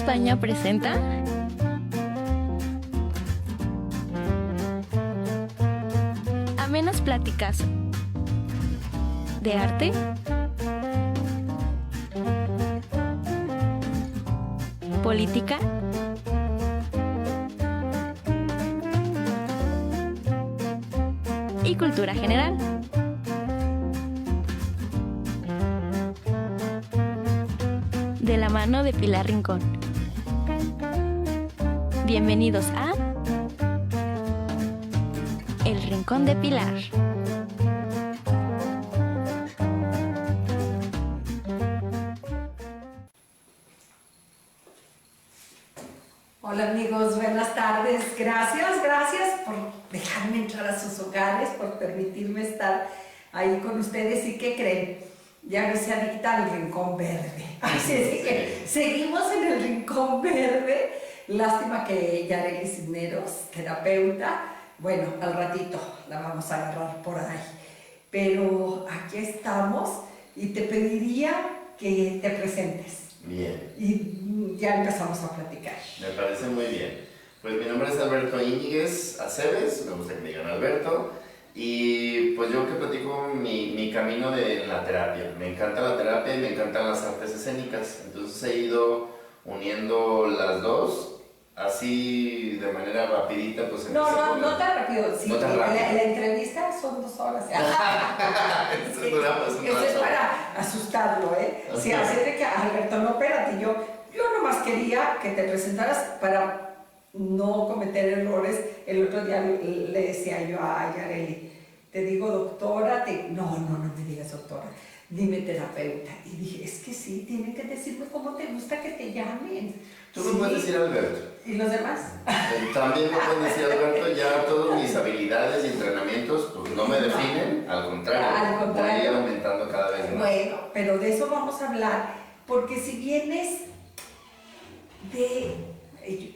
España presenta amenas pláticas de arte, política y cultura general. De la mano de Pilar Rincón. Bienvenidos a El Rincón de Pilar. Hola amigos, buenas tardes. Gracias por dejarme entrar a sus hogares, por permitirme estar ahí con ustedes. ¿Y qué creen? Ya no se adicta al Rincón Verde. Así es que seguimos en el Rincón Verde. Lástima que Yareli Cisneros, terapeuta, bueno, al ratito la vamos a agarrar por ahí. Pero aquí estamos y te pediría que te presentes. Bien. Y ya empezamos a platicar. Me parece muy bien. Pues mi nombre es Alberto Íñiguez Aceves, me gusta que me digan Alberto. Y pues yo que platico mi camino de la terapia. Me encanta la terapia y me encantan las artes escénicas. Entonces he ido uniendo las dos, así de manera rapidita. Pues no tan rápido. Sí, no tan rápido. La entrevista son 2 horas. Eso es para asustarlo, ¿eh? Okay. Sí, así de que, Alberto, no, espérate, yo nomás quería que te presentaras para no cometer errores. El otro día le decía yo a Yareli, te digo doctora, no me digas doctora, dime terapeuta. Y dije, es que sí, tienen que decirme cómo te gusta que te llamen. Tú me puedes decir Alberto. ¿Y los demás? También me pueden decir Alberto, ya todas mis habilidades y entrenamientos pues no me definen, al contrario, voy a ir aumentando cada vez más. Bueno, pero de eso vamos a hablar, porque si vienes de...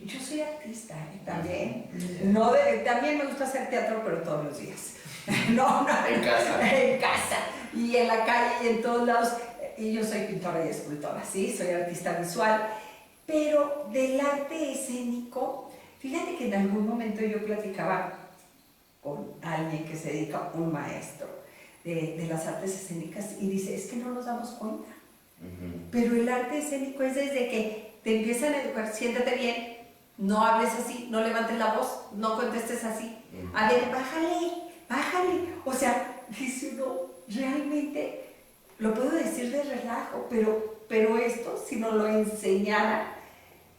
Yo soy artista también, también me gusta hacer teatro, pero todos los días. No, en casa. En casa, y en la calle y en todos lados. Y yo soy pintora y escultora, sí, soy artista visual, pero del arte escénico, fíjate que en algún momento yo platicaba con alguien que se dedica, un maestro de las artes escénicas, y dice, es que no nos damos cuenta. Pero el arte escénico es desde que te empiezan a educar, siéntate bien, no hables así, no levantes la voz, no contestes así. A ver, bájale. O sea, dice uno, realmente lo puedo decir de relajo, pero esto, si nos lo enseñara,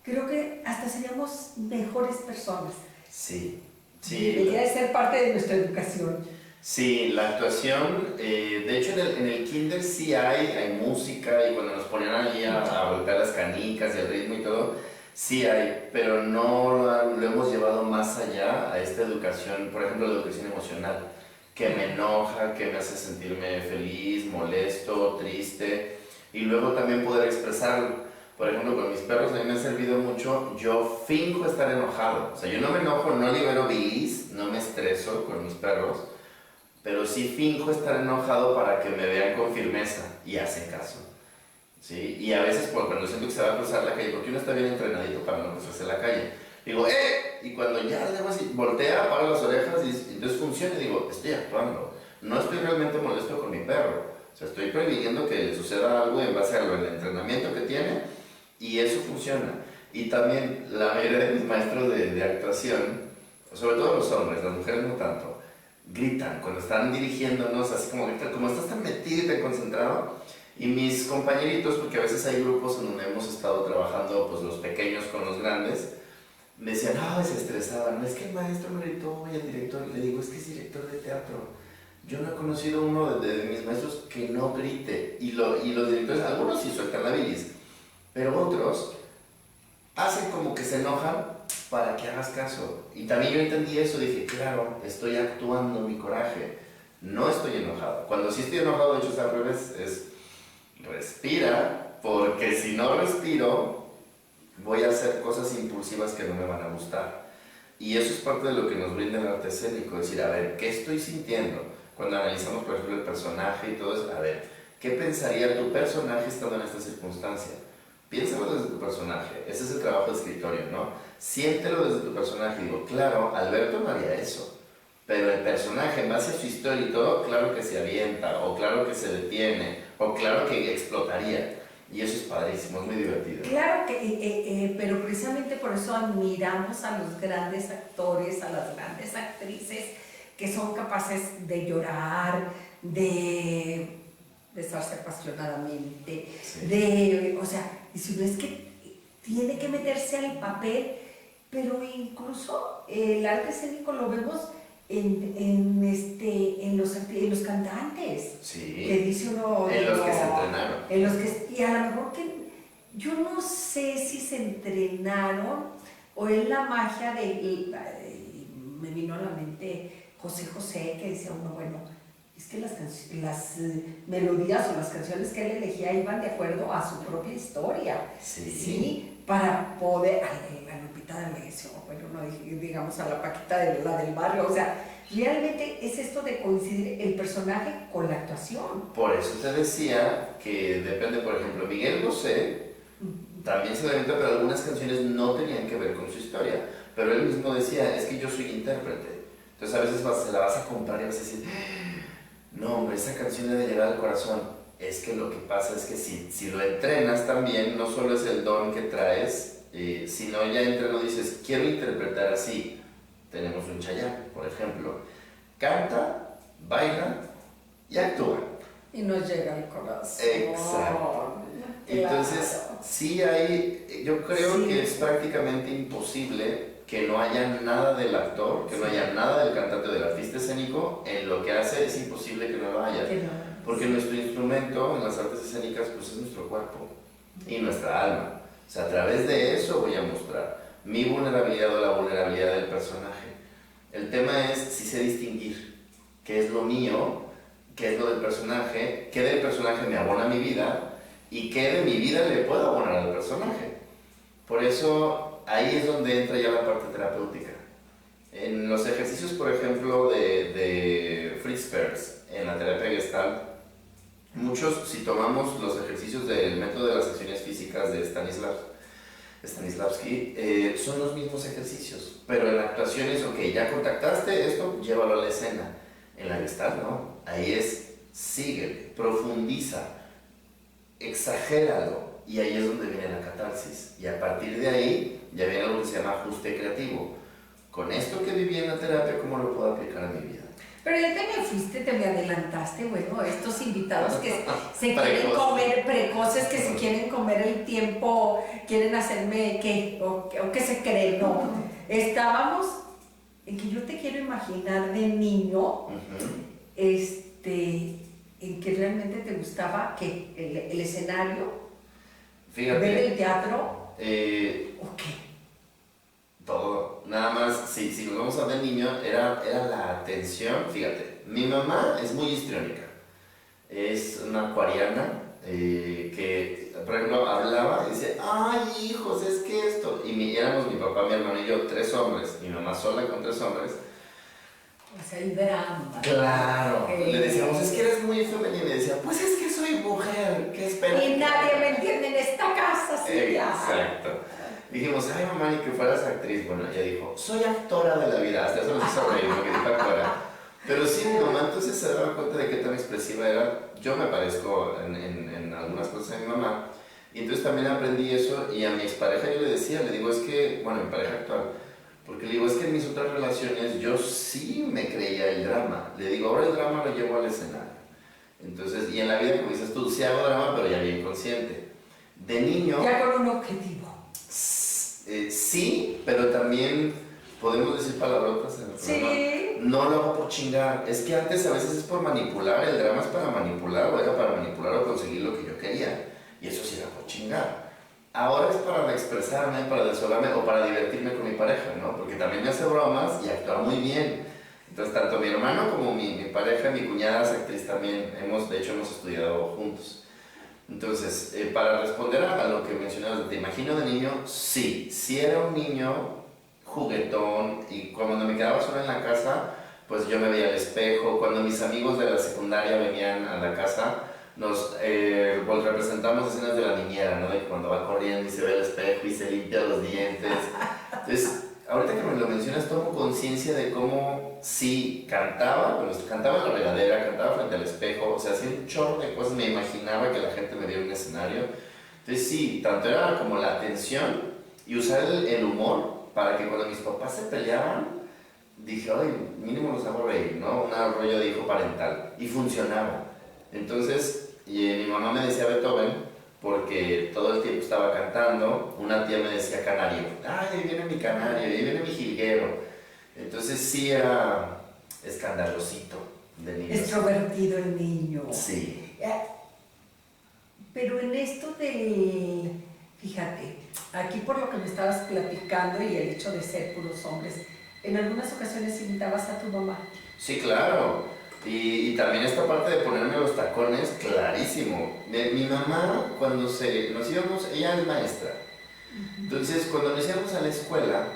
creo que hasta seríamos mejores personas. Sí. Debería de ser parte de nuestra educación. Sí, la actuación, de hecho en el kinder sí hay música, y cuando nos ponían allí a voltear las canicas y el ritmo y todo, sí hay, pero no lo hemos llevado más allá a esta educación, por ejemplo la educación emocional, que me enoja, que me hace sentirme feliz, molesto, triste, y luego también poder expresarlo. Por ejemplo, con mis perros a mí me ha servido mucho, yo finjo estar enojado, o sea, yo no me enojo, no libero bilis, no me estreso con mis perros, pero sí finjo estar enojado para que me vean con firmeza y hacen caso. ¿Sí? Y a veces cuando siento que se va a cruzar la calle, porque uno está bien entrenadito para no cruzarse la calle, digo, ¡eh! Y cuando ya le hago así, voltea, apaga las orejas y entonces funciona y digo, estoy actuando. No estoy realmente molesto con mi perro. O sea, estoy previniendo que le suceda algo en base al entrenamiento que tiene, y eso funciona. Y también la mayoría de mis maestros de actuación, sobre todo los hombres, las mujeres no tanto, gritan cuando están dirigiéndonos, así como gritan, como estás tan metido y tan concentrado. Y mis compañeritos, porque a veces hay grupos en donde hemos estado trabajando, pues los pequeños con los grandes, me decían, se estresaban, es que el maestro me gritó y el director, le digo, es que es director de teatro. Yo no he conocido uno de mis maestros que no grite, y los directores, algunos sí sueltan la bilis, pero otros hacen como que se enojan para que hagas caso. Y también yo entendí eso, dije, claro, estoy actuando mi coraje, no estoy enojado. Cuando sí estoy enojado, de hecho es al revés, es respira, porque si no respiro, voy a hacer cosas impulsivas que no me van a gustar. Y eso es parte de lo que nos brinda el arte escénico, decir, a ver, ¿qué estoy sintiendo? Cuando analizamos, por ejemplo, el personaje y todo eso, a ver, ¿qué pensaría tu personaje estando en esta circunstancia? piénsalo desde tu personaje, ese es el trabajo de escritorio, ¿no? Siéntelo desde tu personaje. Digo, claro, Alberto no haría eso, pero el personaje, en base a su historia y todo, claro que se avienta, o claro que se detiene, o claro que explotaría. Y eso es padrísimo, es muy divertido. Claro que, pero precisamente por eso admiramos a los grandes actores, a las grandes actrices que son capaces de llorar, de besarse apasionadamente, Sí. o sea, y si no es que tiene que meterse al papel, pero incluso el arte escénico lo vemos en los cantantes. Sí. Que dice uno, En los que se entrenaron. en los que, y a lo mejor que yo no sé si se entrenaron o es la magia me vino a la mente José José, que decía uno, bueno, es que las melodías o las canciones que él elegía iban de acuerdo a su propia historia. Sí. ¿Sí? Para poder, la Lupita D'Alessio, bueno, no digamos a la Paquita la del barrio, o sea, realmente es esto de coincidir el personaje con la actuación. Por eso te decía que depende, por ejemplo, Miguel Bosé también se avienta, pero algunas canciones no tenían que ver con su historia. Pero él mismo decía, es que yo soy intérprete. Entonces a veces se la vas a comprar y vas a decir, no hombre, esa canción debe llegar al corazón. Es que lo que pasa es que si lo entrenas también, no solo es el don que traes, sino ya entreno dices, quiero interpretar así. Tenemos un Chayanne, por ejemplo. Canta, baila y actúa. Y nos llega al corazón. Exacto. Entonces, sí hay, yo creo que es prácticamente imposible que no haya nada del actor, que no haya nada del cantante, del artista escénico, en lo que hace es imposible que no lo haya. Porque nuestro instrumento en las artes escénicas pues es nuestro cuerpo y nuestra alma. O sea, a través de eso voy a mostrar mi vulnerabilidad o la vulnerabilidad del personaje. El tema es si sé distinguir qué es lo mío, qué es lo del personaje, qué del personaje me abona a mi vida y qué de mi vida le puedo abonar al personaje. Por eso ahí es donde entra ya la parte terapéutica. En los ejercicios, por ejemplo, de Fritz Perls, en la terapia Gestalt, muchos, si tomamos los ejercicios del método de las acciones físicas de Stanislavski, son los mismos ejercicios, pero en la actuación es, ok, ya contactaste esto, llévalo a la escena. En la Gestalt no, ahí es, síguele, profundiza, exagéralo, y ahí es donde viene la catarsis. Y a partir de ahí, ya viene algo que se llama ajuste creativo. Con esto que viví en la terapia, ¿cómo lo puedo aplicar a mi vida? Pero ya te me adelantaste, bueno, estos invitados que se quieren comer precoces, que se quieren comer el tiempo, quieren hacerme qué, o qué se creen, no. Estábamos en que yo te quiero imaginar de niño, en que realmente te gustaba que el escenario, fíjate, ver el teatro, ¿o qué? Todo, nada más, si nos vamos a ver niño, era la atención. Fíjate, mi mamá es muy histriónica, es una acuariana que, por ejemplo, hablaba y decía, ay hijos, es que esto, y éramos mi papá, mi hermano y yo, 3 hombres, mi mamá sola con 3 hombres. O sea, el drama. Claro, le decíamos, es que eres muy femenina, y decía, pues es que soy mujer, ¿qué esperas? Y nadie me entiende en esta casa, sí, ya. Exacto. Dijimos, ay mamá, ni que fueras actriz. Bueno, ella dijo, soy actora de la vida. Hasta eso nos hizo reír, ¿no? Que dijo actora. Pero sí, mi mamá entonces se daba cuenta de qué tan expresiva era. Yo me parezco en algunas cosas a mi mamá. Y entonces también aprendí eso. Y a mi expareja yo le decía, le digo, es que, bueno, mi pareja actual, porque le digo, es que en mis otras relaciones yo sí me creía el drama. Le digo, ahora el drama lo llevo al escenario. Entonces, y en la vida, como dices tú, sí hago drama, pero ya bien consciente. De niño... Ya con un objetivo. Sí, pero también podemos decir palabrotas en el programa. Sí. No lo hago por chingar. Es que antes a veces es por manipular. El drama es para manipular, o era para manipular o conseguir lo que yo quería. Y eso sí era por chingar. Ahora es para expresarme, para desahogarme o para divertirme con mi pareja, ¿no? Porque también me hace bromas y actúa muy bien. Entonces, tanto mi hermano como mi pareja, mi cuñada es actriz también. De hecho, hemos estudiado juntos. Entonces, para responder a lo que mencionabas, ¿te imagino de niño? Sí, sí era un niño juguetón y cuando me quedaba solo en la casa, pues yo me veía al espejo. Cuando mis amigos de la secundaria venían a la casa, pues representamos escenas de la niñera, ¿no? De cuando va corriendo y se ve al espejo y se limpia los dientes. Entonces, ahorita que me lo mencionas, tomo conciencia de cómo sí cantaba, bueno, cantaba en la regadera, cantaba frente al espejo, o sea, hacía un chorro de cosas, me imaginaba que la gente me viera en un escenario. Entonces sí, tanto era como la atención y usar el humor para que cuando mis papás se peleaban, dije, ay, mínimo los hago reír, ¿no? Un rollo de hijo parental. Y funcionaba. Entonces, mi mamá me decía Beethoven, porque todo el tiempo estaba cantando. Una tía me decía canario. Ay, ahí viene mi canario, ahí viene mi jilguero. Entonces sí era escandalosito de niño. Extrovertido el niño. Sí. Pero en esto del... Fíjate, aquí por lo que me estabas platicando y el hecho de ser puros hombres, ¿en algunas ocasiones invitabas a tu mamá? Sí, claro. Y también esta parte de ponerme los tacones, clarísimo. Mi mamá, cuando nos íbamos, ella es maestra. Entonces, cuando nos íbamos a la escuela,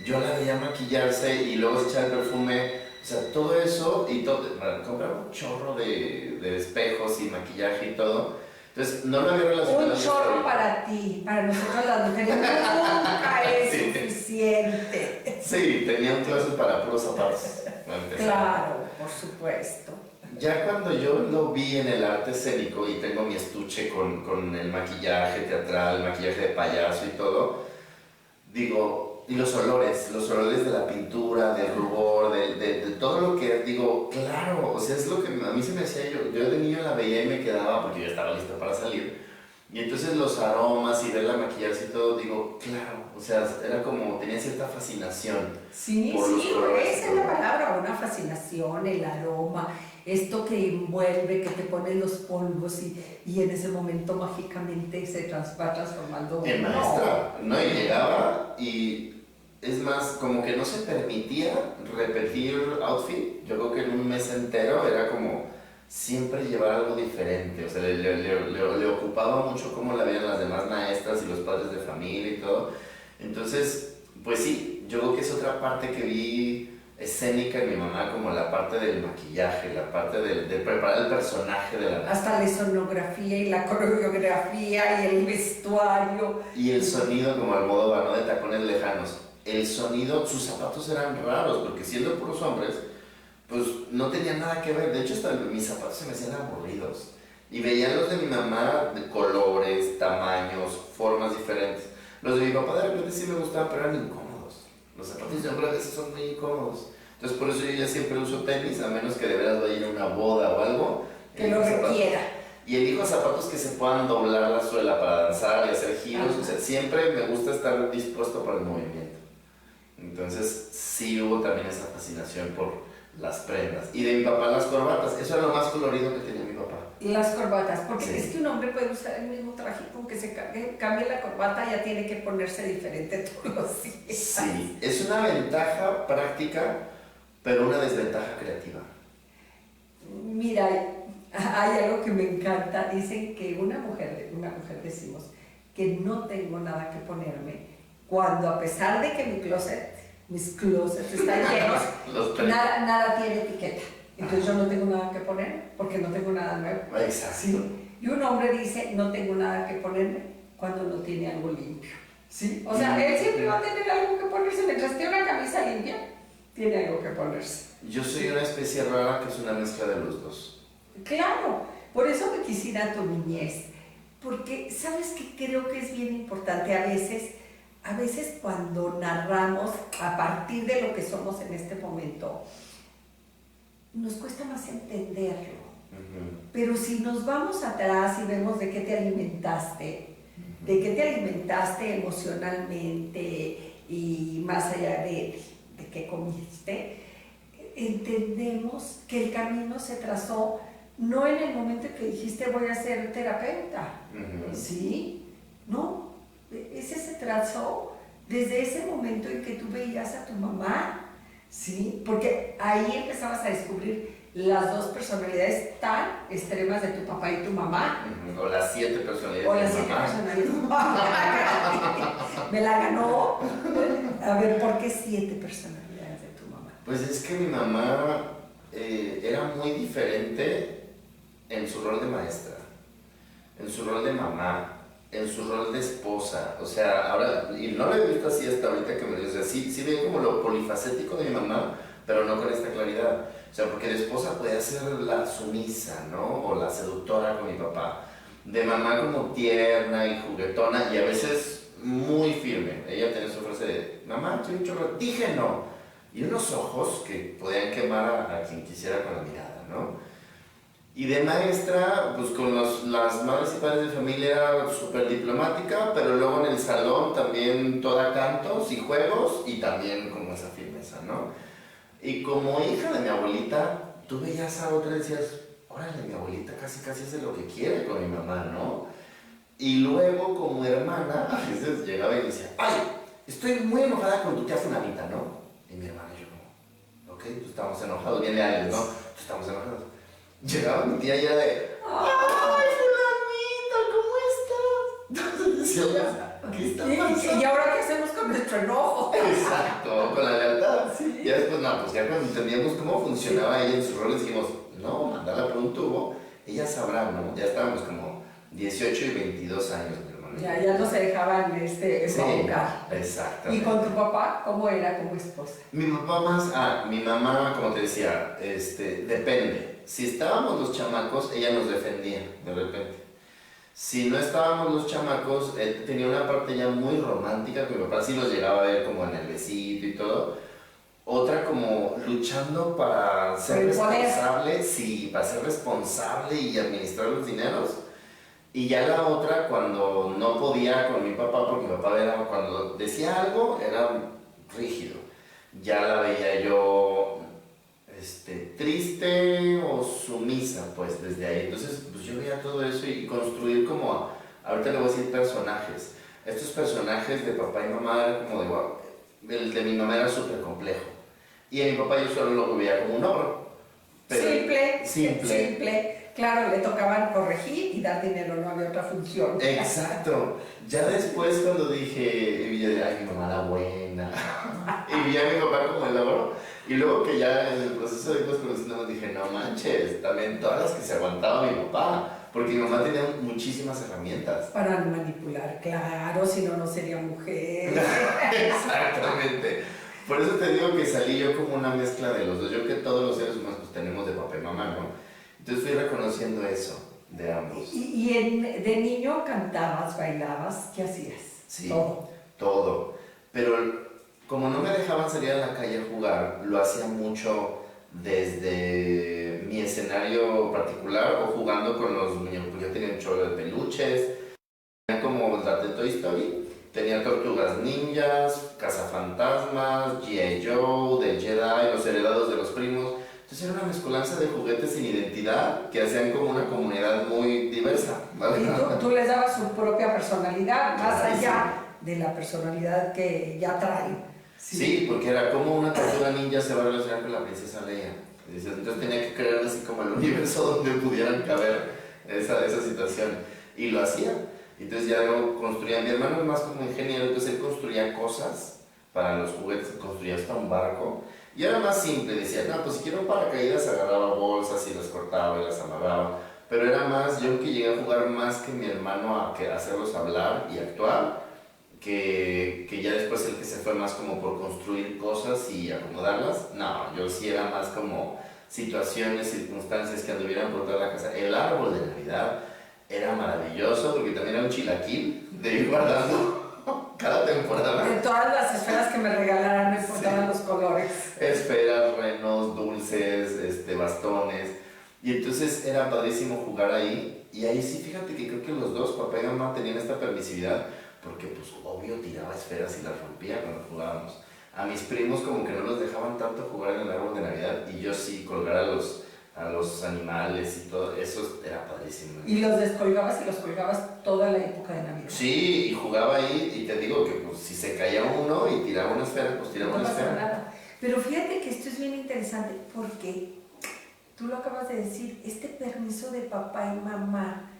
yo la veía maquillarse y luego se echaba el perfume. O sea, todo eso y todo. Compraba un chorro de espejos y maquillaje y todo. Entonces, no lo había relacionado. Un chorro para ti, para nosotros las mujeres nunca es Sí. suficiente. Sí, tenía un closet para puros zapatos. Claro, por supuesto. Ya cuando yo lo vi en el arte escénico y tengo mi estuche con el maquillaje teatral, maquillaje de payaso y todo, digo, y los olores de la pintura, del rubor, de todo lo que, digo, claro, o sea, es lo que a mí se me hacía, yo de niño la veía y me quedaba, porque yo estaba listo para salir, y entonces los aromas y verla maquillarse y todo, digo, claro, o sea, era como, tenía cierta fascinación. Sí, por los sí, colores esa es la palabra, una fascinación, el aroma, esto que envuelve, que te ponen los polvos y en ese momento mágicamente va transformando. En maestra, ¿no? Y llegaba y es más, como que no se permitía repetir outfit. Yo creo que en un mes entero era como siempre llevar algo diferente. O sea, le ocupaba mucho cómo la veían las demás maestras y los padres de familia y todo. Entonces, pues sí, yo creo que es otra parte que vi escénica en mi mamá, como la parte del maquillaje, la parte de preparar el personaje de la... Hasta la escenografía y la coreografía y el vestuario. Y el sonido como Almodóvar, ¿no? De Tacones Lejanos. El sonido, sus zapatos eran raros, porque siendo puros hombres, pues no tenían nada que ver. De hecho, hasta mis zapatos se me hacían aburridos. Y veía los de mi mamá de colores, tamaños, formas diferentes. Los de mi papá de repente sí me gustaban, pero eran incómodos. Los zapatos de hombre a veces son muy incómodos. Entonces por eso yo ya siempre uso tenis, a menos que de veras vaya a ir a una boda o algo. Que lo requiera. Y elijo zapatos que se puedan doblar la suela para danzar y hacer giros. O sea, siempre me gusta estar dispuesto para el movimiento. Entonces sí hubo también esa fascinación por las prendas. Y de mi papá las corbatas. Eso era lo más colorido que tenía mi papá. Las corbatas, porque Sí. es que un hombre puede usar el mismo traje, con que se cambie la corbata ya tiene que ponerse diferente todos los días. Sí, es una ventaja práctica, pero una desventaja creativa. Mira, hay algo que me encanta. Dicen que una mujer decimos que no tengo nada que ponerme, cuando a pesar de que mis closets están llenos, nada tiene etiqueta. Entonces yo no tengo nada que poner porque no tengo nada nuevo. Exacto. ¿Sí? Y un hombre dice, no tengo nada que ponerme cuando no tiene algo limpio. ¿Sí? O sea, él siempre va a tener algo que ponerse. Mientras tiene una camisa limpia, tiene algo que ponerse. Yo soy una especie rara que es una mezcla de los dos. Claro, por eso me quisiera tu niñez. Porque, ¿sabes qué? Creo que es bien importante a veces cuando narramos a partir de lo que somos en este momento, nos cuesta más entenderlo. Pero si nos vamos atrás y vemos de qué te alimentaste, emocionalmente y más allá de qué comiste, entendemos que el camino se trazó no en el momento que dijiste voy a ser terapeuta, ¿sí? No, ese se trazó desde ese momento en que tú veías a tu mamá, ¿sí? Porque ahí empezabas a descubrir las dos personalidades tan extremas de tu papá y tu mamá. O las 7 personalidades O las de mi 7 mamá. personalidades de tu mamá. Me la ganó. A ver, ¿por qué 7 personalidades de tu mamá? Pues es que mi mamá era muy diferente en su rol de maestra. en su rol de mamá, en su rol de esposa. O sea, ahora, y no lo he visto así hasta ahorita que me lo dices, o sea, sí veo como lo polifacético de mi mamá, pero no con esta claridad. O sea, porque de esposa podía ser la sumisa, ¿no? O la seductora con mi papá. De mamá como tierna y juguetona y a veces muy firme. Ella tenía su frase de, mamá, soy un chorro, dije no. Y unos ojos que podían quemar a quien quisiera con la mirada, ¿no? Y de maestra, pues con las madres y padres de familia era súper diplomática, pero luego en el salón también toda cantos y juegos y también como esa firmeza, ¿no? Y como hija de mi abuelita, tú veías a otra y decías, órale, mi abuelita casi hace lo que quiere con mi mamá, ¿no? Y luego como hermana, a veces llegaba y decía, ay, estoy muy enojada con tu tía fulanita, ¿no? Y mi hermana y yo como, ok, pues estamos enojados, bien leales, ¿no? Pues estamos enojados. Llegaba mi tía y era de, ¡ay, fulanita, ¿cómo estás? Entonces decía, ¿qué está pasando? ¿Y ahora qué hacemos con nuestro enojo? Exacto, con la lealtad. Sí. Ya después, no, pues ya cuando entendíamos cómo funcionaba ella en sus roles, dijimos, no, mandarla por un tubo, ella sabrá, ¿no? Ya estábamos como 18 y 22 años, mi hermano. Ya no se dejaban provocar. Exacto. ¿Y con tu papá cómo era como esposa? Mi papá más, mi mamá, como te decía, depende. Si estábamos los chamacos, ella nos defendía, de repente. Si no estábamos los chamacos, él tenía una parte ya muy romántica, que mi papá sí los llegaba a ver como en el besito y todo. Otra como luchando para ser responsable, sí, para ser responsable y administrar los dineros. Y ya la otra cuando no podía con mi papá, porque mi papá era, cuando decía algo, era rígido. Ya la veía yo triste o sumisa, pues desde ahí. Entonces, pues yo veía todo eso y construir como, ahorita le voy a decir personajes. Estos personajes de papá y mamá eran como de, wow, el de mi mamá era súper complejo. Y a mi papá yo solo lo veía como un ogro. Simple. Claro, le tocaban corregir y dar dinero, no había otra función. Exacto. Ya después cuando dije, vi de, ay, mi mamá la buena. Y vi a mi papá como el ogro. Y luego que ya en el proceso de irnos conociendo dije, no manches, también todas las que se aguantaba mi papá. Porque mi mamá tenía muchísimas herramientas. Para manipular, claro, si no, no sería mujer. Exactamente. Por eso te digo que salí yo como una mezcla de los dos. Yo que todos los seres humanos pues, tenemos de papá y mamá, ¿no? Entonces fui reconociendo eso de ambos. De niño cantabas, bailabas, ¿qué hacías? Sí, todo. Pero como no me dejaban salir a la calle a jugar, lo hacía mucho desde mi escenario particular o jugando con los muñecos. Yo tenía un chorro de peluches, tenía como la de Toy Story, tenía tortugas ninjas, cazafantasmas, G.I. Joe, de Jedi, los heredados de los primos. Entonces era una mezcolanza de juguetes sin identidad que hacían como una comunidad muy diversa, ¿vale? Y tú les dabas su propia personalidad, más allá de la personalidad que ya traen. Sí, porque era como una tortuga ninja se va a relacionar con la princesa Leia. Entonces tenía que crear así como el universo donde pudieran caber esa situación. Y lo hacía. Entonces ya luego construía, mi hermano es más como ingeniero, entonces él construía cosas para los juguetes, construía hasta un barco. Y era más simple, decía, no, pues si quiero un paracaídas agarraba bolsas y las cortaba y las amarraba. Pero era más, yo que llegué a jugar más que mi hermano a hacerlos hablar y actuar, que ya después el que se fue más como por construir cosas y acomodarlas. No, yo sí era más como situaciones, circunstancias que anduvieran por toda la casa. El árbol de Navidad era maravilloso porque también era un chilaquil de ir guardando cada temporada. De todas las esferas que me regalaran, me importaban los colores. Esferas, renos, dulces, bastones. Y entonces era padrísimo jugar ahí. Y ahí sí, fíjate que creo que los dos, papá y mamá, tenían esta permisividad. Porque pues obvio tiraba esferas y las rompía cuando jugábamos. A mis primos como que no los dejaban tanto jugar en el árbol de Navidad. Y yo sí, colgar a los animales y todo, eso era padrísimo. Y los descolgabas y los colgabas toda la época de Navidad. Sí, y jugaba ahí y te digo que pues, si se caía uno y tiraba una esfera, pues tiraba una esfera. Nada. Pero fíjate que esto es bien interesante porque tú lo acabas de decir, este permiso de papá y mamá,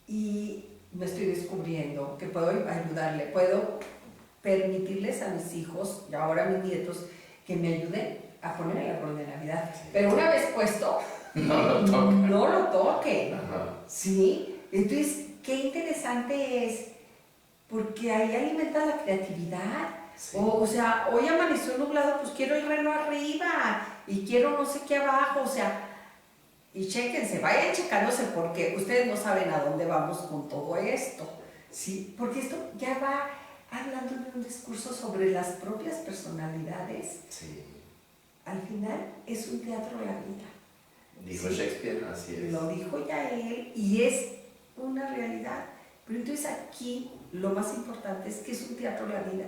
y me estoy descubriendo que puedo ayudarle, puedo permitirles a mis hijos y ahora a mis nietos que me ayuden a poner el árbol de Navidad. Sí. Pero una vez puesto, no lo toquen. No lo toquen. Ajá. ¿Sí? Entonces, qué interesante es, porque ahí alimenta la creatividad. Sí. O sea, hoy amaneció nublado, pues quiero el reno arriba y quiero no sé qué abajo, o sea, y chéquense, vayan checándose porque ustedes no saben a dónde vamos con todo esto, ¿sí? Porque esto ya va hablando de un discurso sobre las propias personalidades. Sí. Al final es un teatro de la vida. Dijo Sí. Shakespeare, así es. Lo dijo ya él y es una realidad. Pero entonces aquí lo más importante es que es un teatro de la vida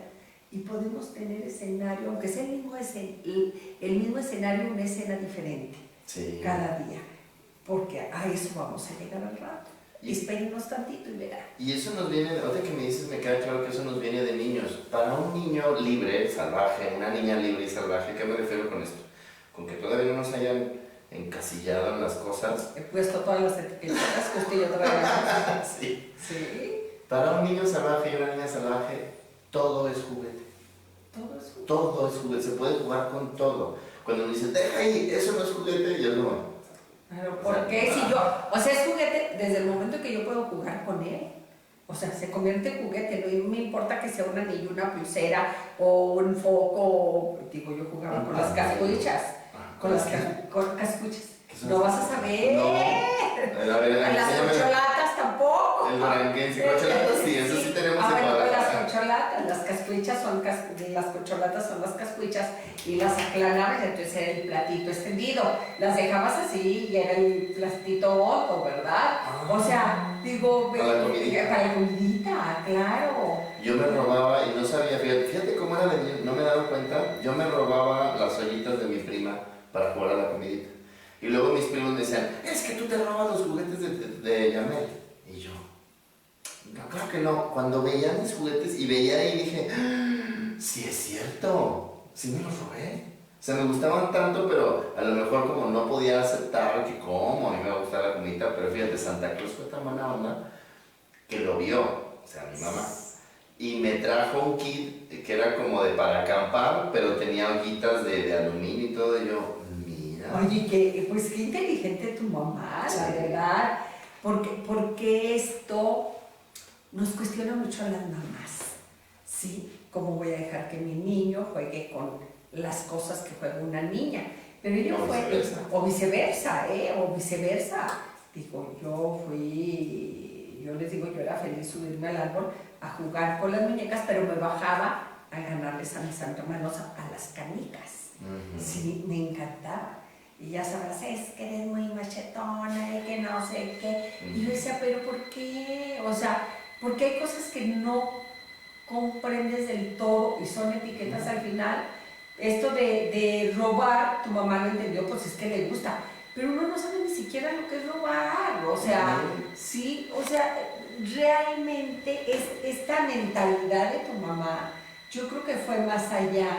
y podemos tener escenario, aunque sea el mismo escenario, una escena diferente Sí. cada día. Porque a eso vamos a llegar al rato. Espérenos tantito y verán. Y eso nos viene, ahorita que me dices, me queda claro que eso nos viene de niños. Para un niño libre, salvaje, una niña libre y salvaje, ¿qué me refiero con esto? Con que todavía no nos hayan encasillado en las cosas. He puesto todas las etiquetas que usted ya trae. Sí. Sí. Para un niño salvaje y una niña salvaje, todo es juguete. Todo es juguete. Todo es juguete, se puede jugar con todo. Cuando me dicen, deja ahí, eso no es juguete, yo no. Pero ¿por qué? Si yo, o sea, es juguete desde el momento que yo puedo jugar con él. O sea, se convierte en juguete, no me importa que sea un anillo, una pulsera o un foco. Digo, yo jugaba con las cascuchas. Con las cascuchas. No vas a saber. No. A ver, Las enséñame. corcholatas tampoco. El duranguense, corcholatas, sí, eso sí tenemos Ah, bueno, separado. las corcholatas, las cascuchas son las corcholatas son las cascuchas y las aclanabas, entonces era el platito extendido. Las dejabas así y era el platito hondo, ¿verdad? O sea, digo, Para la comidita. para la comidita, claro. Yo me robaba, y no sabía, fíjate cómo era de niño, no me he dado cuenta, yo me robaba las ollitas de mi prima para jugar a la comidita. Y luego mis primos me decían, es que tú te robas los juguetes de Yamel. Y yo, no, claro que no. Cuando veía mis juguetes y veía ahí dije, ¡ah! Sí es cierto, sí me los robé. O sea, me gustaban tanto, pero a lo mejor como no podía aceptar que como, a mí me gustaba la comidita, pero fíjate, Santa Claus fue tan buena onda que lo vio, o sea, mi mamá. Y me trajo un kit que era como de para acampar, pero tenía hojitas de aluminio y todo, y yo, mira. Oye, pues qué inteligente tu mamá, la verdad, porque esto nos cuestiona mucho a las mamás, ¿sí? ¿Cómo voy a dejar que mi niño juegue con las cosas que juega una niña? Pero ella O fue, viceversa. o viceversa. Digo, yo les digo, yo era feliz subirme al árbol a jugar con las muñecas, pero me bajaba a ganarles a mis hermanos a las canicas. Sí, me encantaba. Y ya sabrás, es que eres muy machetona y que no sé qué. Y yo decía, ¿pero por qué? O sea, porque hay cosas que no comprendes del todo y son etiquetas al final. Esto de robar, tu mamá lo entendió, pues es que le gusta. Pero uno no sabe ni siquiera lo que es robar. O sea, sí, o sea, realmente esta mentalidad de tu mamá, yo creo que fue más allá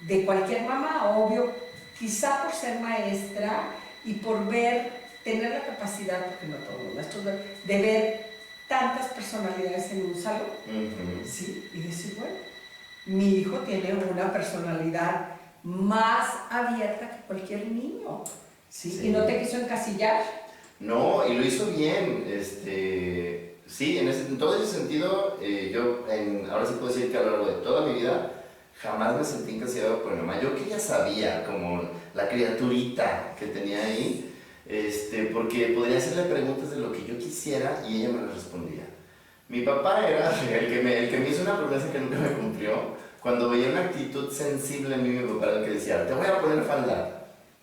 de cualquier mamá, obvio, quizá por ser maestra y por tener la capacidad, porque no todos los maestros, de ver tantas personalidades en un salón, ¿sí? Y decir, bueno, mi hijo tiene una personalidad más abierta que cualquier niño, ¿sí? Sí. Y no te quiso encasillar. No, y lo hizo bien, sí, en todo ese sentido, ahora sí puedo decir que a lo largo de toda mi vida, jamás me sentí encasillado por mi mamá. Yo que ella sabía, como la criaturita que tenía ahí, porque podría hacerle preguntas de lo que yo quisiera y ella me las respondía. Mi papá era el que me hizo una promesa que nunca me cumplió. Cuando veía una actitud sensible en mí, mi papá era el que decía, te voy a poner falda.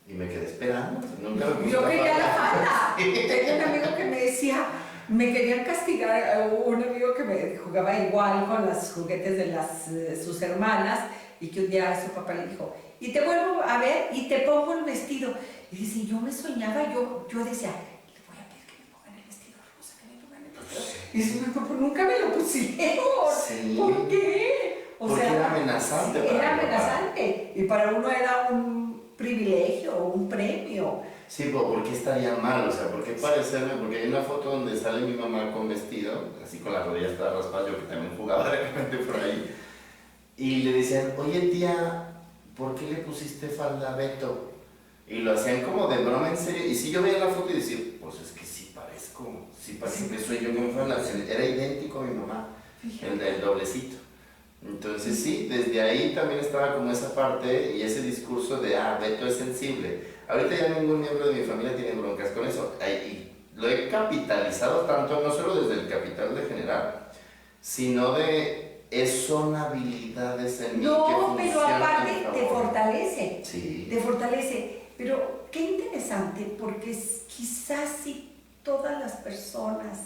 Y me quedé esperando, nunca me puse Yo quería la falda. Sí. Tengo un amigo que me decía, me querían castigar, un amigo que me jugaba igual con los juguetes de sus hermanas y que un día su papá le dijo, y te vuelvo a ver y te pongo el vestido. Y dice, yo me soñaba, yo decía, le voy a pedir que me pongan el vestido rosa, que me pongan el vestido. Y dice, mi papá, nunca me lo pusieron. Sí. ¿Por qué? O Porque sea, era amenazante sí, para era mi papá. amenazante. Y para uno era un privilegio, un premio. Sí, pero ¿por qué estaría mal? O sea, ¿por qué parecerme? Porque hay una foto donde sale mi mamá con vestido, así con las rodillas todas raspadas, yo que también jugaba de repente por ahí. Y le decían, oye tía, ¿por qué le pusiste falda a Beto? Y lo hacían como de broma en serio. Y si yo veía la foto y decía, pues es que sí parece que soy yo que me fue a la... Era idéntico a mi mamá, el doblecito. Entonces sí, desde ahí también estaba como esa parte y ese discurso de, Beto es sensible. Ahorita ya ningún miembro de mi familia tiene broncas con eso. Y lo he capitalizado tanto, no solo desde el capital de generar, sino son habilidades en mí que No, pero funcionan aparte a mi te favor. fortalece. Sí. Te fortalece. Pero qué interesante, porque quizás si todas las personas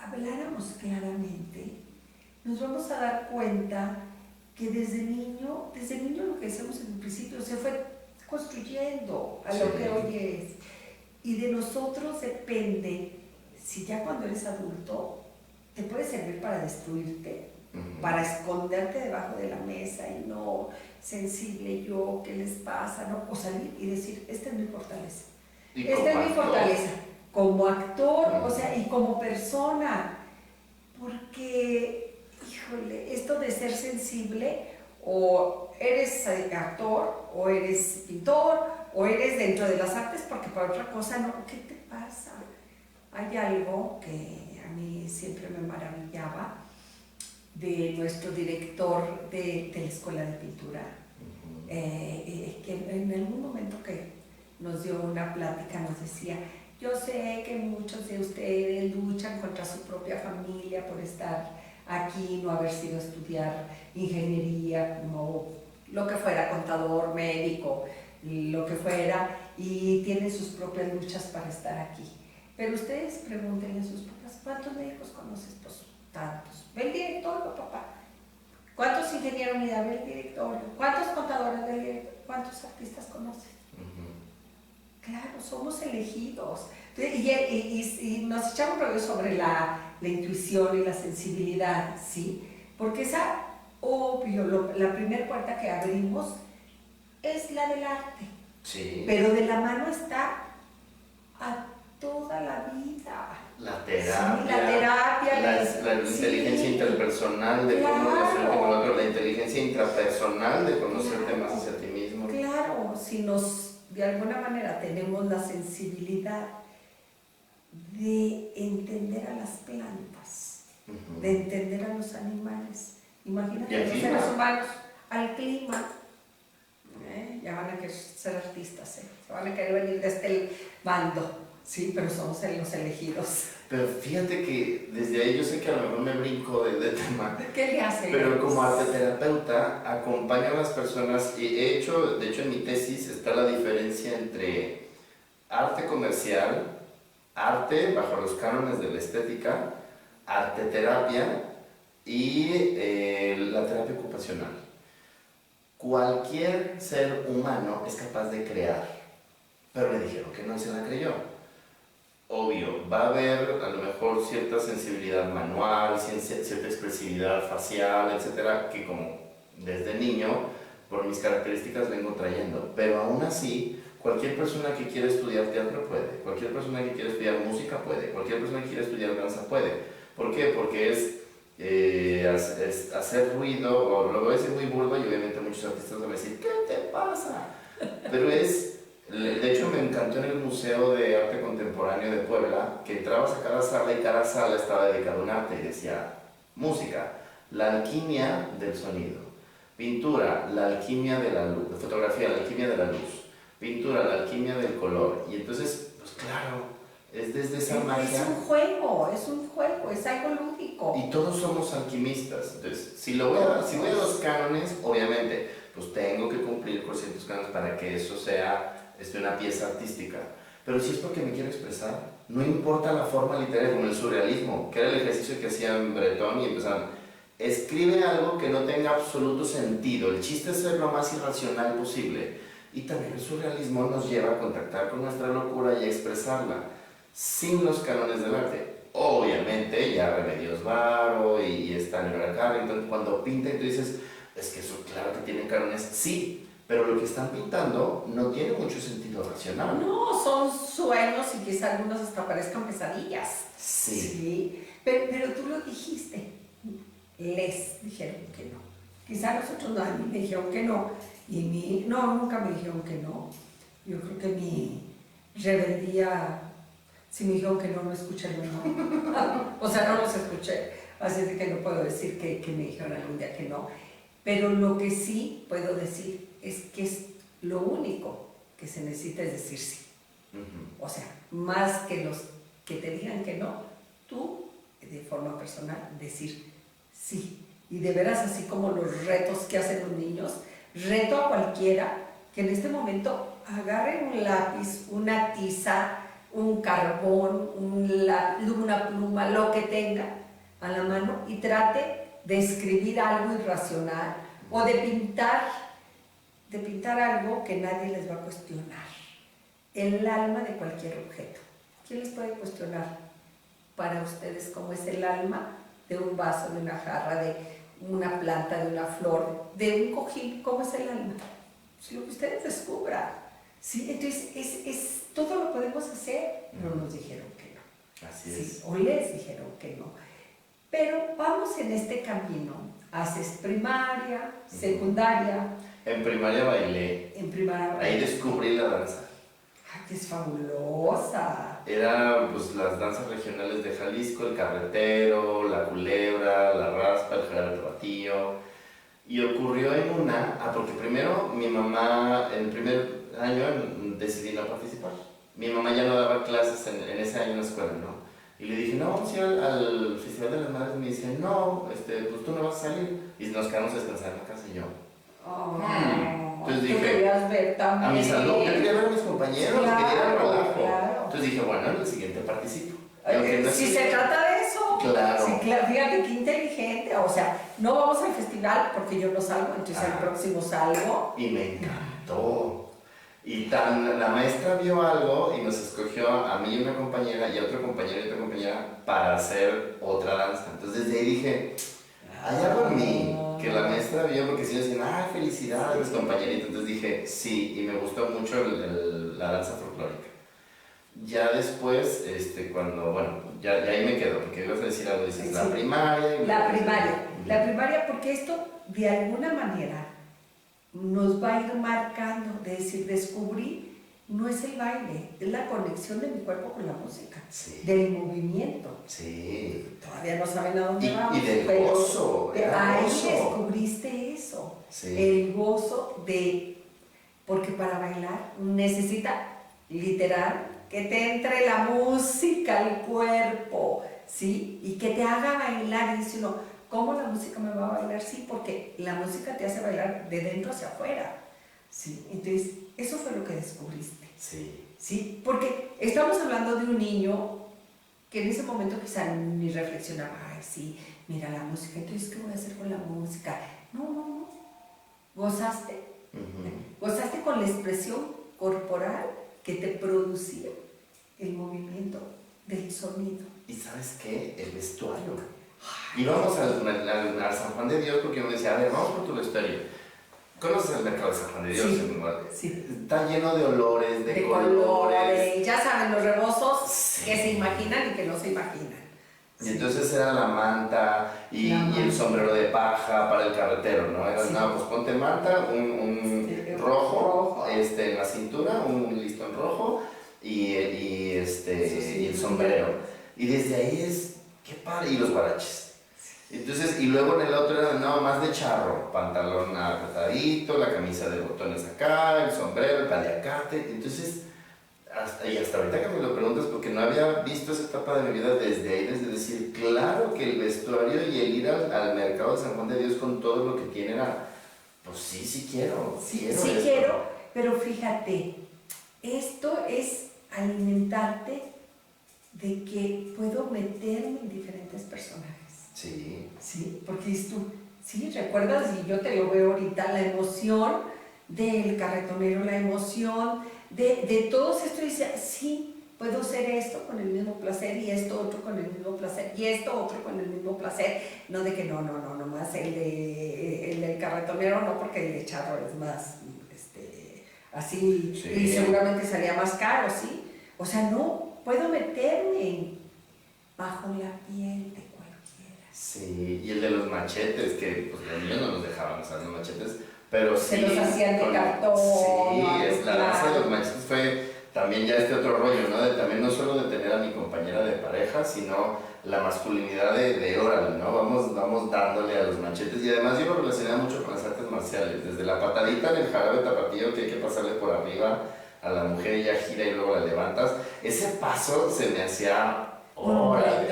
habláramos claramente, nos vamos a dar cuenta que desde niño lo que decíamos en el principio, se fue construyendo a lo que hoy es. Y de nosotros depende si ya cuando eres adulto te puede servir para destruirte, para esconderte debajo de la mesa y no, sensible yo, ¿qué les pasa? ¿No? O salir y decir, esta es mi fortaleza. Esta es mi fortaleza. Como actor, o sea, y como persona. Porque, híjole, esto de ser sensible, o eres actor, o eres pintor, o eres dentro de las artes, porque para otra cosa no. ¿Qué te pasa? Hay algo que a mí siempre me maravillaba de nuestro director de la Escuela de Pintura, que en algún momento que nos dio una plática nos decía, yo sé que muchos de ustedes luchan contra su propia familia por estar aquí, no haber sido a estudiar ingeniería, como lo que fuera, contador, médico, lo que fuera, y tienen sus propias luchas para estar aquí. Pero ustedes pregúntenle a sus papás, ¿cuántos médicos conoces? Pues tantos. Ve el directorio, papá. ¿Cuántos ingenieros de unidad? Ve el directorio. ¿Cuántos contadores del directorio? ¿Cuántos artistas conoces? Claro, somos elegidos. Y nos echamos rollo sobre la intuición y la sensibilidad, ¿sí? Porque esa, obvio, la primera puerta que abrimos es la del arte. Sí. Pero de la mano está a toda la vida. La terapia. Sí, la terapia. La inteligencia interpersonal de cómo relacionarte con el otro, la inteligencia intrapersonal de conocerte más hacia ti mismo. Claro, si de alguna manera tenemos la sensibilidad de entender a las plantas, de entender a los animales, imagínate a los seres humanos, al clima. Ya van a querer ser artistas, se van a querer venir de este bando, sí, pero somos los elegidos. Pero fíjate que desde ahí yo sé que a lo mejor me brinco de tema. ¿Qué le hace? Pero como arteterapeuta acompaño a las personas y de hecho en mi tesis está la diferencia entre arte comercial, arte bajo los cánones de la estética, arteterapia y la terapia ocupacional. Cualquier ser humano es capaz de crear, pero le dijeron que no y se la creyó. Obvio, va a haber a lo mejor cierta sensibilidad manual, cierta expresividad facial, etcétera, que como desde niño, por mis características vengo trayendo. Pero aún así, cualquier persona que quiera estudiar teatro puede, cualquier persona que quiera estudiar música puede, cualquier persona que quiera estudiar danza puede. ¿Por qué? Porque es hacer ruido, o lo voy a decir muy burdo y obviamente muchos artistas van a decir, ¿qué te pasa? Pero de hecho me encantó en el Museo de Arte Contemporáneo de Puebla, que entrabas a cada sala y cada sala estaba dedicada a un arte y decía, música, la alquimia del sonido, pintura, la alquimia de la luz, fotografía, la alquimia de la luz, pintura, la alquimia del color. Y entonces, pues claro, es desde esa magia. Es un juego, es algo lúdico. Y todos somos alquimistas. Entonces, si voy a los cánones, obviamente, pues tengo que cumplir con ciertos cánones para que eso sea una pieza artística. Pero si es porque me quiero expresar, no importa la forma literaria, como el surrealismo, que era el ejercicio que hacían Breton y empezaban, escribe algo que no tenga absoluto sentido, el chiste es ser lo más irracional posible. Y también el surrealismo nos lleva a contactar con nuestra locura y a expresarla, sin los cánones del arte. Obviamente, ya Remedios Varo y Stanley Carrington, cuando pintan, tú dices, es que eso claro que tienen cánones, sí, pero lo que están pintando no tiene mucho sentido racional. No, son sueños y quizá algunos hasta parezcan pesadillas. Sí. Pero tú lo dijiste, les dijeron que no. Quizá nosotros no, a mí me dijeron que no, y nunca me dijeron que no. Yo creo que mi rebeldía, si me dijeron que no, no escuché el no. O sea, no los escuché, así es de que no puedo decir que me dijeron algún día que no. Pero lo que sí puedo decir es que es lo único que se necesita es decir sí. O sea, más que los que te digan que no, tú, de forma personal, decir sí. Y de veras, así como los retos que hacen los niños, reto a cualquiera que en este momento agarre un lápiz, una tiza, un carbón, una pluma, lo que tenga a la mano y trate de escribir algo irracional o de pintar algo que nadie les va a cuestionar. El alma de cualquier objeto. ¿Quién les puede cuestionar para ustedes cómo es el alma de un vaso, de una jarra, de una planta, de una flor, de un cojín? ¿Cómo es el alma? Es lo que ustedes descubran. ¿Sí? Entonces, todo lo podemos hacer, pero nos dijeron que no. Así Sí, es. o les dijeron que no. Pero vamos en este camino. Haces primaria, secundaria. En primaria bailé. En primaria. Ahí descubrí la danza. ¡Ay, que es fabulosa! Era pues las danzas regionales de Jalisco, el carretero, la culebra, la raspa, el jarabe tapatío. Y ocurrió en porque primero mi mamá, en el primer año decidí no participar. Mi mamá ya no daba clases en ese año en la escuela, ¿no? Y le dije, no, vamos a ir al Festival de las Madres. Y me dice, no, pues tú no vas a salir. Y nos quedamos a descansar en la casa y yo. Oh, Entonces tú dije, querías ver también. a mis alumnos, yo quería ver a mis compañeros, Claro, quería ir al relajo. claro. Entonces dije, bueno, en el siguiente participo. Y aunque no Si es- se trata de eso. Claro. Sí, claro, fíjate qué inteligente. O sea, no vamos al festival porque yo no salgo, entonces el Ah. próximo salgo. Y me encantó. Y la maestra vio algo y nos escogió a mí y una compañera y a otro compañero y otra compañera para hacer otra danza. Entonces desde ahí dije, allá por mí, que la maestra vio, porque si decían, ah, felicidades, compañerito. Entonces dije, sí, y me gustó mucho la danza folclórica. Ya después, cuando, bueno, ya ahí me quedo, porque ibas a decir algo, dices, Sí. la primaria. La primaria, porque esto de alguna manera nos va a ir marcando, de decir, descubrí, no es el baile, es la conexión de mi cuerpo con la música, Sí. del movimiento. Sí. Todavía no saben a dónde Y vamos. del pero gozo, era ahí gozo. descubriste eso, Sí. el gozo porque para bailar necesita, literal, que te entre la música al cuerpo, ¿sí? Y que te haga bailar, y dice uno, ¿cómo la música me va a bailar? Sí, porque la música te hace bailar de dentro hacia afuera, ¿sí? Entonces, eso fue lo que descubriste, Sí. ¿sí? Porque estamos hablando de un niño que en ese momento quizá ni reflexionaba, ay, sí, mira la música, entonces, ¿qué voy a hacer con la música? No, gozaste, gozaste con la expresión corporal que te producía el movimiento del sonido. ¿Y sabes qué? El vestuario. Íbamos al San Juan de Dios porque me decía, a ver, vamos por tu vestuario. ¿Conoces el mercado de San Juan de Dios? Sí. Está lleno de olores, de colores. colores, ya saben, los rebozos Sí. que se imaginan y que no se imaginan. Y entonces era la manta y el sombrero de paja para el carretero, ¿no? Era, Sí. no, pues ponte manta, un Sí, rojo, rojo. En la cintura, un listón rojo y el sombrero. Y desde ahí es, qué padre, y los guaraches. Entonces, y luego en el otro era no, más de charro, pantalón apretadito, la camisa de botones acá, el sombrero, el paliacate. Entonces, hasta ahorita que me lo preguntas, porque no había visto esa etapa de mi vida desde ahí, desde decir, claro que el vestuario y el ir al mercado de San Juan de Dios con todo lo que tiene era, pues sí quiero. Sí esto. quiero, pero fíjate, esto es alimentarte de que puedo meterme en diferentes personajes. Sí. Sí, porque dices tú, sí, recuerdas, y yo te lo veo ahorita, la emoción del carretonero, la emoción de todos esto, y dice, sí, puedo hacer esto con el mismo placer, y esto otro con el mismo placer, y esto otro con el mismo placer, no de que no, nomás el del carretonero no, porque el de charro es más, así, Sí. y seguramente salía más caro, ¿sí? O sea, no, puedo meterme bajo la piel de cualquiera. Sí, y el de los machetes, que pues los niños no nos dejaban usar los machetes, pero Se sí. los hacían de cartón. Sí, es la danza de claro. los machetes fue también ya este otro rollo, ¿no? De también no solo de tener a mi compañera de pareja, sino la masculinidad de órale, ¿no? Vamos dándole a los machetes. Y además yo lo relacionaba mucho con las artes marciales, desde la patadita del jarabe tapatío que hay que pasarle por arriba a la mujer, ella gira y luego la levantas. Ese paso se me hacía órale.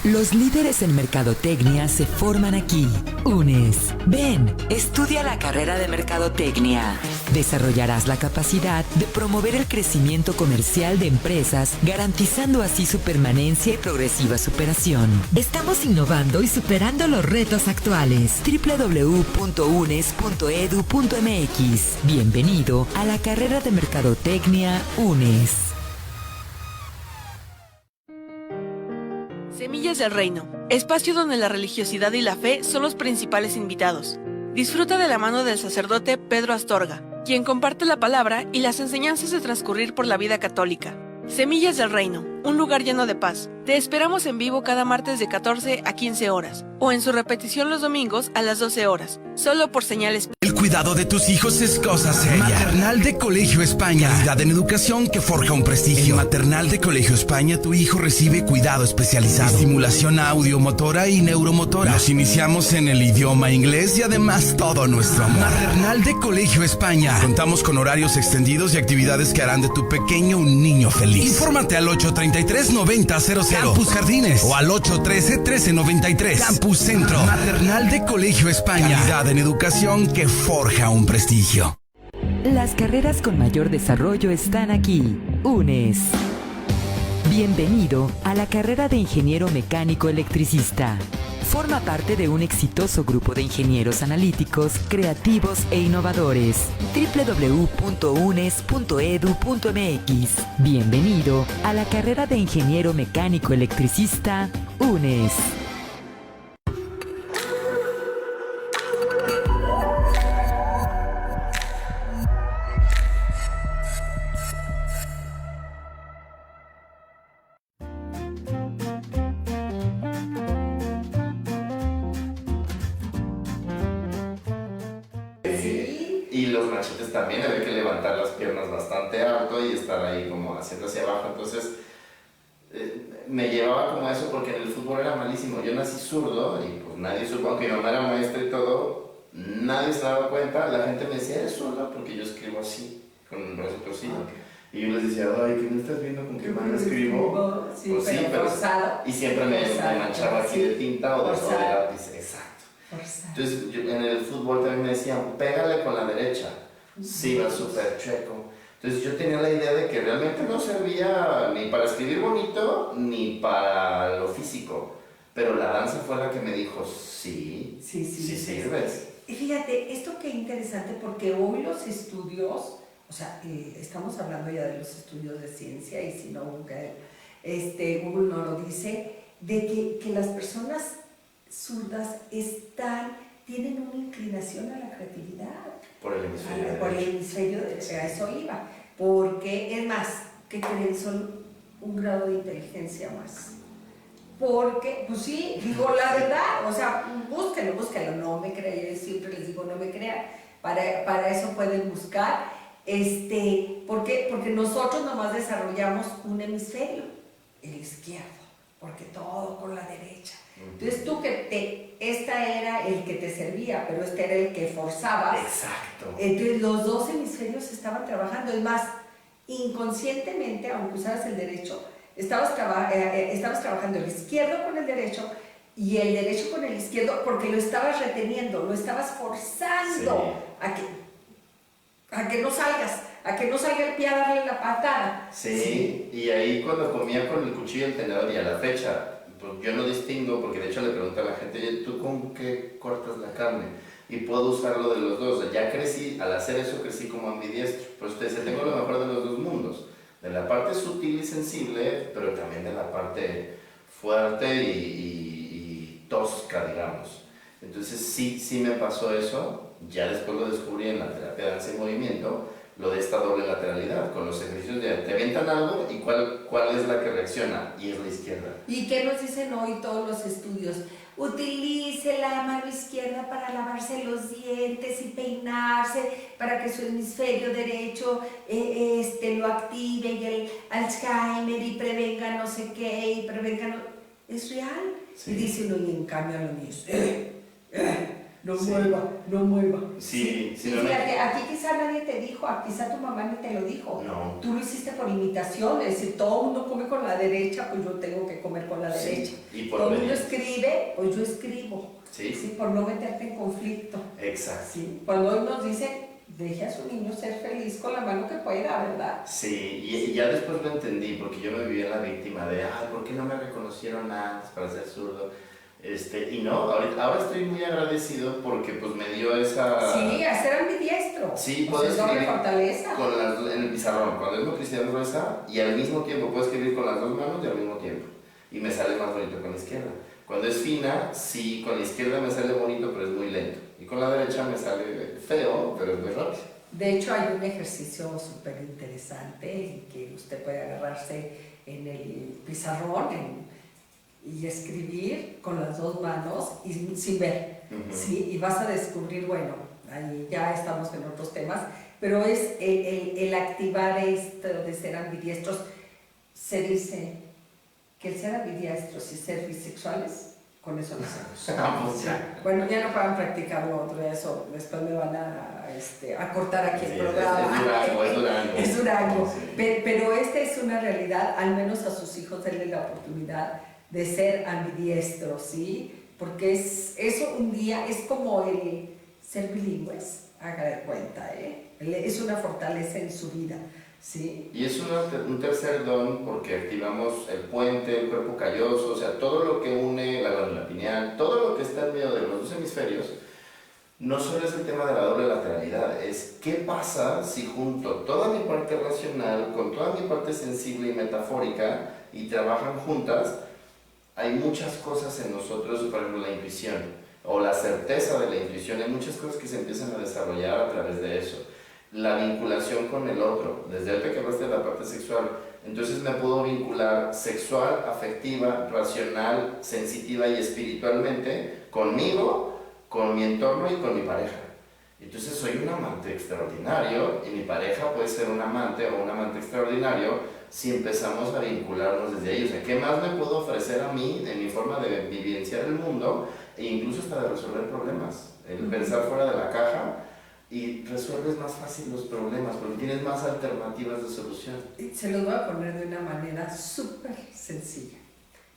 Los líderes en mercadotecnia se forman aquí. UNES. Ven, estudia la carrera de mercadotecnia. Desarrollarás la capacidad de promover el crecimiento comercial de empresas, garantizando así su permanencia y progresiva superación. Estamos innovando y superando los retos actuales. www.unes.edu.mx. Bienvenido a la carrera de mercadotecnia UNES. Semillas del Reino, espacio donde la religiosidad y la fe son los principales invitados. Disfruta de la mano del sacerdote Pedro Astorga, quien comparte la palabra y las enseñanzas de transcurrir por la vida católica. Semillas del Reino, un lugar lleno de paz. Te esperamos en vivo cada martes de 14 a 15 horas, o en su repetición los domingos a las 12 horas, solo por señales. El cuidado de tus hijos es cosa seria. Maternal de Colegio España. Calidad en educación que forja un prestigio. En Maternal de Colegio España, tu hijo recibe cuidado especializado. Estimulación audiomotora y neuromotora. Nos iniciamos en el idioma inglés y además todo nuestro amor. Maternal de Colegio España. Contamos con horarios extendidos y actividades que harán de tu pequeño un niño feliz. Infórmate al 833-9000. Campus Jardines o al 813-1393. Campus Centro. Maternal de Colegio España. Calidad en educación que forja un prestigio. Las carreras con mayor desarrollo están aquí. UNES. Bienvenido a la carrera de ingeniero mecánico electricista. Forma parte de un exitoso grupo de ingenieros analíticos, creativos e innovadores. www.unes.edu.mx. Bienvenido a la carrera de ingeniero mecánico electricista UNES. Y los machetes también, había que levantar las piernas bastante alto y estar ahí como haciendo hacia abajo. Entonces me llevaba como a eso porque en el fútbol era malísimo. Yo nací zurdo y pues nadie supo, aunque mi mamá era maestra y todo, nadie se daba cuenta. La gente me decía, ¿eres zurdo? Porque yo escribo así, con el brazo torcido. Y yo les decía, ay, ¿qué no estás viendo con qué mano escribo? Sí, pues sí, pero forzado. y siempre me manchaba aquí de tinta o de lápiz. Exacto. Forzado. Entonces en el fútbol también me decían, pégale con la derecha. Sí, va súper chueco. Entonces yo tenía la idea de que realmente no servía ni para escribir bonito ni para lo físico. Pero la danza fue la que me dijo, sí sirves. Y fíjate, esto qué interesante porque hoy los estudios, o sea, estamos hablando ya de los estudios de ciencia y si no Google no lo dice, de que las personas zurdas tienen una inclinación a la creatividad. Por el hemisferio derecho. Por el hemisferio derecho, a eso iba. Porque, es más, ¿qué creen? Son un grado de inteligencia más. Porque, pues sí, digo la verdad, o sea, búsquenlo, no me crean, siempre les digo no me crean, para eso pueden buscar, porque nosotros nomás desarrollamos un hemisferio, el izquierdo, porque todo con la derecha. Entonces tú esta era el que te servía, pero este era el que forzabas. Exacto. Entonces los dos hemisferios estaban trabajando, es más, inconscientemente, aunque usaras el derecho, estabas trabajando el izquierdo con el derecho y el derecho con el izquierdo porque lo estabas reteniendo, lo estabas forzando a que no salga el pie a darle la patada. Sí, y ahí cuando comía con el cuchillo y el tenedor y a la fecha, pues yo no distingo, porque de hecho le pregunté a la gente, oye, ¿tú con qué cortas la carne? Y puedo usarlo de los dos. O sea, ya crecí, al hacer eso crecí como ambidiestro. Pues te dice, tengo lo mejor de los dos mundos. De la parte sutil y sensible, pero también de la parte fuerte y tosca, digamos. Entonces sí me pasó eso. Ya después lo descubrí en la terapia de danza y movimiento, lo de esta doble lateralidad, con los ejercicios de te avientan algo y cuál es la que reacciona, y es la izquierda. ¿Y qué nos dicen hoy todos los estudios? Utilice la mano izquierda para lavarse los dientes y peinarse, para que su hemisferio derecho lo active y el Alzheimer y prevenga no sé qué, y prevenga no... Es real. Sí. Y dice uno, y en cambio a los niños, no mueva. Sí, Y fíjate, aquí quizá nadie te dijo, quizá tu mamá ni te lo dijo. No. Tú lo hiciste por imitación, es decir, todo el mundo come con la derecha, pues yo tengo que comer con la derecha. Y por todo el mundo obediencia. escribe, pues yo escribo. Sí. Por no meterte en conflicto. Exacto. Sí. Cuando hoy nos dicen, deje a su niño ser feliz con la mano que pueda, ¿verdad? Sí, y ya después lo entendí, porque yo me vivía la víctima de, ¿por qué no me reconocieron antes para ser zurdo? Y no, ahora estoy muy agradecido porque pues me dio esa... Sí, a ser ambidiestro. Sí, o puedo sea, doble escribir fortaleza. en el pizarrón, con la misma Cristian gruesa, y al mismo tiempo puedo escribir con las dos manos y al mismo tiempo. Y me sale más bonito con la izquierda. Cuando es fina, sí, con la izquierda me sale bonito, pero es muy lento. Y con la derecha me sale feo, pero es muy rápido. De hecho, hay un ejercicio súper interesante en que usted puede agarrarse en el pizarrón y escribir con las dos manos y sin ver, ¿sí? Y vas a descubrir, bueno, ahí ya estamos en otros temas, pero es el activar esto de ser ambidiestros. Se dice que el ser ambidiestros y ser bisexuales, con eso lo hacemos. Bueno, ya no puedan practicar lo otro, eso después me van a cortar aquí el programa. Es Durango. Sí. Pero esta es una realidad, al menos a sus hijos denle la oportunidad de ser ambidiestros, ¿sí? Porque eso un día es como el ser bilingües, haga de cuenta, es una fortaleza en su vida, ¿sí? Y es un tercer don porque activamos el puente, el cuerpo calloso, o sea, todo lo que une la glándula pineal, todo lo que está en medio de los dos hemisferios. No solo es el tema de la doble lateralidad, es qué pasa si junto toda mi parte racional con toda mi parte sensible y metafórica y trabajan juntas. Hay muchas cosas en nosotros, por ejemplo, la intuición o la certeza de la intuición, hay muchas cosas que se empiezan a desarrollar a través de eso. La vinculación con el otro, desde ahorita que hablaste de la parte sexual, entonces me puedo vincular sexual, afectiva, racional, sensitiva y espiritualmente conmigo, con mi entorno y con mi pareja. Entonces soy un amante extraordinario y mi pareja puede ser un amante o un amante extraordinario si empezamos a vincularnos desde ahí. O sea, ¿qué más me puedo ofrecer a mí en mi forma de vivenciar el mundo e incluso hasta de resolver problemas? El pensar fuera de la caja y resuelves más fácil los problemas porque tienes más alternativas de solución. Se los voy a poner de una manera súper sencilla.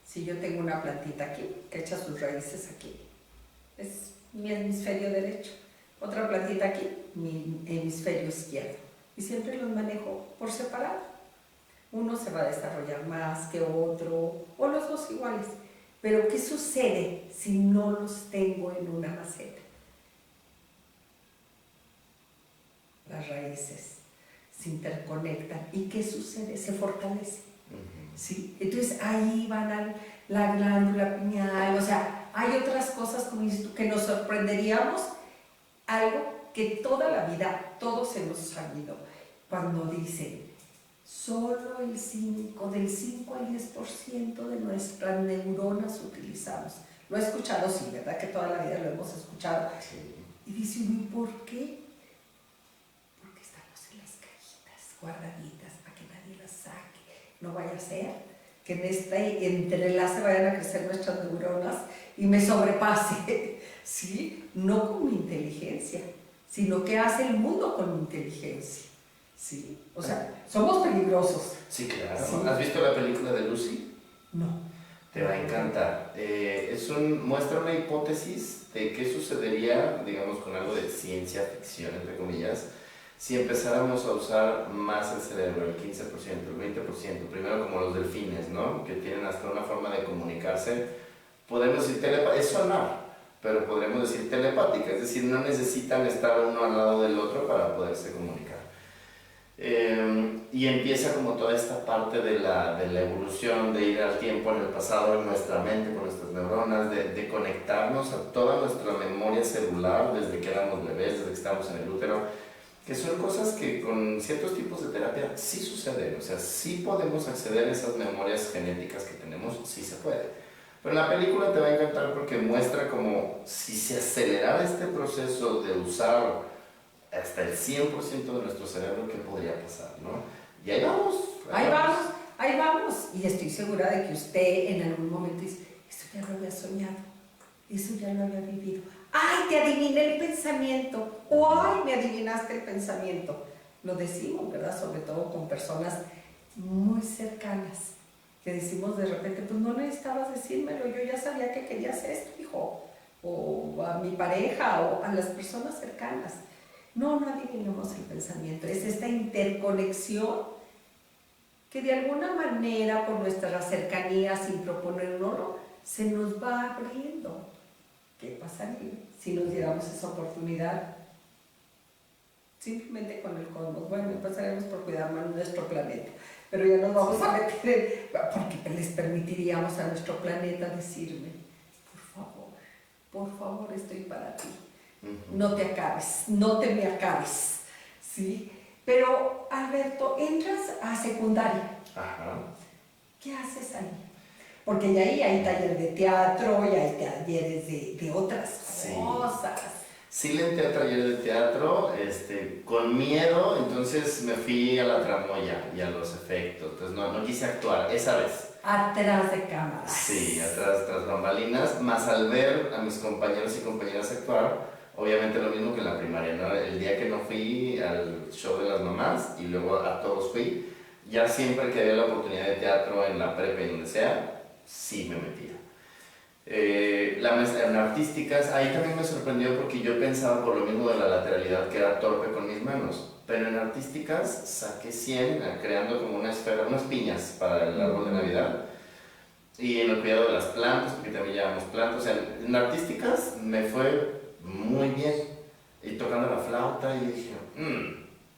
Si yo tengo una plantita aquí que echa sus raíces aquí, es mi hemisferio derecho. Otra plantita aquí, mi hemisferio izquierdo. Y siempre los manejo por separado. Uno se va a desarrollar más que otro, o los dos iguales. Pero ¿qué sucede si no los tengo en una maceta? Las raíces se interconectan. ¿Y qué sucede? Se fortalece. ¿Sí? Entonces ahí van a la glándula pineal, o sea, hay otras cosas como dices tú, que nos sorprenderíamos, algo que toda la vida todos hemos sabido, cuando dicen, solo del 5 al 10% de nuestras neuronas utilizamos. Lo he escuchado, sí, ¿verdad? Que toda la vida lo hemos escuchado. Sí. Y dice uno, ¿por qué? Porque estamos en las cajitas guardaditas para que nadie las saque. No vaya a ser que en este entrelace vayan a crecer nuestras neuronas y me sobrepase, ¿sí? No con mi inteligencia, sino que hace el mundo con mi inteligencia, ¿sí? O sea, somos peligrosos. Sí, claro. Sí. ¿Has visto la película de Lucy? No. Te va a encantar. Muestra una hipótesis de qué sucedería, digamos, con algo de ciencia ficción, entre comillas, si empezáramos a usar más el cerebro, el 15%, el 20%, primero como los delfines, ¿no? Que tienen hasta una forma de comunicarse, podemos decir es sonar, pero podremos decir telepática, es decir, no necesitan estar uno al lado del otro para poderse comunicar. Y empieza como toda esta parte de la evolución, de ir al tiempo en el pasado, en nuestra mente, con nuestras neuronas, de conectarnos a toda nuestra memoria celular desde que éramos bebés, desde que estábamos en el útero. que son cosas que con ciertos tipos de terapia sí suceden, o sea, sí podemos acceder a esas memorias genéticas que tenemos, sí se puede. Pero la película te va a encantar porque muestra como si se acelerara este proceso de usar hasta el 100% de nuestro cerebro, ¿qué podría pasar, no? Y ahí vamos. Ahí vamos. Y estoy segura de que usted en algún momento dice, esto ya lo había soñado, eso ya lo había vivido. ¡Ay, te adiviné el pensamiento! O ¡ay, me adivinaste el pensamiento! Lo decimos, ¿verdad? Sobre todo con personas muy cercanas, que decimos de repente, pues no necesitabas decírmelo, yo ya sabía que querías esto, hijo. O a mi pareja, o a las personas cercanas. No adivinamos el pensamiento, es esta interconexión que de alguna manera, por nuestra cercanía, sin proponerlo, se nos va abriendo. ¿Qué pasaría si nos diéramos esa oportunidad? Simplemente con el cosmos. Bueno, empezaremos por cuidar más nuestro planeta, pero ya nos vamos a meter porque les permitiríamos a nuestro planeta decirme, por favor, estoy para ti. No te acabes, no te me acabes, ¿sí? Pero, Alberto, entras a secundaria. Ajá. ¿Qué haces ahí? Porque ya ahí hay talleres de teatro, y hay talleres de otras cosas. Sí le entré a talleres de teatro, con miedo, entonces me fui a la tramoya y a los efectos, entonces no quise actuar esa vez. Atrás de cámaras. Sí, tras bambalinas, más al ver a mis compañeros y compañeras actuar, obviamente lo mismo que en la primaria, ¿no? El día que no fui al show de las mamás y luego a todos fui, ya siempre que había la oportunidad de teatro en la prepa y donde sea, sí me metía. La maestra en artísticas, ahí también me sorprendió porque yo pensaba por lo mismo de la lateralidad que era torpe con mis manos, pero en artísticas saqué 100 creando como una esfera, unas piñas para el árbol de Navidad, y en el cuidado de las plantas, porque también llevamos plantas, o sea, en artísticas me fue muy bien, y tocando la flauta y dije,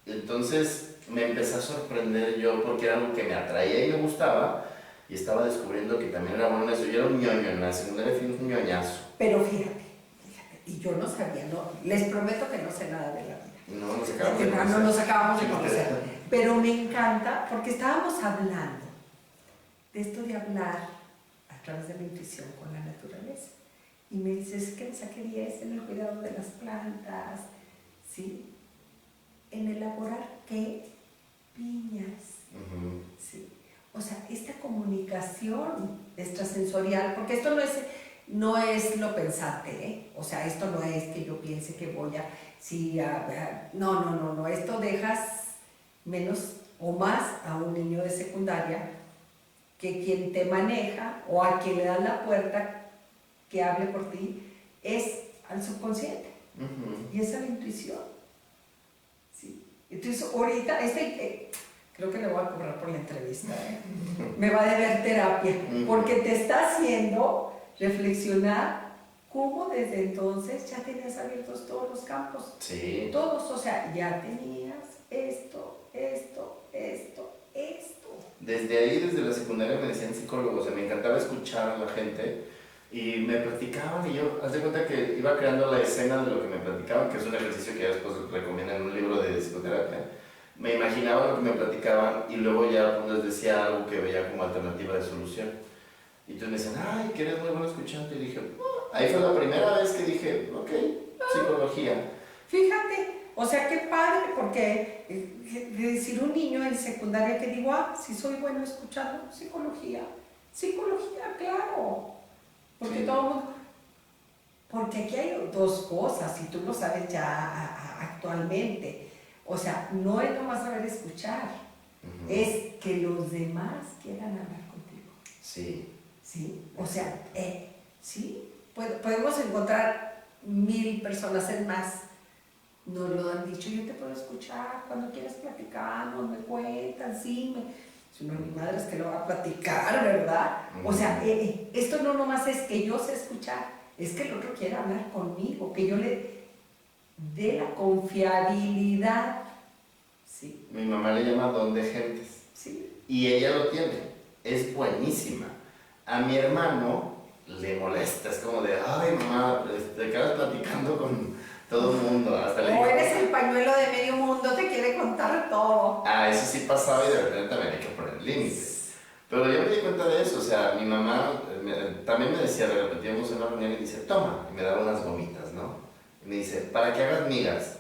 entonces me empecé a sorprender yo porque era algo que me atraía y me gustaba, y estaba descubriendo que también era bueno en eso. Yo era un ñoño, en la secundaria fui un ñoñazo. Pero fíjate, y yo no sabía, les prometo que no sé nada de la vida. No nos acabamos de conocer. No nos acabamos de conocer. Pero me encanta porque estábamos hablando de esto de hablar a través de la intuición con la naturaleza. Y me dices que esa quería es en el cuidado de las plantas, ¿sí? En elaborar qué piñas, ¿sí? O sea, esta comunicación extrasensorial, porque esto no es lo pensante, ¿eh? O sea, esto no es que yo piense que voy a... Sí, no, esto dejas menos o más a un niño de secundaria que quien te maneja o a quien le das la puerta que hable por ti es al subconsciente y es a la intuición. ¿Sí? Entonces, ahorita, creo que le voy a cobrar por la entrevista, ¿eh? Me va a deber terapia, porque te está haciendo reflexionar cómo desde entonces ya tenías abiertos todos los campos. Sí. Todos, o sea, ya tenías esto. Desde ahí, desde la secundaria me decían psicólogos, o sea, me encantaba escuchar a la gente y me platicaban y yo, haz de cuenta que iba creando la escena de lo que me platicaban, que es un ejercicio que ya después recomiendan en un libro de psicoterapia. Me imaginaba lo que me platicaban y luego ya pues, les decía algo que veía como alternativa de solución. Y entonces me decían, ay, que eres muy bueno escuchando. Y dije, ahí fue la primera vez que dije, ok, psicología. Fíjate, o sea, qué padre, porque de decir un niño en secundaria que digo, sí soy bueno escuchando, psicología, claro. Porque todo el mundo... Porque aquí hay dos cosas, y tú lo sabes ya actualmente. O sea, no es nomás saber escuchar, es que los demás quieran hablar contigo. Sí. ¿Sí? O sea, sí, podemos encontrar 1000 personas en más. Nos lo han dicho, yo te puedo escuchar cuando quieras platicar, no me cuentan, sí. Si no, mi madre es que lo va a platicar, ¿verdad? O sea, esto no nomás es que yo sé escuchar, es que el otro quiere hablar conmigo, que yo le dé la confiabilidad. Sí. Mi mamá le llama don de gentes. Sí. Y ella lo tiene, es buenísima. A mi hermano le molesta, es como de, ay mamá, te quedas platicando Todo el mundo, hasta le O dije, eres el pañuelo de medio mundo, te quiere contar todo. ah, eso sí pasaba y de repente también hay que poner límites. Pero yo me di cuenta de eso, o sea, mi mamá también me decía, de repente íbamos en una reunión y dice, toma, y me daba unas gomitas, ¿no? Y me dice, para que hagas migas.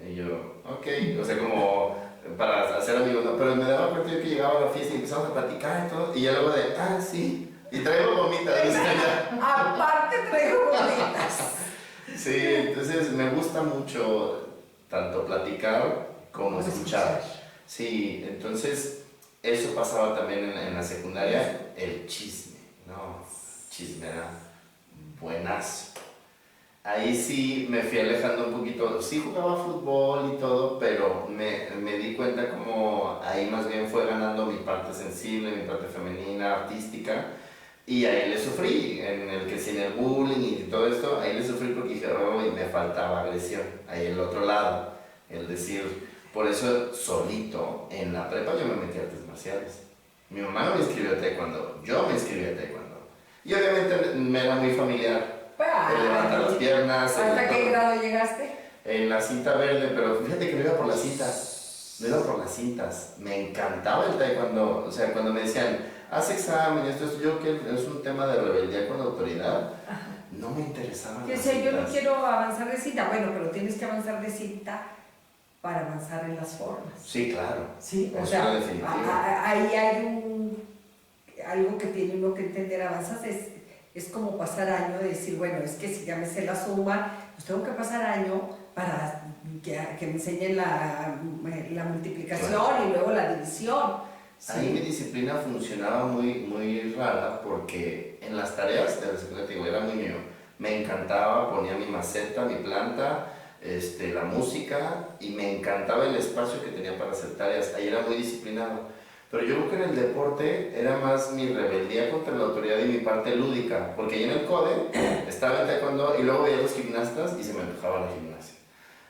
Y yo, ok, o sea, como para hacer amigos, ¿no? Pero me daba cuenta yo que llegaba a la fiesta y empezamos a platicar y todo, y ya luego de, ah, sí, y traigo gomitas, o sea, ya. Aparte traigo gomitas. Sí, entonces me gusta mucho tanto platicar como escuchar. Sí, entonces eso pasaba también en la secundaria, el chisme, ¿no? Chisme era buenazo. Ahí sí me fui alejando un poquito, sí jugaba fútbol y todo, pero me di cuenta como ahí más bien fue ganando mi parte sensible, mi parte femenina, artística. Y ahí le sufrí, en el que sin el bullying y todo esto, ahí le sufrí porque dije, oh, y me faltaba agresión. Ahí el otro lado, el decir, por eso solito, en la prepa yo me metí a artes marciales. Mi mamá no me inscribió a taekwondo, yo me inscribí a taekwondo. Y obviamente me era muy familiar, el levantar las piernas. ¿Hasta qué grado llegaste? En la cinta verde, pero fíjate que me iba por las cintas. Me iba por las cintas. Me encantaba el taekwondo. O sea, cuando me decían, haz examen, esto es yo que es un tema de rebeldía con la autoridad, no me interesaba. Yo sé, yo no quiero avanzar de cinta. Bueno, pero tienes que avanzar de cinta para avanzar en las formas. Sí, claro. Sí, o eso sea, es definitivo. ahí hay algo que tiene uno que entender. Avanzas es como pasar año de decir, bueno, es que si ya me sé la suma, pues tengo que pasar año para que me enseñen la multiplicación, claro, y luego la división. Sí. Ahí mi disciplina funcionaba muy rara porque en las tareas de la secundaria, era muy mío, me encantaba, ponía mi maceta, mi planta, la música, y me encantaba el espacio que tenía para hacer tareas. Ahí era muy disciplinado. Pero yo creo que en el deporte era más mi rebeldía contra la autoridad y mi parte lúdica, porque ahí en el code estaba el taekwondo y luego veía a los gimnastas y se me antojaba la gimnasia.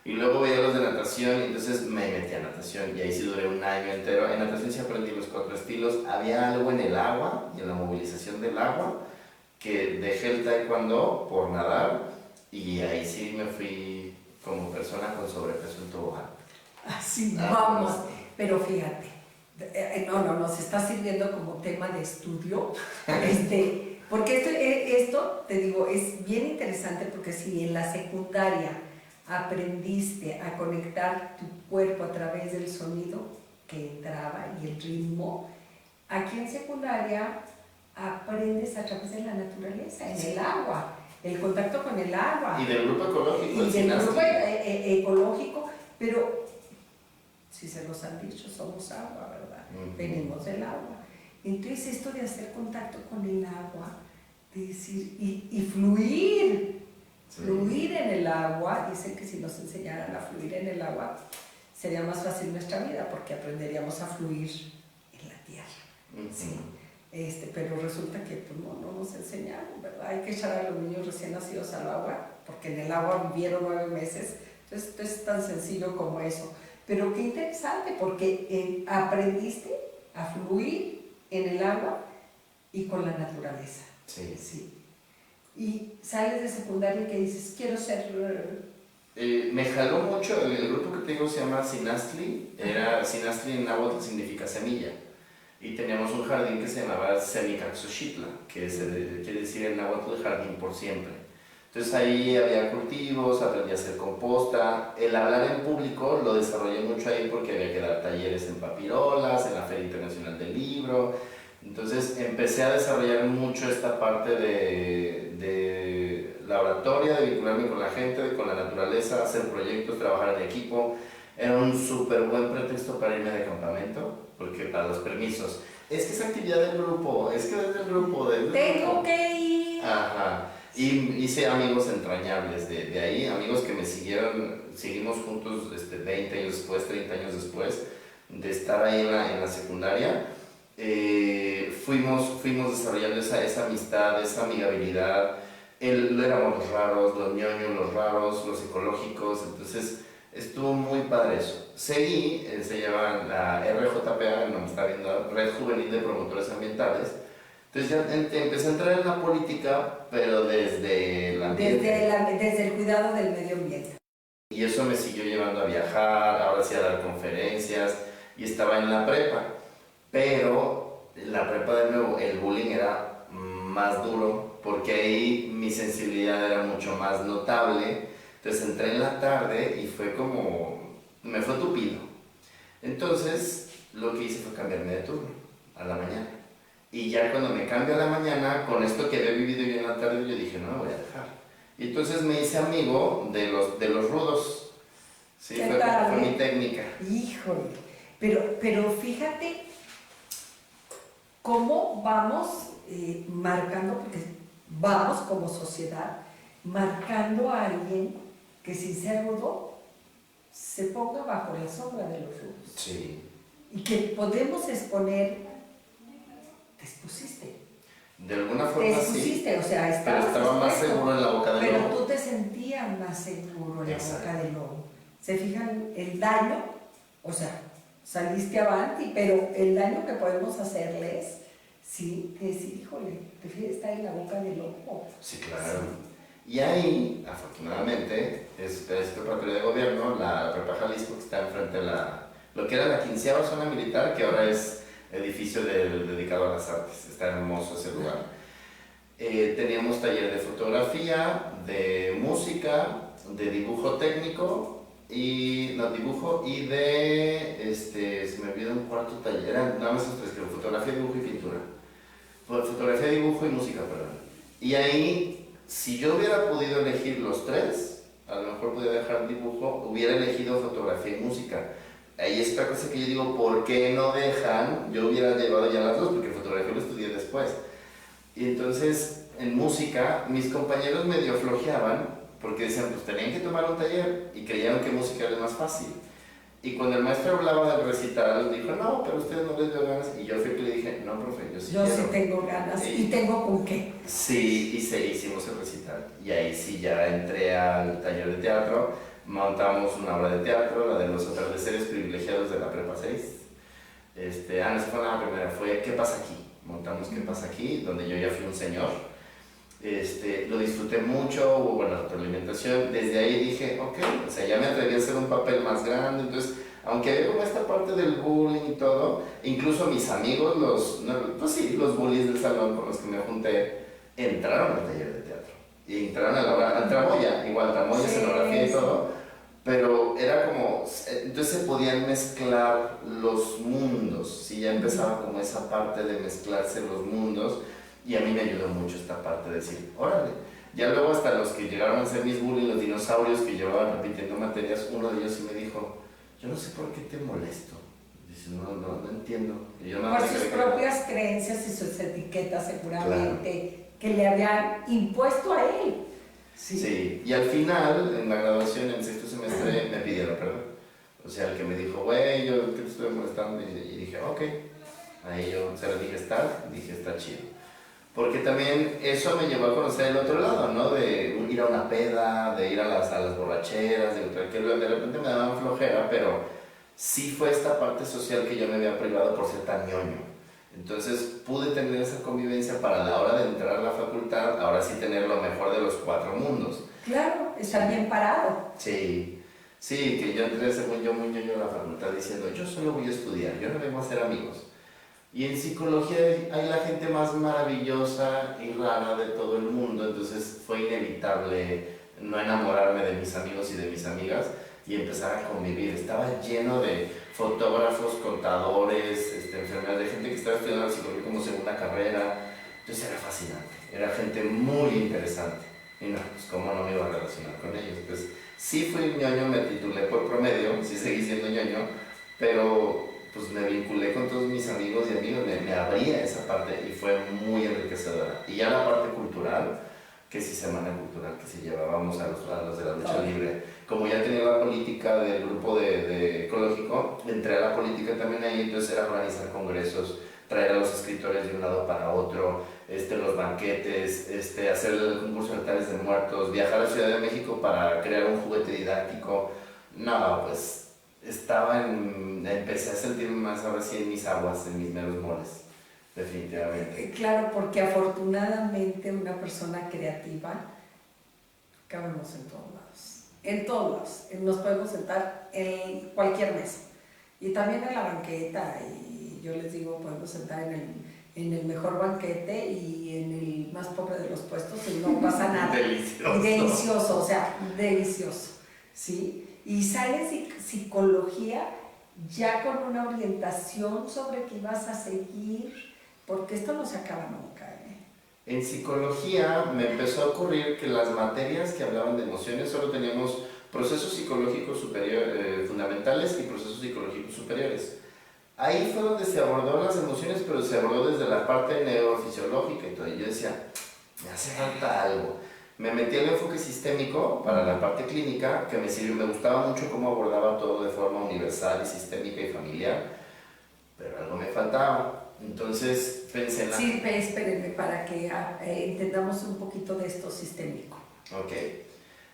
Y luego veía a los de natación y entonces me metí a natación y ahí sí duré un año entero. En natación sí aprendí los 4 estilos. Había algo en el agua y en la movilización del agua que dejé el taekwondo por nadar y ahí sí me fui como persona con sobrepeso en tobogán. Así vamos. Pero fíjate, nos está sirviendo como tema de estudio, porque esto, te digo, es bien interesante porque si en la secundaria aprendiste a conectar tu cuerpo a través del sonido que entraba y el ritmo, aquí en secundaria aprendes a través de la naturaleza, en el agua, el contacto con el agua. Y del grupo ecológico. Y del grupo ecológico, pero si se nos han dicho, somos agua, ¿verdad? Venimos del agua. Entonces esto de hacer contacto con el agua, de decir, y fluir. Sí. Fluir en el agua, dicen que si nos enseñaran a fluir en el agua, sería más fácil nuestra vida porque aprenderíamos a fluir en la tierra. Sí. Pero resulta que pues, no nos enseñaron, ¿verdad? Hay que echar a los niños recién nacidos al agua, porque en el agua vivieron 9 meses. Entonces, esto es tan sencillo como eso. Pero qué interesante, porque aprendiste a fluir en el agua y con la naturaleza. Sí. Sí. Y sales de secundaria que dices, quiero ser... me jaló mucho, el grupo que te digo se llama Sinastli, Sinastli en náhuatl significa semilla, y teníamos un jardín que se llamaba Semicaxoxitla, que quiere decir en náhuatl jardín por siempre. Entonces ahí había cultivos, aprendí a hacer composta, el hablar en público lo desarrollé mucho ahí porque había que dar talleres en papirolas, en la Feria Internacional del Libro. Entonces empecé a desarrollar mucho esta parte de la oratoria, de vincularme con la gente, con la naturaleza, hacer proyectos, trabajar en equipo. Era un súper buen pretexto para irme de campamento, porque para los permisos, es que es actividad del grupo, es que desde el grupo, tengo que ir. Ajá. Y hice amigos entrañables de ahí, amigos que me seguimos juntos 20 años después, 30 años después de estar ahí en la secundaria. Fuimos desarrollando esa amistad, esa amigabilidad. Éramos los raros, los ñoños, los raros, los ecológicos, entonces estuvo muy padre eso. Seguí, se llama la RJPA, no me está viendo, Red Juvenil de Promotores Ambientales. Entonces ya empecé a entrar en la política, pero desde el ambiente. Desde el cuidado del medio ambiente. Y eso me siguió llevando a viajar, ahora sí a dar conferencias, y estaba en la prepa. Pero la prepa, de nuevo, el bullying era más duro, porque ahí mi sensibilidad era mucho más notable. Entonces entré en la tarde y fue como, me fue tupido. Entonces lo que hice fue cambiarme de turno a la mañana. Y ya cuando me cambio a la mañana, con esto que había vivido yo en la tarde, yo dije, no me voy a dejar. Y entonces me hice amigo de los rudos. Sí, fue mi técnica. Híjole, pero fíjate cómo vamos marcando, porque vamos como sociedad, marcando a alguien que sin ser rudo se ponga bajo la sombra de los rudos. Sí. Y que podemos exponer, te expusiste. De alguna forma Te expusiste, sí. o sea, pero estaba más expuesto, seguro en la boca del pero lobo. tú te sentías más seguro en la Exacto. boca del lobo. ¿Se fijan el daño? O sea, saliste avanti, pero el daño que podemos hacerles, sí, que decir, híjole, prefieres estar en la boca del lobo. Sí, claro. Y ahí, afortunadamente, es preparatoria de gobierno, la Prepa Jalisco, que está enfrente de lo que era la 15ª zona militar, que ahora es edificio dedicado a las artes. Está hermoso ese lugar. Teníamos taller de fotografía, de música, de dibujo técnico, dibujo y se me olvidó un cuarto taller, eran nada más esos tres, creo, fotografía, dibujo y pintura. Fotografía, dibujo y música, perdón. Y ahí, si yo hubiera podido elegir los tres, a lo mejor podía dejar dibujo, hubiera elegido fotografía y música. Ahí es otra cosa que yo digo, ¿por qué no dejan? Yo hubiera llevado ya las dos, porque fotografía lo estudié después. Y entonces, en música, mis compañeros medio flojeaban, porque decían, pues tenían que tomar un taller, y creyeron que música era más fácil. Y cuando el maestro hablaba del recital, dijo, no, pero ustedes no les dio ganas. Y yo fui que le dije, no, profe, yo sí quiero. Sí tengo ganas y tengo con qué. Sí, hicimos el recital. Y ahí sí ya entré al taller de teatro, montamos una obra de teatro, la de los atardeceres privilegiados de la Prepa 6. No, esa fue la primera, fue ¿Qué pasa aquí? Montamos ¿Qué pasa aquí? Donde yo ya fui un señor. Lo disfruté mucho, hubo buena retroalimentación. Desde ahí dije, ok, o sea, ya me atreví a hacer un papel más grande. Entonces, aunque había como esta parte del bullying y todo, incluso mis amigos, los bullies del salón con los que me junté, entraron al taller de teatro. Y entraron a la obra, a tramoya, igual tramoya, escenografía y todo. Pero era como, entonces se podían mezclar los mundos, ¿sí? Ya empezaba como esa parte de mezclarse los mundos. Y a mí me ayudó mucho esta parte de decir, órale. Ya luego hasta los que llegaron a ser mis bullies, los dinosaurios que llevaban repitiendo materias, uno de ellos sí me dijo, yo no sé por qué te molesto. Dice, no entiendo. Y yo Por sus propias creencias y sus etiquetas seguramente que le habían impuesto a él. Sí, y al final, en la graduación, en sexto semestre, me pidieron perdón. O sea, el que me dijo, güey, yo que te estoy molestando, y dije, ok. Ahí yo se lo dije, está chido. Porque también eso me llevó a conocer el otro lado, ¿no? De ir a una peda, de ir a las borracheras, que de repente me daban flojera, pero sí fue esta parte social que yo me había privado por ser tan ñoño. Entonces pude tener esa convivencia para la hora de entrar a la facultad, ahora sí tener lo mejor de los cuatro mundos. Claro, estar bien parado. Sí, que yo entré según yo muy ñoño a la facultad diciendo, yo solo voy a estudiar, yo no vengo a hacer amigos. Y en psicología hay la gente más maravillosa y rara de todo el mundo, entonces fue inevitable no enamorarme de mis amigos y de mis amigas y empezar a convivir. Estaba lleno de fotógrafos, contadores, enfermeras, de gente que estaba estudiando psicología como segunda carrera. Entonces era fascinante, era gente muy interesante. Y no, pues cómo no me iba a relacionar con ellos. Pues sí fui ñoño, me titulé por promedio, sí seguí siendo ñoño, pero pues me vinculé con todos mis amigos y amigos, me abría esa parte y fue muy enriquecedora. Y ya la parte cultural, que sí semana cultural, que sí llevábamos a los de la lucha libre. Como ya tenía la política del grupo de ecológico, entré a la política también ahí, entonces era organizar congresos, traer a los escritores de un lado para otro, los banquetes, hacer el concurso de altares de muertos, viajar a la Ciudad de México para crear un juguete didáctico. No, pues empecé a sentirme más ahora sí en mis aguas, en mis meros moles, definitivamente. Claro, porque afortunadamente una persona creativa cabemos en todos lados. En todos lados. Nos podemos sentar en cualquier mesa. Y también en la banqueta. Y yo les digo, podemos sentar en el mejor banquete y en el más pobre de los puestos y no pasa nada. Delicioso. Delicioso, o sea, delicioso. ¿Sí? Y sales psicología ya con una orientación sobre qué vas a seguir, porque esto no se acaba nunca. En psicología me empezó a ocurrir que las materias que hablaban de emociones solo teníamos procesos psicológicos fundamentales y procesos psicológicos superiores. Ahí fue donde se abordó las emociones, pero se abordó desde la parte neurofisiológica y todo. Y yo decía, me hace falta algo. Me metí al enfoque sistémico para la parte clínica, que me sirvió, me gustaba mucho cómo abordaba todo de forma universal y sistémica y familiar, pero algo me faltaba. Entonces pensé en la... Sí, espérenme, para que entendamos un poquito de esto sistémico. Ok.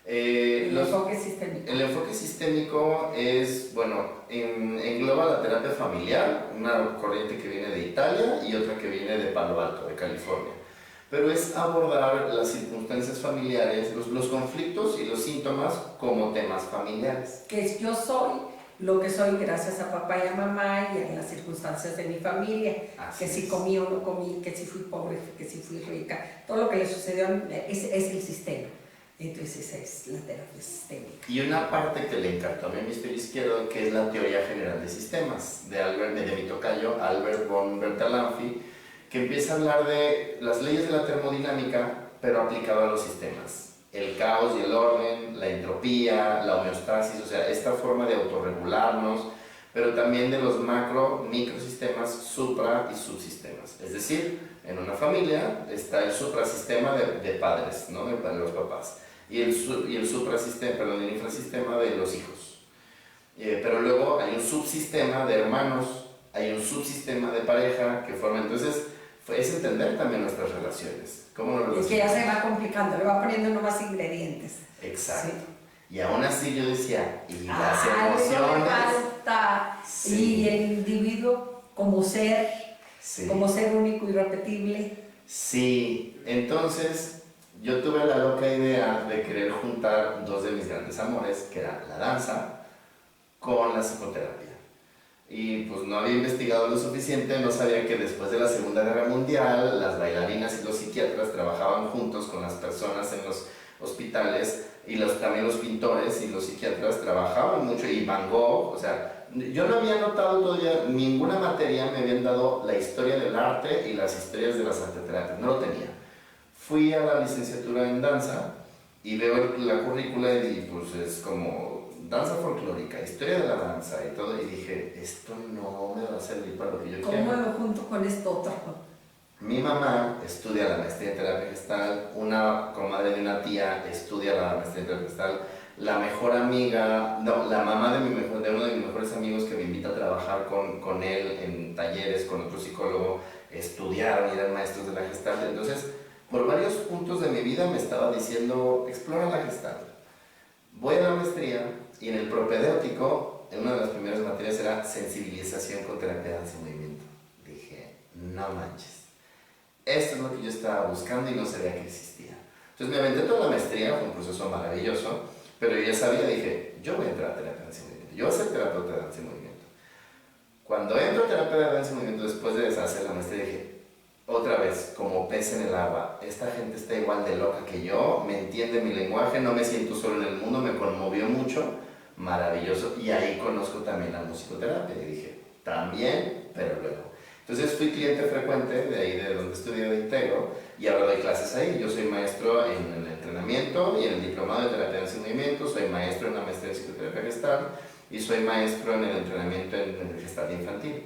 El enfoque sistémico. El enfoque sistémico es, bueno, engloba la terapia familiar, una corriente que viene de Italia y otra que viene de Palo Alto, de California. Pero es abordar las circunstancias familiares, los conflictos y los síntomas como temas familiares. Que yo soy lo que soy gracias a papá y a mamá y a las circunstancias de mi familia. Así que si es. comí o no comí, que si fui pobre, que si fui rica. Todo lo que le sucedió es el sistema. Entonces esa es la terapia sistémica. Y una parte que le encantó a mi hemisferio izquierdo, que es la teoría general de sistemas, de mi tocayo Albert von Bertalanffy, que empieza a hablar de las leyes de la termodinámica, pero aplicado a los sistemas. El caos y el orden, la entropía, la homeostasis, o sea, esta forma de autorregularnos, pero también de los microsistemas, supra y subsistemas. Es decir, en una familia está el suprasistema de padres, ¿no? De los papás, y el infrasistema de los hijos. Pero luego hay un subsistema de hermanos, hay un subsistema de pareja que forma. Entonces, es entender también nuestras relaciones. ¿Cómo nos Es que ya se va complicando, le va poniendo nuevos ingredientes. Exacto. Sí. Y aún así yo decía, y las Algo le emociones. falta. Sí. Y el individuo como ser, Sí. como ser único y irrepetible. Sí, entonces yo tuve la loca idea de querer juntar dos de mis grandes amores, que era la danza con la psicoterapia. Y pues no había investigado lo suficiente, no sabía que después de la Segunda Guerra Mundial las bailarinas y los psiquiatras trabajaban juntos con las personas en los hospitales, y también los pintores y los psiquiatras trabajaban mucho, y Van Gogh, o sea, yo no había notado todavía, ninguna materia me habían dado la historia del arte y las historias de las arteterapias, no lo tenía. Fui a la licenciatura en danza y veo la currícula y pues es como danza folclórica, historia de la danza y todo, y dije, esto no me va a servir para lo que yo quiero. ¿Cómo lo junto con esto otro? Mi mamá estudia la maestría en terapia gestal, una comadre de una tía estudia la maestría en terapia gestal, la mejor amiga, no, la mamá de uno de mis mejores amigos que me invita a trabajar con él en talleres, con otro psicólogo, estudiaron y eran maestros de la gestal. Entonces, por varios puntos de mi vida me estaba diciendo, explora la gestal. Voy a la maestría y en el propedéutico, en una de las primeras materias era sensibilización con terapia de danza y movimiento. Dije, no manches, esto es lo que yo estaba buscando y no sabía que existía. Entonces me aventé toda la maestría, fue un proceso maravilloso, pero yo ya sabía, dije, yo voy a entrar a terapia de danza y movimiento, yo voy a ser terapeuta de danza y movimiento. Cuando entro a terapia de danza y movimiento, después de deshacer la maestría, dije, otra vez, como pez en el agua, esta gente está igual de loca que yo, me entiende mi lenguaje, no me siento solo en el mundo, me conmovió mucho, maravilloso, y ahí conozco también la musicoterapia, y dije, también, pero luego. Entonces fui cliente frecuente de ahí, de donde estudié de Integro, y ahora doy clases ahí. Yo soy maestro en el entrenamiento y en el diplomado de terapia de danza y movimiento, soy maestro en la maestría en psicoterapia gestal, y soy maestro en el entrenamiento en el gestal infantil.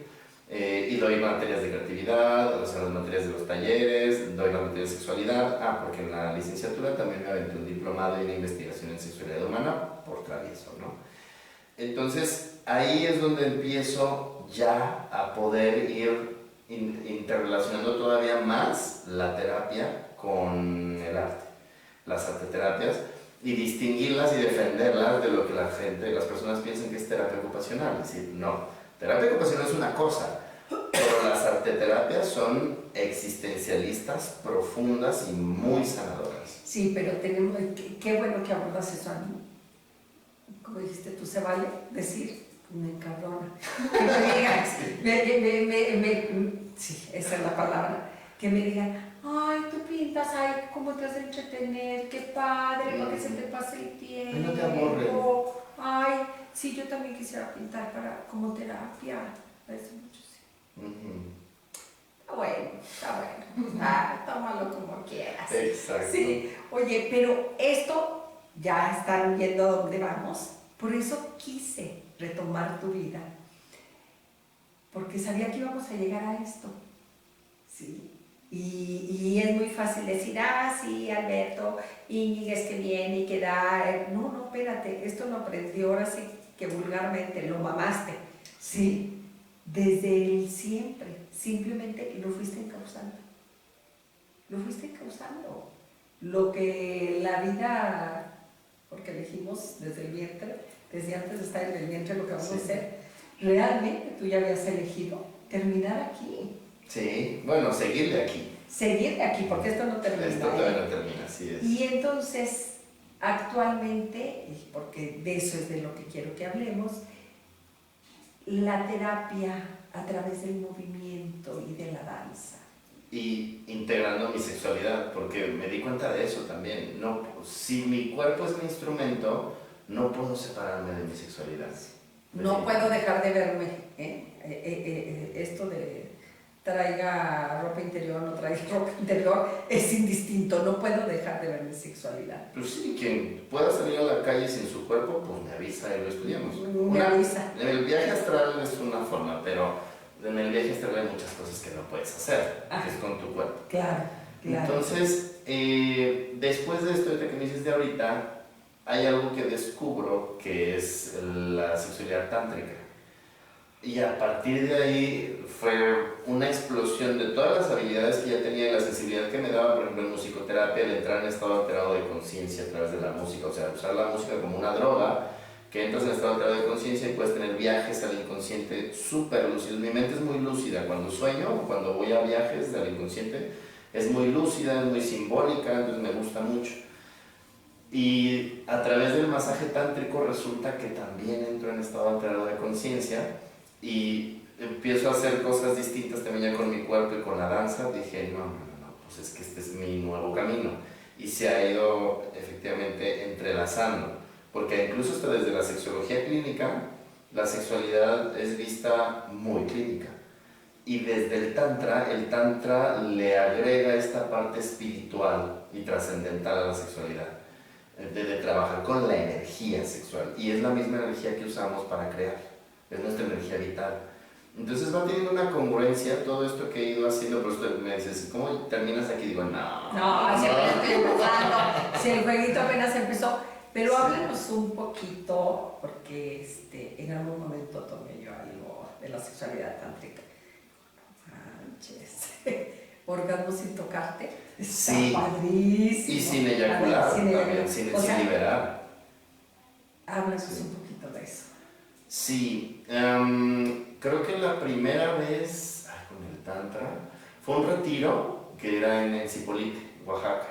Y doy materias de creatividad, o sea, las materias de los talleres, doy la materia de sexualidad. Porque en la licenciatura también me aventé un diplomado y una investigación en sexualidad humana por travieso, ¿no? Entonces, ahí es donde empiezo ya a poder ir interrelacionando todavía más la terapia con el arte, las arteterapias, y distinguirlas y defenderlas de lo que las personas piensan que es terapia ocupacional. Es decir, no, terapia ocupacional es una cosa, pero las arteterapias son existencialistas, profundas y muy sanadoras. Sí, pero tenemos, qué bueno que abordas eso, como dijiste tú, se vale decir, me encabrona. Que me digan, sí, esa es la palabra, que me digan, ay, tú pintas, ay, cómo te vas a entretener, qué padre, para que se te pase el tiempo. No te aburres. Ay, sí, yo también quisiera pintar como terapia. Parece mucho, sí. Está bueno, está bueno. Tómalo como quieras. Exacto. Sí, oye, pero esto ya están viendo a dónde vamos. Por eso quise retomar tu vida. Porque sabía que íbamos a llegar a esto. Sí. Y es muy fácil decir, sí, Alberto, Íñiguez, que viene y que da. No, espérate, esto lo aprendió ahora sí que vulgarmente, lo mamaste. Sí, desde el siempre, simplemente lo fuiste encauzando. Lo fuiste encauzando. Lo que la vida, porque elegimos desde el vientre, desde antes de estar en el vientre lo que vamos a hacer, realmente tú ya habías elegido terminar aquí. Sí, bueno, seguirle aquí. Seguir de aquí, porque esto no termina. Esto todavía no termina, así es. Y entonces, actualmente, y porque de eso es de lo que quiero que hablemos, la terapia a través del movimiento y de la danza. Y integrando mi sexualidad, porque me di cuenta de eso también. No, si mi cuerpo es mi instrumento, no puedo separarme de mi sexualidad. No puedo dejar de verme. Esto de traiga ropa interior, no traiga ropa interior, es indistinto. No puedo dejar de ver mi sexualidad. Pues sí, quien pueda salir a la calle sin su cuerpo, pues me avisa y lo estudiamos. Me avisa. El viaje astral es una forma, pero en el viaje astral hay muchas cosas que no puedes hacer, que es con tu cuerpo. Claro. Entonces, después de esto que me dices de ahorita, hay algo que descubro que es la sexualidad tántrica. Y a partir de ahí fue una explosión de todas las habilidades que ya tenía y la sensibilidad que me daba, por ejemplo, en musicoterapia, el entrar en estado alterado de conciencia a través de la música, o sea, usar la música como una droga, que entras en estado alterado de conciencia y puedes tener viajes al inconsciente súper lúcidos. Mi mente es muy lúcida cuando sueño o cuando voy a viajes al inconsciente, es muy lúcida, es muy simbólica, entonces me gusta mucho. Y a través del masaje tántrico resulta que también entro en estado alterado de conciencia y empiezo a hacer cosas distintas también ya con mi cuerpo y con la danza. Dije, no, pues es que este es mi nuevo camino. Y se ha ido efectivamente entrelazando, porque incluso hasta desde la sexología clínica, la sexualidad es vista muy clínica. Y desde el tantra le agrega esta parte espiritual y trascendental a la sexualidad, de trabajar con la energía sexual. Y es la misma energía que usamos para crear, es nuestra energía vital. Entonces va teniendo una congruencia todo esto que he ido haciendo. Por eso me dices, ¿cómo terminas aquí? Digo, no, si apenas estoy empezando, si el jueguito apenas empezó. Pero háblanos un poquito, porque en algún momento tomé yo algo de la sexualidad tántrica. Orgasmo sin tocarte. Sí, está padrísimo. y sin eyacular, también, sin liberar. Háblanos un poquito de eso. Sí, creo que la primera vez con el tantra fue un retiro que era en Zipolite, Oaxaca.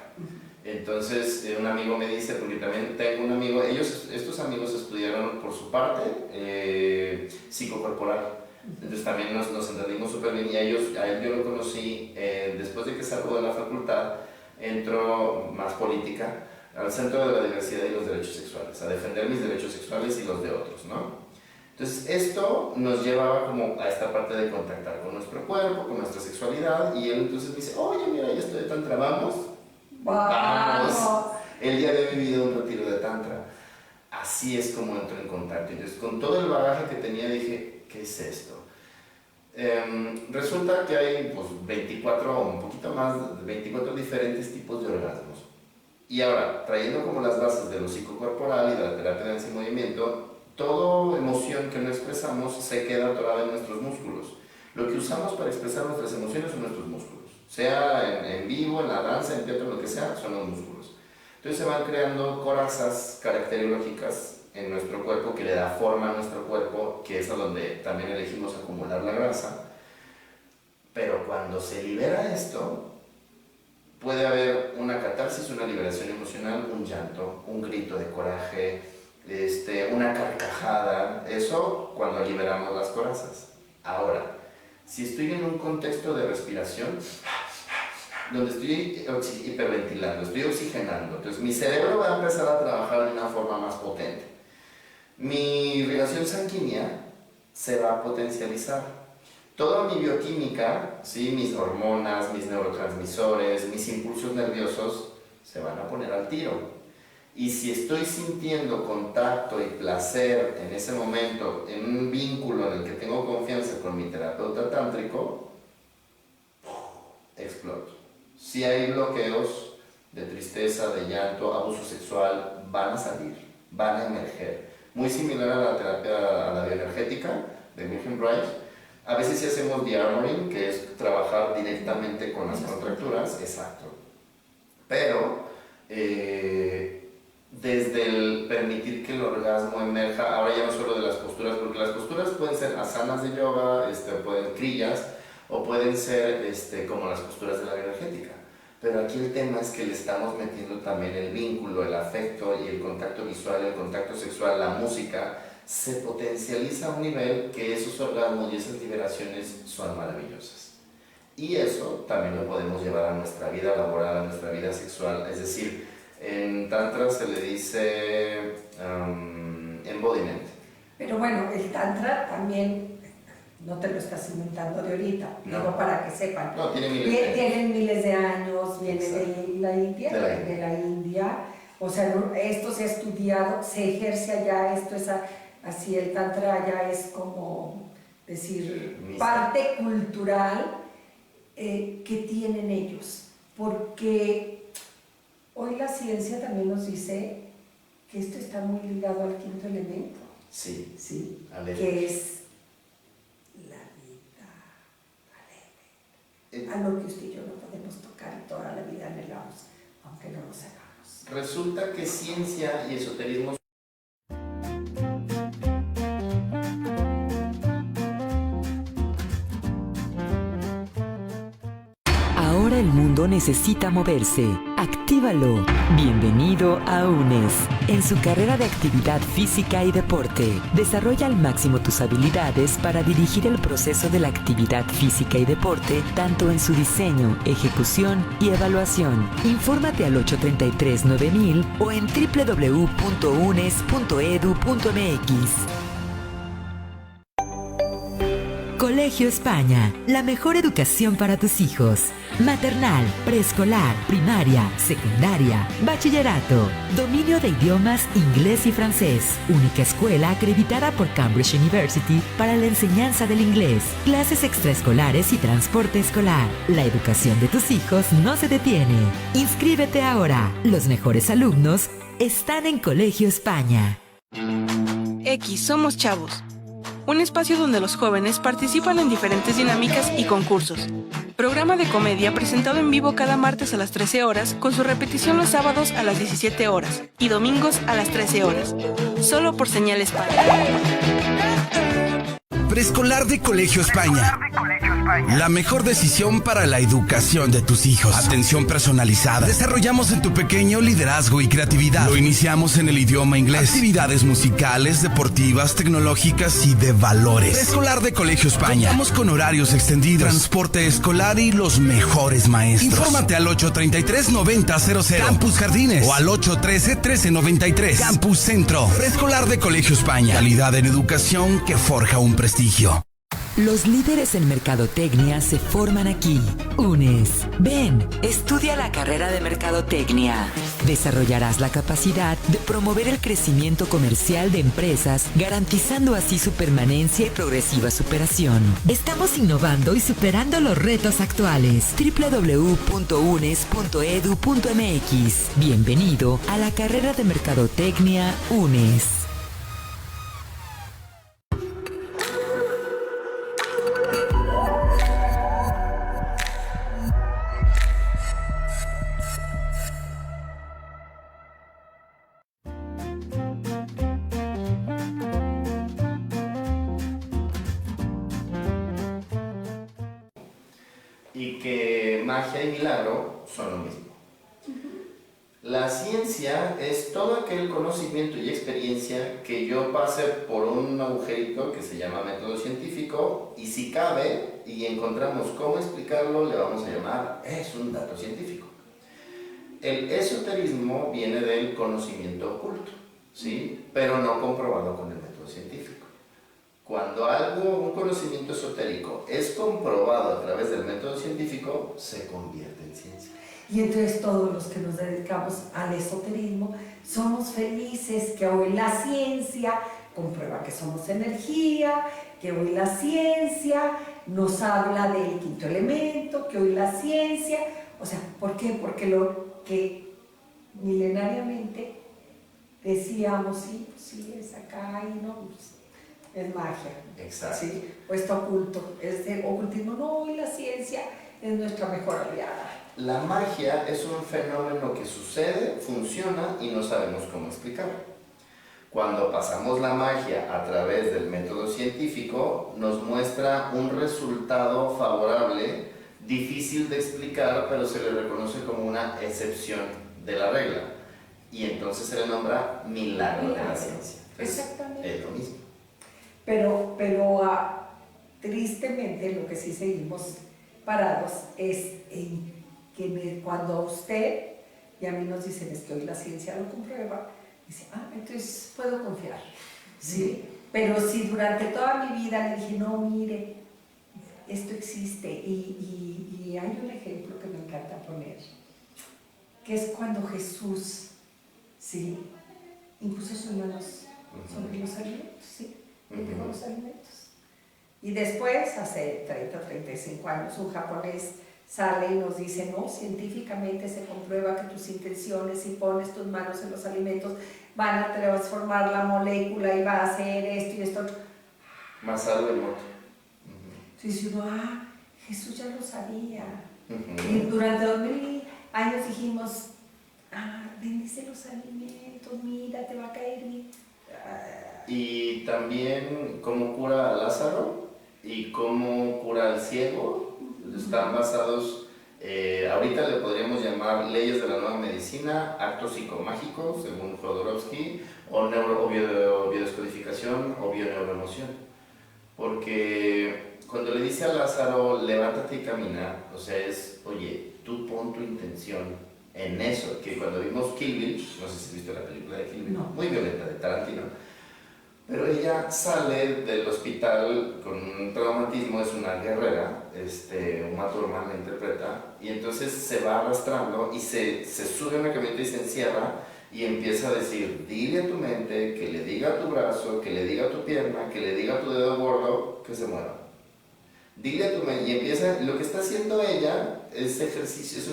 Entonces un amigo me dice, porque también tengo un amigo, estos amigos estudiaron por su parte psicocorporal. Entonces también nos entendimos súper bien y a él yo lo conocí después de que salgo de la facultad, entró más política al Centro de la Diversidad y los Derechos Sexuales, a defender mis derechos sexuales y los de otros, ¿no? Entonces esto nos llevaba como a esta parte de contactar con nuestro cuerpo, con nuestra sexualidad, y él entonces me dice, oye, mira, ya estoy de tantra, vamos. Él ya había vivido un retiro de tantra. Así es como entro en contacto. Entonces, con todo el bagaje que tenía, dije, ¿qué es esto? Resulta que hay 24 o un poquito más, 24 diferentes tipos de orgasmos. Y ahora, trayendo como las bases de lo psicocorporal y de la terapia de danza y movimiento, toda emoción que no expresamos se queda atorada en nuestros músculos. Lo que usamos para expresar nuestras emociones son nuestros músculos. Sea en vivo, en la danza, en teatro, lo que sea, son los músculos. Entonces se van creando corazas caracterológicas en nuestro cuerpo que le da forma a nuestro cuerpo, que es a donde también elegimos acumular la grasa. Pero cuando se libera esto, puede haber una catarsis, una liberación emocional, un llanto, un grito de coraje, una carcajada, eso cuando liberamos las corazas. Ahora, si estoy en un contexto de respiración, donde estoy hiperventilando, estoy oxigenando, entonces mi cerebro va a empezar a trabajar de una forma más potente. Mi irrigación sanguínea se va a potencializar. Toda mi bioquímica, ¿sí? Mis hormonas, mis neurotransmisores, mis impulsos nerviosos se van a poner al tiro. Y si estoy sintiendo contacto y placer en ese momento, en un vínculo en el que tengo confianza con mi terapeuta tántrico, exploto. Si hay bloqueos de tristeza, de llanto, abuso sexual, van a salir, van a emerger. Muy similar a la terapia, a la bioenergética de Wilhelm Reich. A veces sí hacemos de-armoring, que es trabajar directamente con las contracturas, exacto. Pero desde el permitir que el orgasmo emerja, ahora ya no solo de las posturas, porque las posturas pueden ser asanas de yoga, pueden kriyas, o pueden ser como las posturas de la bioenergética. Pero aquí el tema es que le estamos metiendo también el vínculo, el afecto y el contacto visual, el contacto sexual, la música, se potencializa a un nivel que esos orgasmos y esas liberaciones son maravillosas. Y eso también lo podemos llevar a nuestra vida laboral, a nuestra vida sexual, es decir, en Tantra se le dice embodiment. Pero bueno, el Tantra también, no te lo estás inventando de ahorita, no. Digo para que sepan. No, tienen miles de años, viene Exacto. de la India, de la India. O sea, esto se ha estudiado, se ejerce allá, esto es así, el Tantra ya es como decir, parte cultural que tienen ellos. Porque hoy la ciencia también nos dice que esto está muy ligado al quinto elemento. Sí. Sí, Alegre. que es la vida alegre. Algo que usted y yo no podemos tocar y toda la vida anhelamos, aunque no lo sepamos. Resulta que ciencia y esoterismo. Ahora el mundo necesita moverse. Actívalo. Bienvenido a UNES. En su carrera de actividad física y deporte, desarrolla al máximo tus habilidades para dirigir el proceso de la actividad física y deporte, tanto en su diseño, ejecución y evaluación. Infórmate al 833-9000 o en www.unes.edu.mx. Colegio España, la mejor educación para tus hijos. Maternal, preescolar, primaria, secundaria, bachillerato. Dominio de idiomas inglés y francés. Única escuela acreditada por Cambridge University para la enseñanza del inglés. Clases extraescolares y transporte escolar. La educación de tus hijos no se detiene. Inscríbete ahora. Los mejores alumnos están en Colegio España. X, somos chavos. Un espacio donde los jóvenes participan en diferentes dinámicas y concursos. Programa de comedia presentado en vivo cada martes a las 13 horas, con su repetición los sábados a las 17 horas y domingos a las 13 horas. Solo por Señal España. Preescolar de Colegio España. La mejor decisión para la educación de tus hijos. Atención personalizada. Desarrollamos en tu pequeño liderazgo y creatividad. Lo iniciamos en el idioma inglés. Actividades musicales, deportivas, tecnológicas y de valores. Preescolar de Colegio España. Contamos con horarios extendidos, transporte escolar y los mejores maestros. Infórmate al 833-9000. Campus Jardines. O al 813-1393. Campus Centro. Preescolar de Colegio España. Calidad en educación que forja un prestigio. Los líderes en mercadotecnia se forman aquí. UNES. Ven, estudia la carrera de mercadotecnia. Desarrollarás la capacidad de promover el crecimiento comercial de empresas, garantizando así su permanencia y progresiva superación. Estamos innovando y superando los retos actuales. www.unes.edu.mx. Bienvenido a la carrera de mercadotecnia UNES. Y que magia y milagro son lo mismo. La ciencia es todo aquel conocimiento y experiencia que yo pase por un agujerito que se llama método científico y si cabe y encontramos cómo explicarlo, le vamos a llamar es un dato científico. El esoterismo viene del conocimiento oculto, ¿sí? Pero no comprobado con el método científico. Cuando un conocimiento esotérico es comprobado a través del método científico, se convierte en ciencia. Y entonces todos los que nos dedicamos al esoterismo somos felices que hoy la ciencia comprueba que somos energía, que hoy la ciencia nos habla del quinto elemento, que hoy la ciencia, o sea, ¿por qué? Porque lo que milenariamente decíamos, sí, pues sí, es acá y no, pues, es magia. Exacto. ¿Sí? O está oculto, es de ocultismo, no, hoy la ciencia es nuestra mejor aliada. La magia es un fenómeno que sucede, funciona y no sabemos cómo explicarlo. Cuando pasamos la magia a través del método científico, nos muestra un resultado favorable, difícil de explicar, pero se le reconoce como una excepción de la regla. Y entonces se le nombra milagro de la ciencia. Exactamente. Es lo mismo. Pero tristemente lo que sí seguimos parados es en que cuando usted y a mí nos dicen es que hoy la ciencia lo comprueba, dice, entonces puedo confiar, ¿sí? Pero si durante toda mi vida le dije, no, mire, esto existe, y hay un ejemplo que me encanta poner, que es cuando Jesús, ¿sí?, impuso sus manos sobre los alimentos, ¿sí?, entregó los alimentos. Y después, hace 30, 35 años, un japonés sale y nos dice, no, científicamente se comprueba que tus intenciones, si pones tus manos en los alimentos, van a transformar la molécula y va a hacer esto y esto. Masaru Emoto. Entonces uno, Jesús ya lo sabía. Y durante 2000 años dijimos, bendice los alimentos, mira, te va a caer bien. Y también cómo cura a Lázaro y cómo cura al ciego, están basados, ahorita le podríamos llamar leyes de la nueva medicina, actos psicomágicos, según Jodorowsky, o biodescodificación o bioneuroemoción. Porque cuando le dice a Lázaro, levántate y camina, o sea, es, oye, tú pon tu intención en eso, que cuando vimos Kill Bill, no sé si has visto la película de Kill Bill, No. muy violenta, de Tarantino, pero ella sale del hospital con un traumatismo, es una guerrera, Uma Thurman la interpreta, y entonces se va arrastrando y se sube a una camioneta y se encierra y empieza a decir, dile a tu mente, que le diga a tu brazo, que le diga a tu pierna, que le diga a tu dedo gordo, que se mueva. Dile a tu mente, y empieza, lo que está haciendo ella es un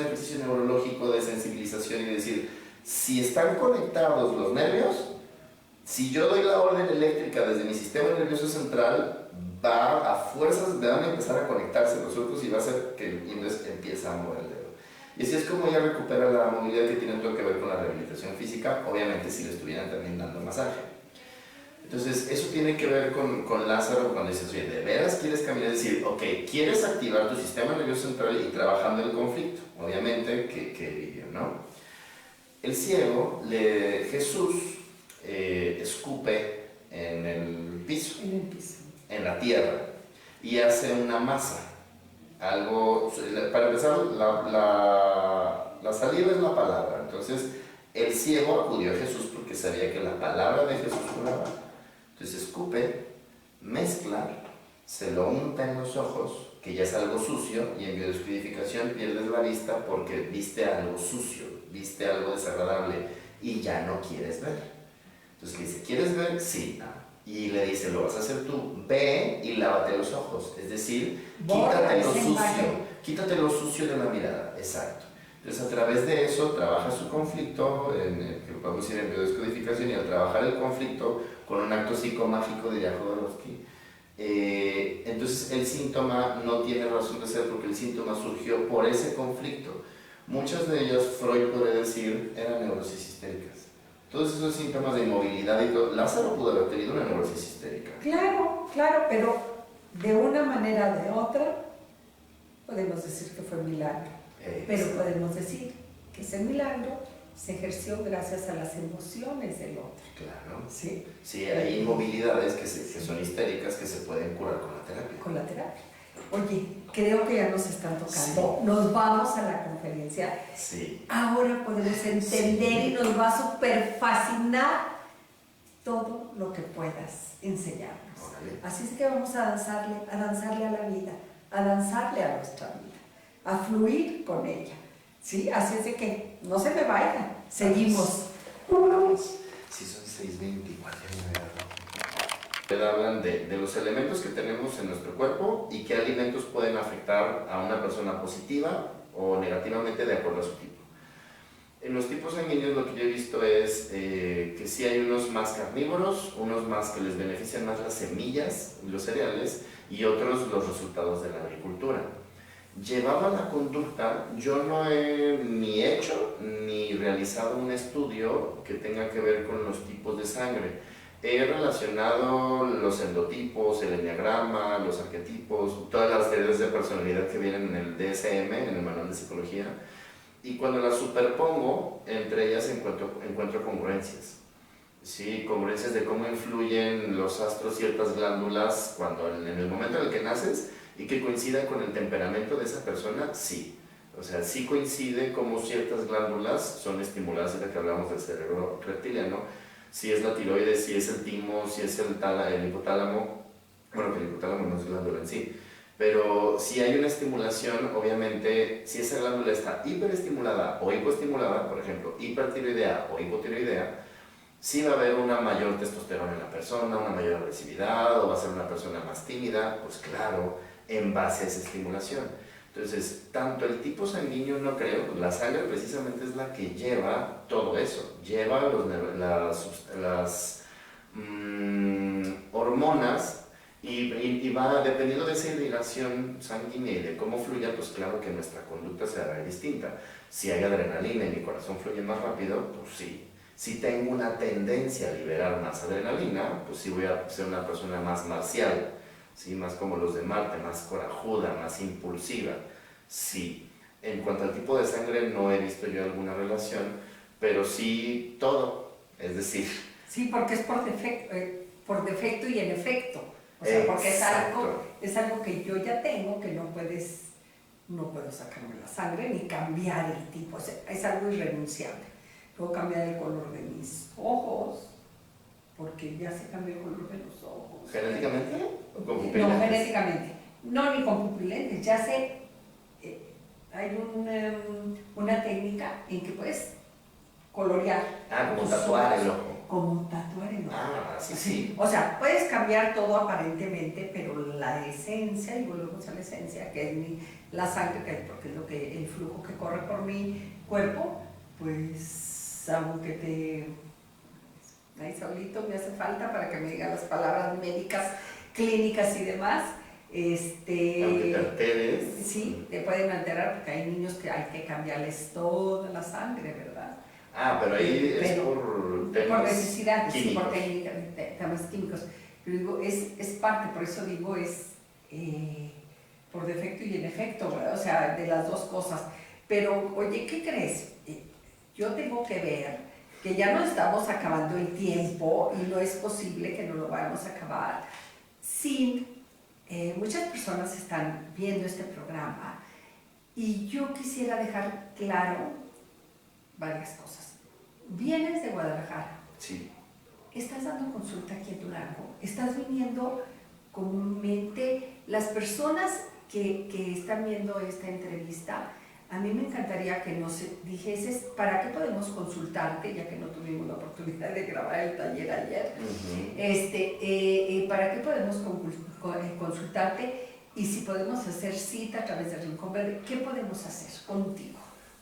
ejercicio neurológico de sensibilización y de decir, si están conectados los nervios, si yo doy la orden eléctrica desde mi sistema nervioso central, va a fuerzas, van a empezar a conectarse los surcos y va a hacer que entonces empieza a mover el dedo. Y así es como ella recupera la movilidad, que tiene todo que ver con la rehabilitación física, obviamente si le estuvieran también dando masaje. Entonces eso tiene que ver con Lázaro cuando dices, oye, ¿de veras quieres caminar? Es decir, ok, quieres activar tu sistema nervioso central y trabajando el conflicto, obviamente que ¿no? El ciego, Jesús escupe en el piso, en la tierra, y hace una masa. Algo, para empezar, la saliva es la palabra. Entonces, el ciego acudió a Jesús porque sabía que la palabra de Jesús curaba. Entonces, escupe, mezcla, se lo unta en los ojos, que ya es algo sucio, y en biodescodificación pierdes la vista porque viste algo sucio, viste algo desagradable y ya no quieres ver. Entonces le dice, ¿quieres ver? Sí. Y le dice, lo vas a hacer tú, ve y lávate los ojos. Es decir, quítate lo sucio de la mirada. Exacto. Entonces a través de eso trabaja su conflicto, que podemos decir en biodescodificación, y al trabajar el conflicto con un acto psicomágico, diría Jodorowsky, entonces el síntoma no tiene razón de ser porque el síntoma surgió por ese conflicto. Muchas de ellas, Freud podría decir, eran neurosis histéricas. Todos esos síntomas de inmovilidad y todo, Lázaro pudo haber tenido una neurosis histérica. Claro, pero de una manera o de otra podemos decir que fue milagro. Pero podemos decir que ese milagro se ejerció gracias a las emociones del otro. Claro. ¿Sí? Sí, hay inmovilidades que son histéricas que se pueden curar con la terapia. Con la terapia. Oye, creo que ya nos están tocando. Sí. Nos vamos a la conferencia. Sí. Ahora podemos entender y nos va a súper fascinar todo lo que puedas enseñarnos. Órale. Así es que vamos a danzarle a la vida, a danzarle a nuestra vida, a fluir con ella. ¿Sí? Así es de que no se me vayan. Seguimos. Sí, son 6:24. Hablan de los elementos que tenemos en nuestro cuerpo y qué alimentos pueden afectar a una persona positiva o negativamente de acuerdo a su tipo. En los tipos sanguíneos lo que yo he visto es que sí hay unos más carnívoros, unos más que les benefician más las semillas, los cereales, y otros los resultados de la agricultura. Llevaba la conducta, yo no he ni hecho ni realizado un estudio que tenga que ver con los tipos de sangre. He relacionado los endotipos, el enneagrama, los arquetipos, todas las teorías de personalidad que vienen en el DSM, en el manual de psicología, y cuando las superpongo, entre ellas encuentro congruencias. Sí, congruencias de cómo influyen los astros ciertas glándulas en el momento en el que naces y que coincida con el temperamento de esa persona, sí. O sea, sí coincide cómo ciertas glándulas son estimuladas, en la que hablamos del cerebro reptiliano, si es la tiroides, si es el timo, si es el hipotálamo, bueno, que el hipotálamo no es glándula en sí, pero si hay una estimulación, obviamente, si esa glándula está hiperestimulada o hipoestimulada, por ejemplo, hipertiroidea o hipotiroidea, sí va a haber una mayor testosterona en la persona, una mayor agresividad, o va a ser una persona más tímida, pues claro, en base a esa estimulación. Entonces, tanto el tipo sanguíneo, no creo, la sangre precisamente es la que lleva todo eso, lleva las hormonas y va, dependiendo de esa irrigación sanguínea y de cómo fluya, pues claro que nuestra conducta será distinta. Si hay adrenalina y mi corazón fluye más rápido, pues sí. Si tengo una tendencia a liberar más adrenalina, pues sí voy a ser una persona más marcial, ¿sí? Más como los de Marte, más corajuda, más impulsiva. Sí. En cuanto al tipo de sangre, no he visto yo alguna relación, pero sí todo. Es decir... Sí, porque es por defecto y en efecto. O sea, porque es algo que yo ya tengo, que no puedo sacarme la sangre ni cambiar el tipo. O sea, es algo irrenunciable. Puedo cambiar el color de mis ojos, porque ya se cambió el color de los ojos. ¿Genéticamente? ¿O con pupilentes? No, genéticamente. No, ni con pupilentes. Ya sé, hay una técnica en que puedes colorear. Ah, como tatuar el ojo. Como tatuar el ojo. Ah, sí, sí. O sea, puedes cambiar todo aparentemente, pero la esencia, y volvemos a la esencia, que es la sangre, porque es el flujo que corre por mi cuerpo, pues aunque ahí solito me hace falta para que me diga las palabras médicas, clínicas y demás, aunque te alteres. Sí, te pueden alterar porque hay niños que hay que cambiarles toda la sangre, ¿verdad? Ah, pero ahí es por temas por necesidades, químicos. por temas químicos. Pero digo, es parte, por eso digo, es por defecto y en efecto, ¿verdad? O sea, de las dos cosas. Pero, oye, ¿qué crees? Yo tengo que ver que ya no estamos acabando el tiempo y no es posible que no lo vayamos a acabar sin... muchas personas están viendo este programa y yo quisiera dejar claro varias cosas. Vienes de Guadalajara. Sí. Estás dando consulta aquí en Durango. Estás viniendo comúnmente. Las personas que están viendo esta entrevista, a mí me encantaría que nos dijeses para qué podemos consultarte, ya que no tuvimos la oportunidad de grabar el taller ayer. Para qué podemos consultarte y si podemos hacer cita a través de Rincón Verde, ¿qué podemos hacer contigo?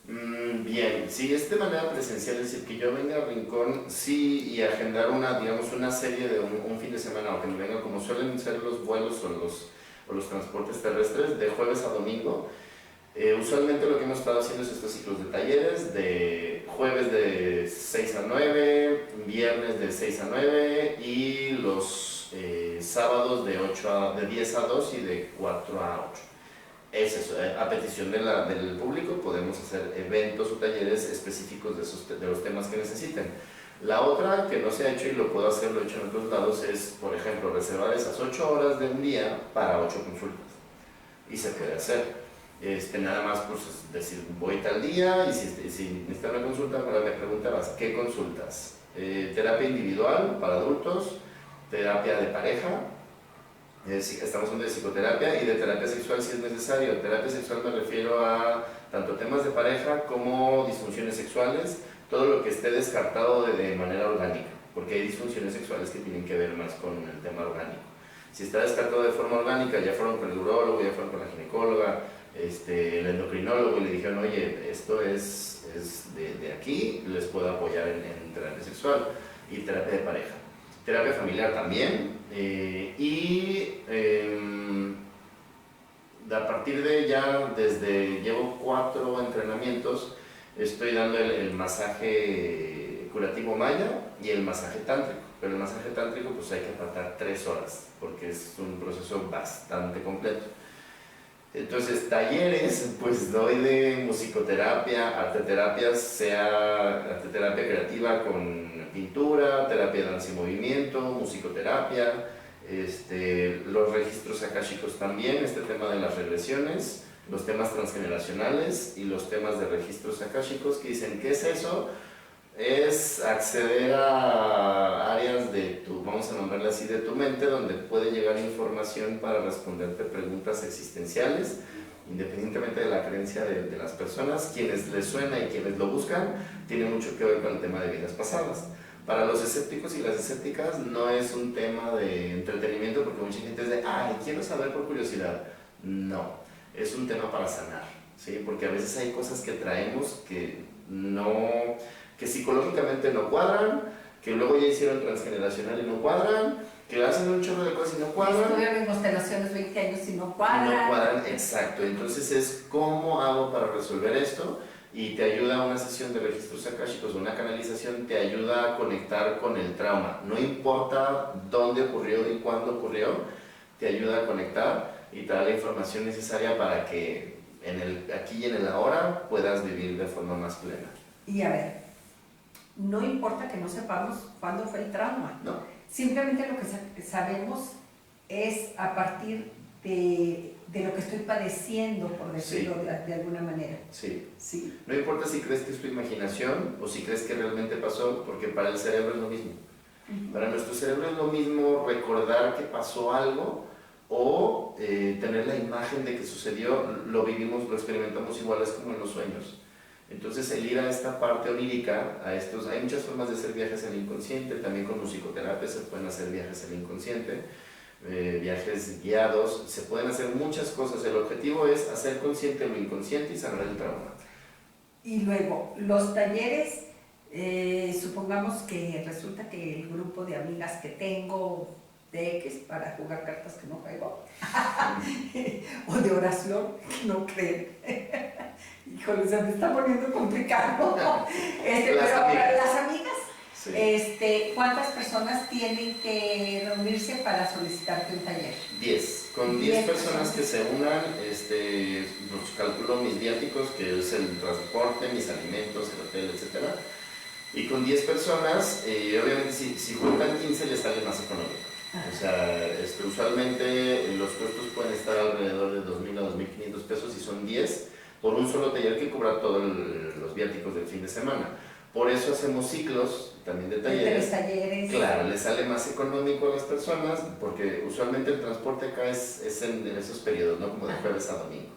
Bien, si es de manera presencial, es decir, que yo venga a Rincón, sí, y agendar una serie de un fin de semana, o que me venga como suelen ser los vuelos o los transportes terrestres, de jueves a domingo. Usualmente lo que hemos estado haciendo es estos ciclos de talleres, de jueves de 6 a 9, viernes de 6 a 9 y los sábados de 10 a 2 y de 4 a 8. Es eso, a petición del público podemos hacer eventos o talleres específicos de los temas que necesiten. La otra que no se ha hecho y lo puedo hacer, lo he hecho en otros lados, es, por ejemplo, reservar esas 8 horas de un día para 8 consultas. Y se puede hacer. Nada más pues decir, voy tal día y si necesitas una consulta, ahora me preguntabas, ¿qué consultas? Terapia individual para adultos, terapia de pareja, estamos hablando de psicoterapia y de terapia sexual si es necesario. Terapia sexual me refiero a tanto temas de pareja como disfunciones sexuales, todo lo que esté descartado de manera orgánica, porque hay disfunciones sexuales que tienen que ver más con el tema orgánico. Si está descartado de forma orgánica, ya fueron con el urólogo, ya fueron con la ginecóloga, el endocrinólogo y le dijeron, oye, esto es de aquí, les puedo apoyar en terapia sexual y terapia de pareja. Terapia familiar también, a partir de ya, llevo 4 entrenamientos, estoy dando el masaje curativo maya y el masaje tántrico, pero el masaje tántrico pues hay que apartar 3 horas, porque es un proceso bastante completo. Entonces, talleres, pues doy de musicoterapia, arteterapia, sea arteterapia creativa con pintura, terapia de danza y movimiento, musicoterapia, los registros akáshicos también, este tema de las regresiones, los temas transgeneracionales y los temas de registros akáshicos que dicen, ¿qué es eso? Es acceder a áreas de tu, vamos a nombrarle así, de tu mente, donde puede llegar información para responderte preguntas existenciales, independientemente de la creencia de las personas. Quienes les suena y quienes lo buscan, tiene mucho que ver con el tema de vidas pasadas. Para los escépticos y las escépticas no es un tema de entretenimiento, porque mucha gente es de, ay, quiero saber por curiosidad. No, es un tema para sanar, ¿sí? Porque a veces hay cosas que traemos que psicológicamente no cuadran, que luego ya hicieron transgeneracional y no cuadran, que hacen un chorro de cosas y no cuadran. Estudian en constelaciones 20 años y no cuadran. No cuadran, exacto. Entonces es cómo hago para resolver esto, y te ayuda una sesión de registros akáshicos, una canalización, te ayuda a conectar con el trauma. No importa dónde ocurrió y cuándo ocurrió, te ayuda a conectar y te da la información necesaria para que en el aquí y en el ahora puedas vivir de forma más plena. Y a ver, no importa que no sepamos cuándo fue el trauma. No. Simplemente lo que sabemos es a partir de lo que estoy padeciendo, por decirlo de alguna manera. Sí. Sí. No importa si crees que es tu imaginación o si crees que realmente pasó, porque para el cerebro es lo mismo. Para nuestro cerebro es lo mismo recordar que pasó algo o tener la imagen de que sucedió. Lo vivimos, lo experimentamos igual, es como en los sueños. Entonces el ir a esta parte onírica, hay muchas formas de hacer viajes al inconsciente, también con musicoterapia se pueden hacer viajes al inconsciente, viajes guiados, se pueden hacer muchas cosas. El objetivo es hacer consciente lo inconsciente y sanar el trauma. Y luego, los talleres, supongamos que resulta que el grupo de amigas que tengo de X para jugar cartas que no juego, o de oración que no creen. Híjole, se me está poniendo complicado. Pero para las amigas, sí. ¿Cuántas personas tienen que reunirse para solicitarte un taller? 10. Con 10 personas que se unan, pues calculo mis viáticos, que es el transporte, mis alimentos, el hotel, etc. Y con 10 personas, obviamente si juntan 15 les sale más económico. O sea, usualmente los costos pueden estar alrededor de 2,000 a 2,500 pesos y son 10 por un solo taller que cobra todos los viáticos del fin de semana. Por eso hacemos ciclos también de talleres. Talleres. Claro, les sale más económico a las personas, porque usualmente el transporte acá es en esos periodos, ¿no? Como de jueves a domingo.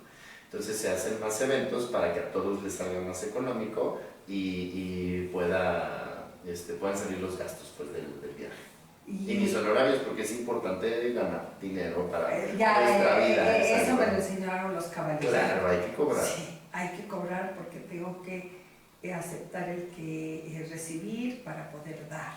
Entonces se hacen más eventos para que a todos les salga más económico y puedan salir los gastos pues, del viaje. Y mis honorarios, porque es importante ganar dinero para nuestra vida. Eso me lo enseñaron los caballeros. Claro, hay que cobrar. Sí, hay que cobrar porque tengo que aceptar el que recibir para poder dar,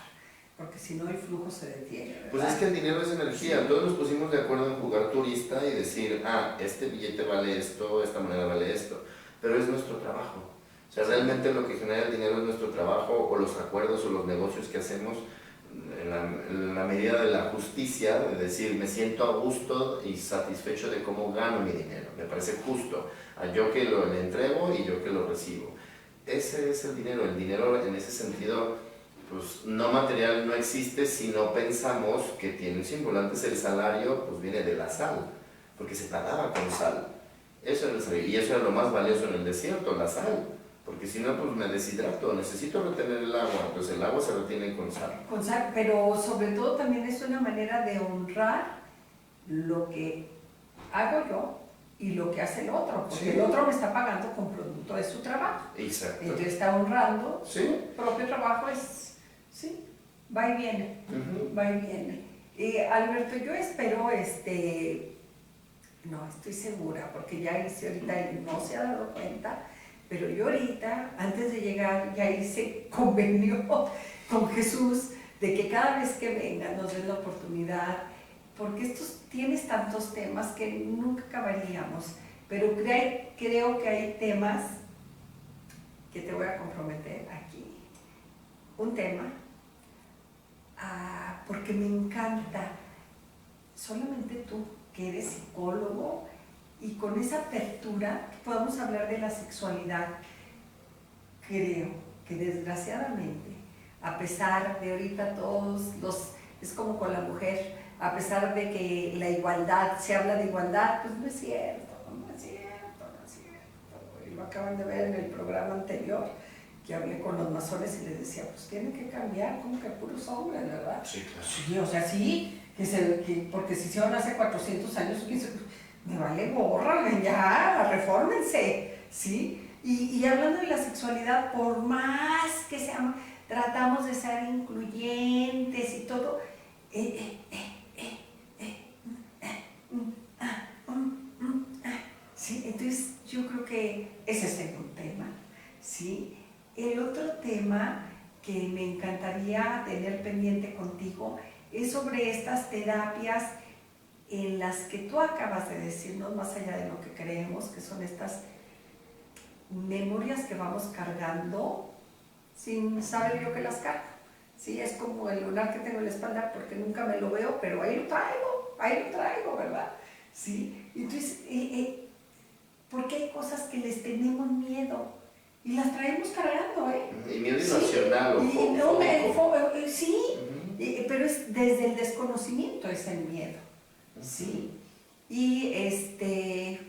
porque si no el flujo se detiene, ¿verdad? Pues es que el dinero es energía. Sí. Todos nos pusimos de acuerdo en jugar turista y decir, este billete vale esto, esta moneda vale esto, pero es nuestro trabajo. O sea, realmente lo que genera el dinero es nuestro trabajo, o los acuerdos o los negocios que hacemos. en la medida de la justicia, de decir, me siento a gusto y satisfecho de cómo gano mi dinero. Me parece justo. A yo que lo entrego y yo que lo recibo. Ese es el dinero. El dinero en ese sentido, pues no material no existe si no pensamos que tiene un símbolo. Antes el salario pues viene de la sal, porque se pagaba con sal. Eso era el salario, y eso era lo más valioso en el desierto, la sal. Porque si no, pues me deshidrato, necesito retener el agua, pues el agua se retiene con sal. Con sal, pero sobre todo también es una manera de honrar lo que hago yo y lo que hace el otro, porque el otro me está pagando con producto de su trabajo. Exacto. Entonces está honrando su propio trabajo, va y viene, va y viene. Alberto, yo espero, no estoy segura, porque ya hice ahorita y no se ha dado cuenta, pero yo ahorita, antes de llegar, ya hice convenio con Jesús de que cada vez que venga nos den la oportunidad, porque tienes tantos temas que nunca acabaríamos, pero creo que hay temas que te voy a comprometer aquí. Un tema, porque me encanta, solamente tú, que eres psicólogo, y con esa apertura podamos hablar de la sexualidad. Creo que desgraciadamente, a pesar de ahorita es como con la mujer, a pesar de que la igualdad, se habla de igualdad, pues no es cierto. Y lo acaban de ver en el programa anterior, que hablé con los masones y les decía, pues tienen que cambiar, como que puros hombres, ¿verdad? Sí, claro. Sí, o sea, sí, porque si hicieron hace 400 años, me vale gorra, ya, refórmense, ¿sí? Y hablando de la sexualidad, por más que tratamos de ser incluyentes y todo, ¿sí? Entonces yo creo que ese es un tema, ¿sí? El otro tema que me encantaría tener pendiente contigo es sobre estas terapias en las que tú acabas de decirnos, más allá de lo que creemos, que son estas memorias que vamos cargando sin saber yo que las cargo. Sí, es como el lunar que tengo en la espalda porque nunca me lo veo, pero ahí lo traigo, ¿verdad? Sí, entonces, porque hay cosas que les tenemos miedo y las traemos cargando, Y miedo irracional, sí, pero es desde el desconocimiento, es el miedo. Sí, y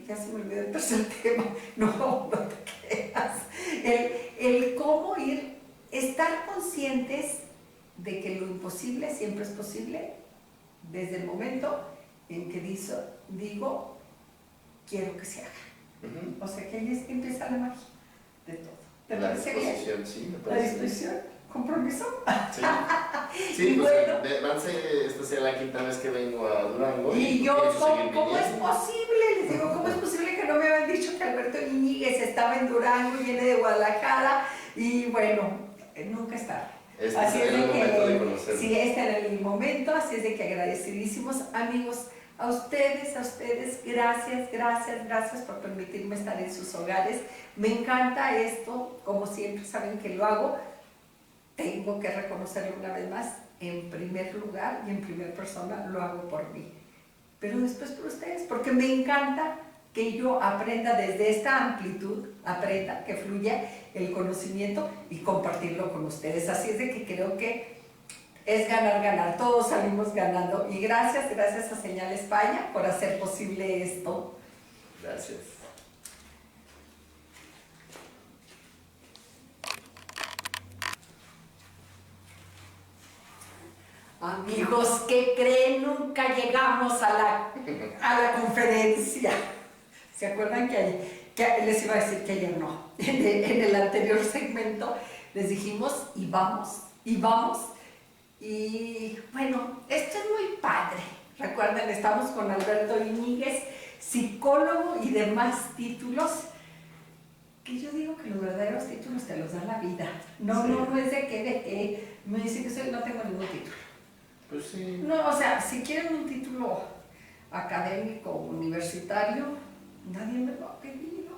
ya se me olvidó el tercer tema, no te creas, el cómo estar conscientes de que lo imposible siempre es posible desde el momento en que digo, quiero que se haga. O sea que ahí es que empieza la magia de todo. ¿Te parece bien? Sí, me La parece. disposición, compromiso. Sí, sí, pues bueno, esta sea la quinta vez que vengo a Durango. Y yo, ¿cómo es posible? Les digo, ¿cómo es posible que no me habían dicho que Alberto Iñiguez estaba en Durango y viene de Guadalajara? Y bueno, nunca es tarde. Así es el momento de conocerlo. Sí, este era el momento, así es de que agradecidísimos, amigos, a ustedes, gracias por permitirme estar en sus hogares. Me encanta esto, como siempre saben que lo hago. Tengo que reconocerlo una vez más, en primer lugar y en primera persona lo hago por mí, pero después por ustedes, porque me encanta que yo aprenda desde esta amplitud, que fluya el conocimiento y compartirlo con ustedes. Así es de que creo que es ganar, todos salimos ganando. Y gracias a Señal España por hacer posible esto. Gracias. Amigos, ¿qué creen? Nunca llegamos a la conferencia. ¿Se acuerdan que les iba a decir que ayer no? En el anterior segmento les dijimos y vamos. Y bueno, esto es muy padre. Recuerden, estamos con Alberto Iñiguez, psicólogo y demás títulos, que yo digo que los verdaderos títulos te los da la vida. No es de que me dicen que no tengo ningún título. Pues sí. No, o sea, si quieren un título académico, universitario, nadie me lo ha pedido.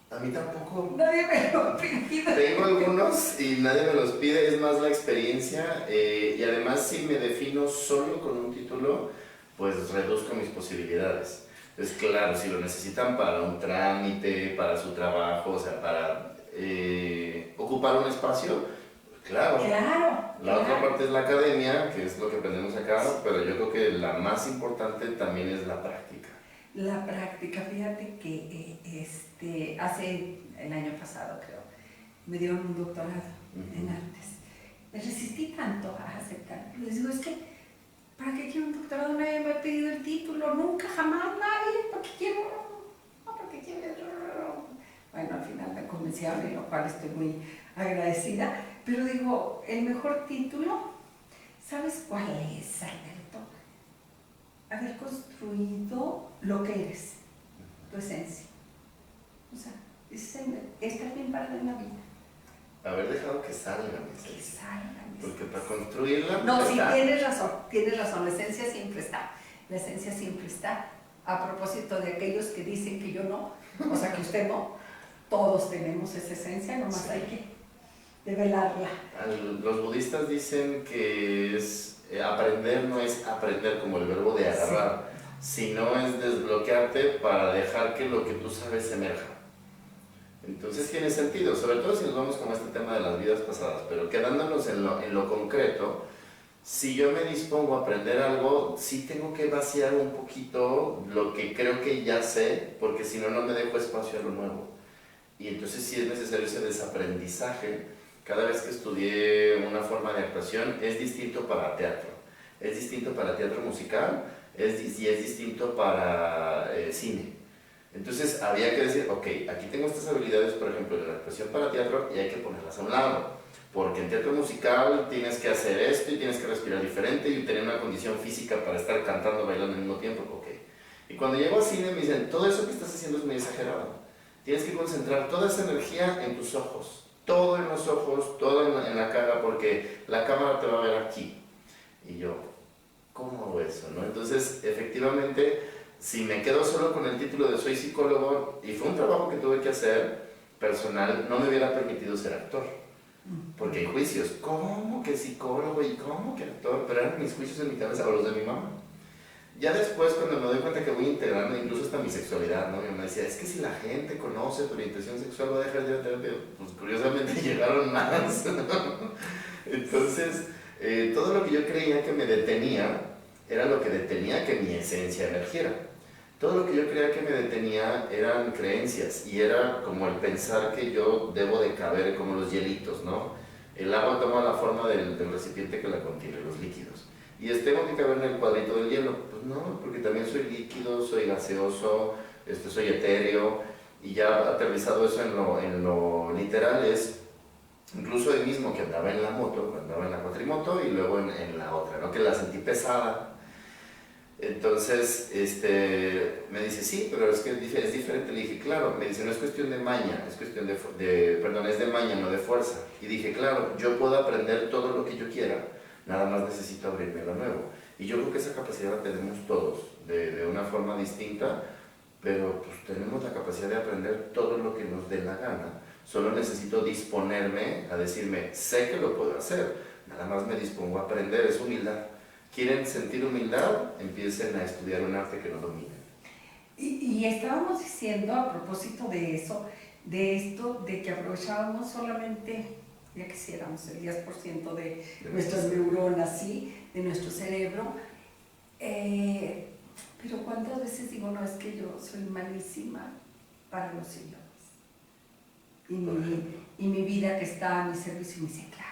A mí tampoco. Nadie me lo ha pedido. Tengo algunos y nadie me los pide, es más la experiencia y además si me defino solo con un título, pues reduzco mis posibilidades. Es claro, si lo necesitan para un trámite, para su trabajo, o sea, para ocupar un espacio, pues claro. La otra parte es la academia, que es lo que aprendemos acá, pero yo creo que la más importante también es la práctica. La práctica, fíjate que hace el año pasado, creo, me dieron un doctorado en artes. Me resistí tanto a aceptar. Les digo, es que, ¿para qué quiero un doctorado? Nadie me ha pedido el título, nunca, jamás, nadie. ¿Para qué quiero? No, ¿para qué quiero? Bueno, al final me convencieron, y lo cual estoy muy agradecida. Pero digo, el mejor título, ¿sabes cuál es, Alberto? Haber construido lo que eres, tu esencia. O sea, estar bien parado en la vida. Haber dejado que salga mi Que esencia. salga. Porque para construirla... No, sí, está. tienes razón, la esencia siempre está. La esencia siempre está. A propósito de aquellos que dicen que yo no, o sea, que usted no, todos tenemos esa esencia, nomás Sí. hay que develarla. Los budistas dicen que aprender no es aprender como el verbo de agarrar, sino es desbloquearte para dejar que lo que tú sabes emerja. Entonces tiene sentido, sobre todo si nos vamos con este tema de las vidas pasadas, pero quedándonos en lo concreto, si yo me dispongo a aprender algo, sí tengo que vaciar un poquito lo que creo que ya sé, porque si no, no me dejo espacio a lo nuevo. Y entonces sí es necesario ese desaprendizaje. Cada vez que estudié una forma de actuación es distinto para teatro, es distinto para teatro musical y es distinto para cine. Entonces había que decir, ok, aquí tengo estas habilidades, por ejemplo, en la actuación para teatro y hay que ponerlas a un lado, porque en teatro musical tienes que hacer esto y tienes que respirar diferente y tener una condición física para estar cantando, bailando al mismo tiempo, ok. Y cuando llego al cine me dicen, todo eso que estás haciendo es muy exagerado, tienes que concentrar toda esa energía en tus ojos. Todo en los ojos, todo en la cara, porque la cámara te va a ver aquí. Y yo, ¿cómo hago eso? ¿No? Entonces, efectivamente, si me quedo solo con el título de soy psicólogo, y fue un trabajo que tuve que hacer personal, no me hubiera permitido ser actor. Porque hay juicios, ¿cómo que psicólogo y cómo que actor? Pero eran mis juicios en mi cabeza o los de mi mamá. Ya después, cuando me doy cuenta que voy integrando incluso hasta mi sexualidad, ¿no? Mi mamá decía, es que si la gente conoce tu orientación sexual va a dejar de ir a terapia. Pues curiosamente llegaron más. Entonces, todo lo que yo creía que me detenía era lo que detenía que mi esencia emergiera. Todo lo que yo creía que me detenía eran creencias y era como el pensar que yo debo de caber como los hielitos, ¿no? El agua toma la forma del recipiente que la contiene, los líquidos. Y tengo que caber en el cuadrito del hielo. Pues no, porque también soy líquido, soy gaseoso, soy etéreo, y ya aterrizado eso en lo literal es, incluso hoy mismo que andaba en la moto, andaba en la cuatrimoto y luego en la otra, ¿no? Que la sentí pesada. Entonces, me dice, sí, pero es que es diferente. Le dije, claro, me dice, no es cuestión de maña, es cuestión es de maña, no de fuerza. Y dije, claro, yo puedo aprender todo lo que yo quiera, nada más necesito abrirme a lo nuevo. Y yo creo que esa capacidad la tenemos todos, de una forma distinta, pero pues tenemos la capacidad de aprender todo lo que nos dé la gana. Solo necesito disponerme a decirme, sé que lo puedo hacer, nada más me dispongo a aprender, es humildad. ¿Quieren sentir humildad? Empiecen a estudiar un arte que no dominen. Y estábamos diciendo a propósito de eso, de esto, de que aprovechábamos solamente, ya quisiéramos, el 10% de nuestras neuronas, ¿sí? De nuestro cerebro. Pero ¿cuántas veces digo, no, es que yo soy malísima para los idiomas? Y mi vida que está a mi servicio me dice, claro,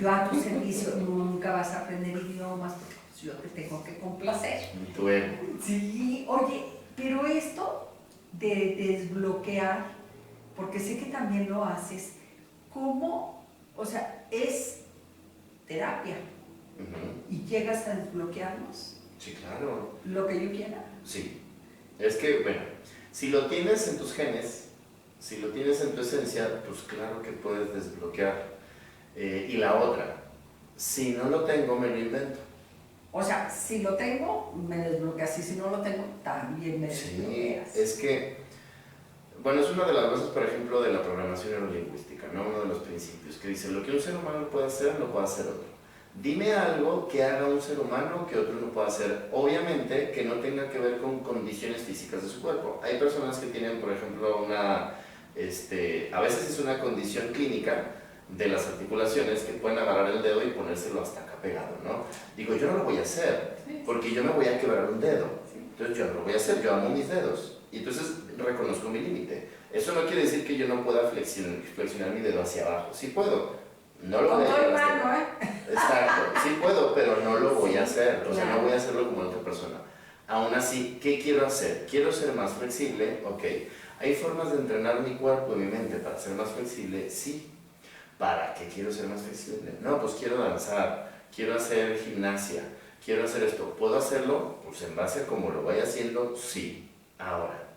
yo a tu servicio nunca vas a aprender idiomas porque pues, yo te tengo que complacer. Tu ego. Sí, oye, pero esto de desbloquear, porque sé que también lo haces, ¿cómo? O sea, es terapia. Y llegas a desbloquearnos. Sí, claro. Lo que yo quiera. Sí. Es que, bueno, si lo tienes en tus genes, si lo tienes en tu esencia, pues claro que puedes desbloquear. Y la otra, si no lo tengo, me lo invento. O sea, si lo tengo, me desbloqueas. Y si no lo tengo, también me Sí, desbloqueas. es que, Bueno, es una de las bases, por ejemplo, de la programación neurolingüística, ¿no? Uno de los principios que dice, lo que un ser humano puede hacer, lo puede hacer otro. Dime algo que haga un ser humano que otro no pueda hacer. Obviamente que no tenga que ver con condiciones físicas de su cuerpo. Hay personas que tienen, por ejemplo, a veces es una condición clínica de las articulaciones que pueden agarrar el dedo y ponérselo hasta acá pegado, ¿no? Digo, yo no lo voy a hacer, porque yo me voy a quebrar un dedo. Entonces yo no lo voy a hacer, yo amo mis dedos. Y entonces reconozco mi límite. Eso no quiere decir que yo no pueda flexionar mi dedo hacia abajo. Sí puedo. No lo voy a hacer. Exacto, sí puedo, pero no lo voy a hacer. O sea, no voy a hacerlo como otra persona. Aún así, ¿qué quiero hacer? ¿Quiero ser más flexible? Ok. ¿Hay formas de entrenar mi cuerpo y mi mente para ser más flexible? Sí. ¿Para qué quiero ser más flexible? No, pues quiero danzar, quiero hacer gimnasia, quiero hacer esto. ¿Puedo hacerlo? Pues en base a cómo lo vaya haciendo, sí. Ahora,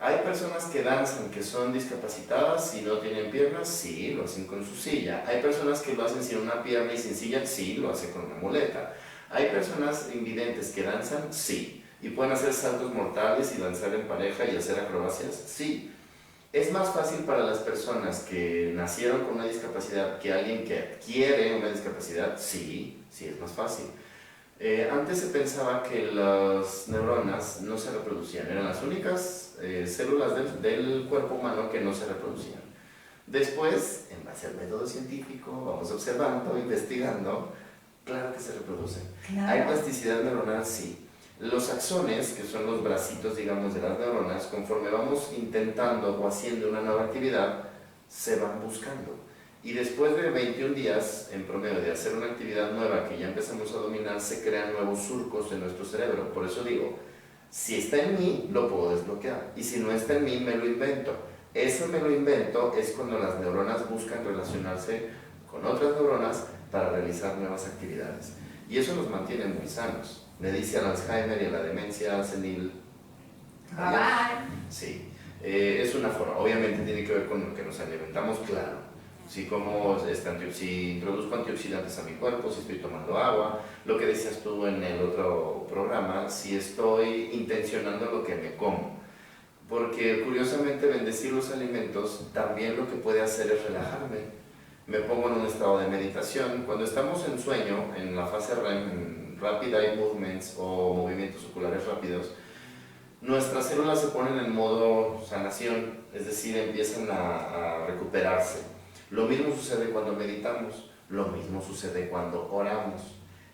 hay personas que danzan que son discapacitadas y no tienen piernas, sí, lo hacen con su silla. Hay personas que lo hacen sin una pierna y sin silla, sí, lo hacen con una muleta. Hay personas invidentes que danzan, sí, y pueden hacer saltos mortales y danzar en pareja y hacer acrobacias, sí. Es más fácil para las personas que nacieron con una discapacidad que alguien que adquiere una discapacidad, sí, sí es más fácil. Antes se pensaba que las neuronas no se reproducían, eran las únicas células del cuerpo humano que no se reproducían. Después, en base al método científico, vamos observando, investigando, claro que se reproducen. Claro. ¿Hay plasticidad neuronal? Sí. Los axones, que son los bracitos, digamos, de las neuronas, conforme vamos intentando o haciendo una nueva actividad, se van buscando. Y después de 21 días, en promedio, de hacer una actividad nueva que ya empezamos a dominar, se crean nuevos surcos en nuestro cerebro. Por eso digo, si está en mí, lo puedo desbloquear. Y si no está en mí, me lo invento. Eso me lo invento es cuando las neuronas buscan relacionarse con otras neuronas para realizar nuevas actividades. Y eso nos mantiene muy sanos. Le dice al Alzheimer y a la demencia senil. Sí, es una forma. Obviamente tiene que ver con lo que nos alimentamos, claro. Si introduzco antioxidantes a mi cuerpo, si estoy tomando agua, lo que decías tú en el otro programa, si estoy intencionando lo que me como. Porque curiosamente bendecir los alimentos también lo que puede hacer es relajarme. Me pongo en un estado de meditación. Cuando estamos en sueño, en la fase REM, en Rapid Eye Movements o movimientos oculares rápidos, nuestras células se ponen en modo sanación, es decir, empiezan a recuperarse. Lo mismo sucede cuando meditamos, lo mismo sucede cuando oramos.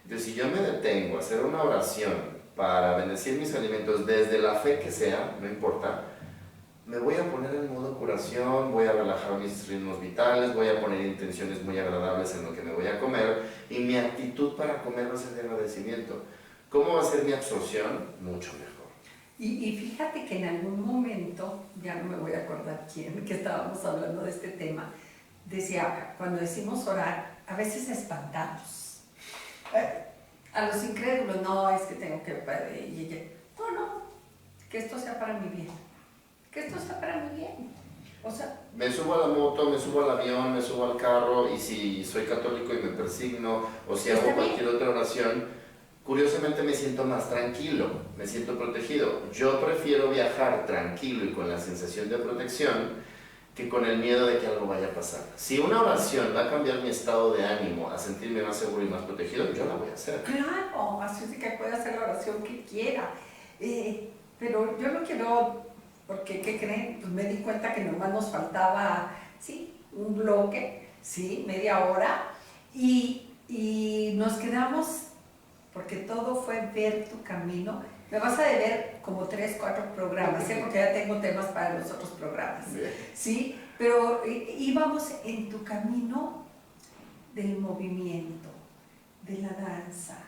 Entonces, si yo me detengo a hacer una oración para bendecir mis alimentos desde la fe que sea, no importa, me voy a poner en modo curación, voy a relajar mis ritmos vitales, voy a poner intenciones muy agradables en lo que me voy a comer y mi actitud para comer va a ser de agradecimiento. ¿Cómo va a ser mi absorción? Mucho mejor. Y fíjate que en algún momento, ya no me voy a acordar quién, que estábamos hablando de este tema, decía, cuando decimos orar, a veces espantamos. A los incrédulos, no, es que tengo que... No, que esto sea para mi bien. Que esto sea para mi bien. O sea... Me subo a la moto, me subo al avión, me subo al carro, y si soy católico y me persigno, o si hago cualquier otra oración, curiosamente me siento más tranquilo, me siento protegido. Yo prefiero viajar tranquilo y con la sensación de protección que con el miedo de que algo vaya a pasar. Si una oración va a cambiar mi estado de ánimo a sentirme más seguro y más protegido, yo la voy a hacer. Claro, así es que puede hacer la oración que quiera. Pero yo no quiero, porque ¿qué creen? Pues me di cuenta que nomás nos faltaba, sí, un bloque, sí, media hora, y nos quedamos, porque todo fue ver tu camino. Me vas a deber como 3, 4 programas, ¿sí? Porque ya tengo temas para los otros programas. Bien. ¿Sí? Pero íbamos en tu camino del movimiento, de la danza.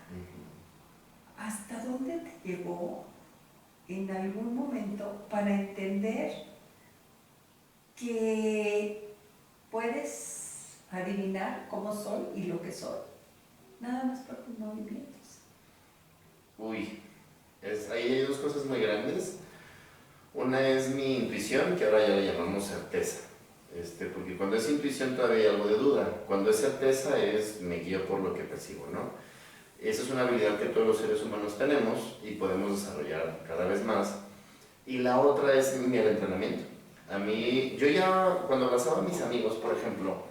¿Hasta dónde te llegó en algún momento para entender que puedes adivinar cómo soy y lo que soy? Nada más por tus movimientos. Uy. Ahí hay dos cosas muy grandes. Una es mi intuición, que ahora ya le llamamos certeza. Porque cuando es intuición todavía hay algo de duda. Cuando es certeza me guío por lo que percibo, ¿no? Esa es una habilidad que todos los seres humanos tenemos y podemos desarrollar cada vez más. Y la otra es el entrenamiento. A mí, yo ya cuando abrazaba a mis amigos, por ejemplo,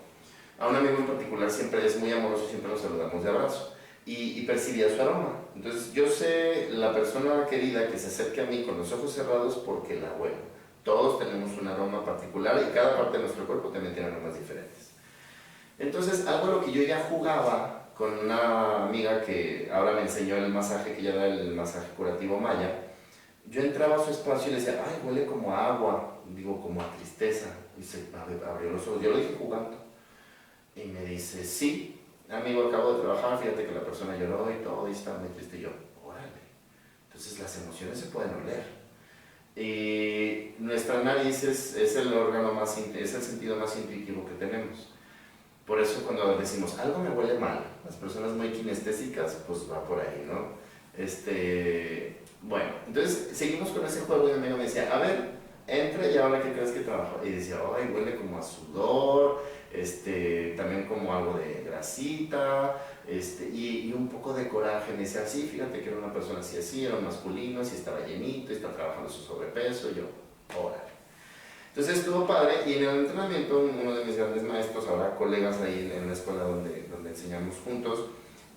a un amigo en particular siempre es muy amoroso, siempre nos saludamos de abrazo y percibía su aroma. Entonces yo sé la persona querida que se acerque a mí con los ojos cerrados porque la huelo. Todos tenemos un aroma particular y cada parte de nuestro cuerpo también tiene aromas diferentes. Entonces algo a lo que yo ya jugaba con una amiga que ahora me enseñó el masaje, que ya da el masaje curativo maya, yo entraba a su espacio y le decía, ay, huele como a agua, digo, como a tristeza. Y se abrió los ojos, yo lo dije jugando. Y me dice, sí, amigo, acabo de trabajar, fíjate que la persona lloró y todo, y está muy triste. Y yo, órale. Entonces las emociones se pueden oler. Y nuestra nariz es el órgano más, es el sentido más intuitivo que tenemos. Por eso cuando decimos, algo me huele mal, las personas muy kinestésicas, pues va por ahí, ¿no? Bueno, entonces seguimos con ese juego y mi amigo me decía, a ver, entra y ahora ¿qué crees que trabajo? Y decía, ay, huele como a sudor, también como algo de grasita, y un poco de coraje. Me decía, sí, fíjate que era una persona así, era un masculino, así estaba llenito, y está trabajando su sobrepeso, y yo, órale. Entonces estuvo padre, y en el entrenamiento uno de mis grandes maestros, ahora colegas ahí en la escuela donde enseñamos juntos,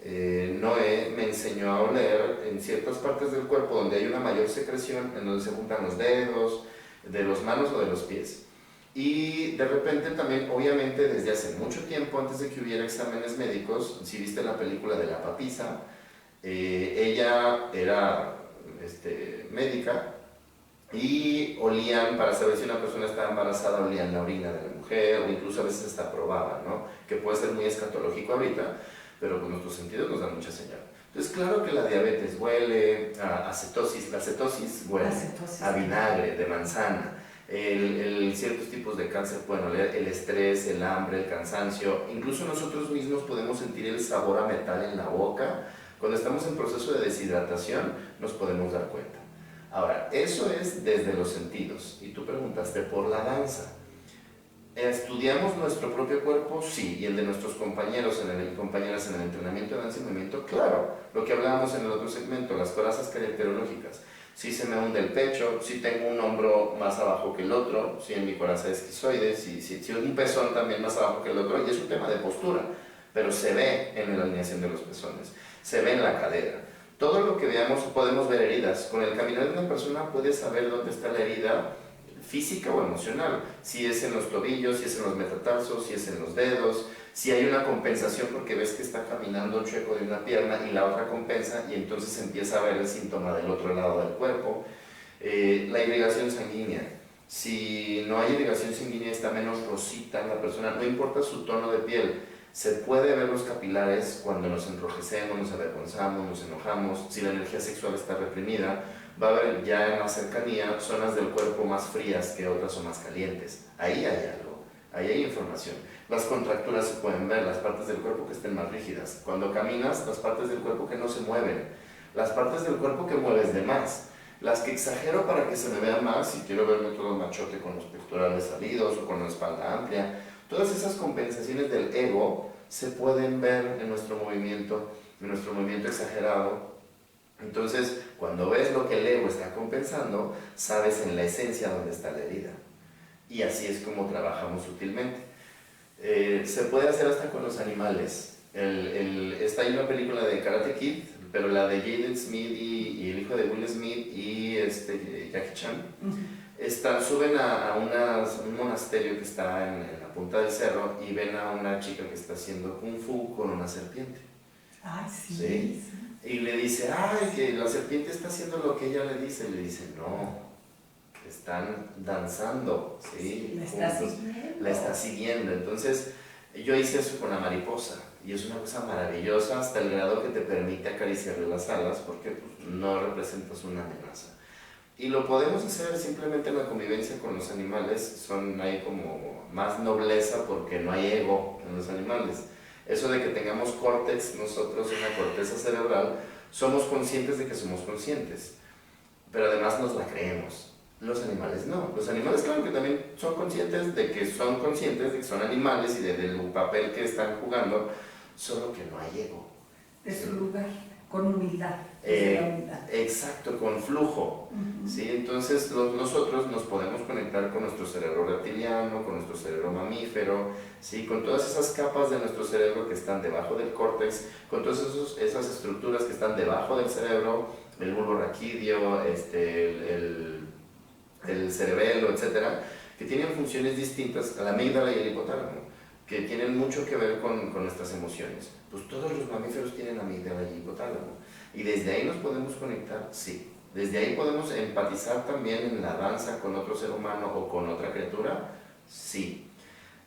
Noé me enseñó a oler en ciertas partes del cuerpo donde hay una mayor secreción, en donde se juntan los dedos, de las manos o de los pies. Y de repente también, obviamente desde hace mucho tiempo, antes de que hubiera exámenes médicos, si viste la película de La Papisa, ella era médica y olían, para saber si una persona estaba embarazada, olían la orina de la mujer, o incluso a veces hasta probaban, ¿no? Que puede ser muy escatológico ahorita, pero con nuestros sentidos nos da mucha señal. Entonces, claro que la diabetes huele a acetosis, la acetosis huele a vinagre de manzana, ciertos tipos de cáncer pueden oler, el estrés, el hambre, el cansancio, incluso nosotros mismos podemos sentir el sabor a metal en la boca. Cuando estamos en proceso de deshidratación nos podemos dar cuenta. Ahora, eso es desde los sentidos, y tú preguntaste por la danza. ¿Estudiamos nuestro propio cuerpo? Sí, y el de nuestros compañeros y compañeras en el entrenamiento de danza y movimiento, claro. Lo que hablábamos en el otro segmento, las corazas caracterológicas. Si se me hunde el pecho, si tengo un hombro más abajo que el otro, si en mi coraza es esquizoide, si un pezón también más abajo que el otro, y es un tema de postura, pero se ve en la alineación de los pezones, se ve en la cadera. Todo lo que veamos, podemos ver heridas. Con el caminar de una persona puedes saber dónde está la herida, física o emocional, si es en los tobillos, si es en los metatarsos, si es en los dedos, si hay una compensación porque ves que está caminando chueco de una pierna y la otra compensa y entonces empieza a ver el síntoma del otro lado del cuerpo. La irrigación sanguínea, si no hay irrigación sanguínea está menos rosita la persona, no importa su tono de piel, se puede ver los capilares cuando nos enrojecemos, nos avergonzamos, nos enojamos, si la energía sexual está reprimida, va a haber ya en la cercanía zonas del cuerpo más frías que otras o más calientes. Ahí hay algo, ahí hay información. Las contracturas se pueden ver, las partes del cuerpo que estén más rígidas. Cuando caminas, las partes del cuerpo que no se mueven, las partes del cuerpo que mueves de más, las que exagero para que se me vea más, si quiero verme todo machote con los pectorales salidos o con la espalda amplia. Todas esas compensaciones del ego se pueden ver en nuestro movimiento exagerado. Entonces, cuando ves lo que el ego está compensando, sabes en la esencia dónde está la herida. Y así es como trabajamos sutilmente. Se puede hacer hasta con los animales. Está ahí una película de Karate Kid, pero la de Jaden Smith y el hijo de Will Smith y Jackie Chan, suben a un monasterio que está en la punta del cerro y ven a una chica que está haciendo kung fu con una serpiente. Ay, sí. ¿Sí? Y le dice, ay, que la serpiente está haciendo lo que ella le dice. Le dice, no, están danzando, ¿sí? La está siguiendo. Entonces, yo hice eso con la mariposa y es una cosa maravillosa hasta el grado que te permite acariciarle las alas porque pues, no representas una amenaza. Y lo podemos hacer simplemente en la convivencia con los animales. Hay como más nobleza porque no hay ego en los animales. Eso de que tengamos córtex, nosotros una corteza cerebral, somos conscientes de que somos conscientes, pero además nos la creemos. Los animales no. Los animales claro que también son conscientes de que son animales y del papel que están jugando, solo que no hay ego. De su lugar. Con humildad. Desde la humildad. Exacto, con flujo. ¿Sí? Entonces nosotros nos podemos conectar con nuestro cerebro reptiliano, con nuestro cerebro mamífero, ¿sí? Con todas esas capas de nuestro cerebro que están debajo del córtex, con todas esas estructuras que están debajo del cerebro, el bulbo raquídeo, el cerebelo, etcétera, que tienen funciones distintas a la amígdala y el hipotálamo, que tienen mucho que ver con nuestras emociones. Pues todos los mamíferos tienen amígdala y hipotálamo. Y desde ahí nos podemos conectar, sí. Desde ahí podemos empatizar también en la danza con otro ser humano o con otra criatura, sí.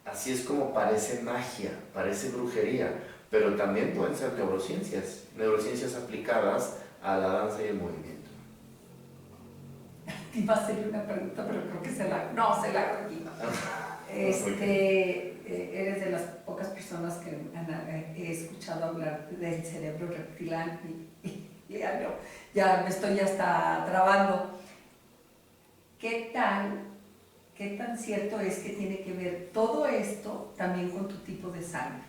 Así es como parece magia, parece brujería, pero también pueden ser neurociencias aplicadas a la danza y el movimiento. Te iba a hacerle una pregunta, pero creo que se la hago aquí. Eres de las pocas personas que he escuchado hablar del cerebro reptiliano y ya me estoy hasta trabando. ¿Qué tan cierto es que tiene que ver todo esto también con tu tipo de sangre?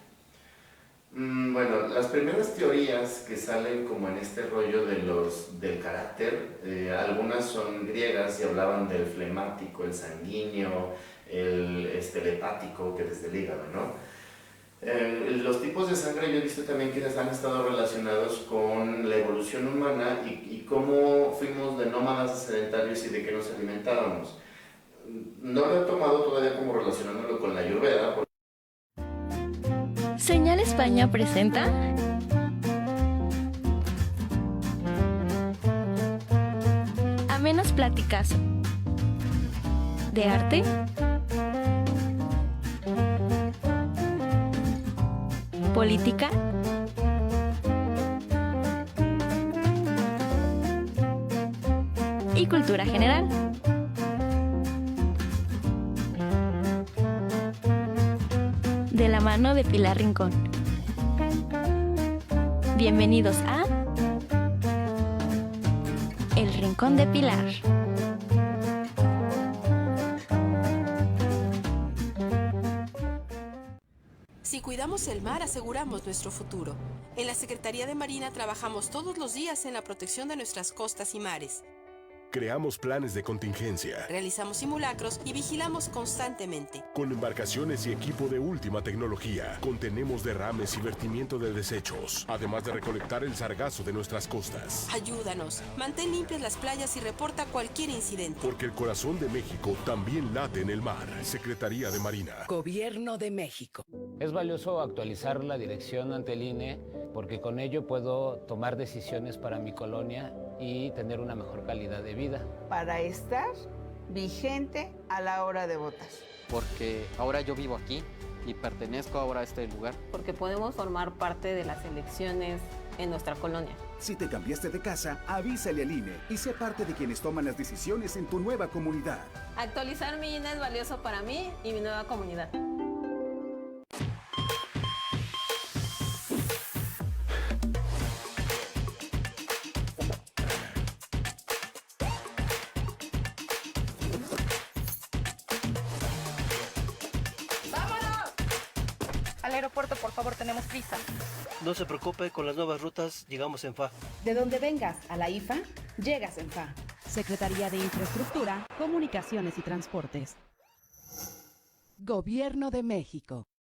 Bueno, las primeras teorías que salen como en este rollo del carácter, algunas son griegas y hablaban del flemático, el sanguíneo, el hepático, que desde el hígado, ¿no? Los tipos de sangre yo he visto también que han estado relacionados con la evolución humana y cómo fuimos de nómadas a sedentarios y de qué nos alimentábamos. No lo he tomado todavía como relacionándolo con la Ayurveda. Señal España presenta amenas pláticas de arte, política y cultura general. De la mano de Pilar Rincón. Bienvenidos a El Rincón de Pilar. Si cuidamos el mar, aseguramos nuestro futuro. En la Secretaría de Marina trabajamos todos los días en la protección de nuestras costas y mares. Creamos planes de contingencia. Realizamos simulacros y vigilamos constantemente. Con embarcaciones y equipo de última tecnología, contenemos derrames y vertimiento de desechos, además de recolectar el sargazo de nuestras costas. Ayúdanos, mantén limpias las playas y reporta cualquier incidente. Porque el corazón de México también late en el mar. Secretaría de Marina. Gobierno de México. Es valioso actualizar la dirección ante el INE porque con ello puedo tomar decisiones para mi colonia y tener una mejor calidad de vida. Para estar vigente a la hora de votar. Porque ahora yo vivo aquí y pertenezco ahora a este lugar. Porque podemos formar parte de las elecciones en nuestra colonia. Si te cambiaste de casa, avísale al INE y sé parte de quienes toman las decisiones en tu nueva comunidad. Actualizar mi INE es valioso para mí y mi nueva comunidad. Al aeropuerto, por favor, tenemos prisa. No se preocupe, con las nuevas rutas llegamos en FA. De donde vengas a la IFA, llegas en FA. Secretaría de Infraestructura, Comunicaciones y Transportes. Gobierno de México.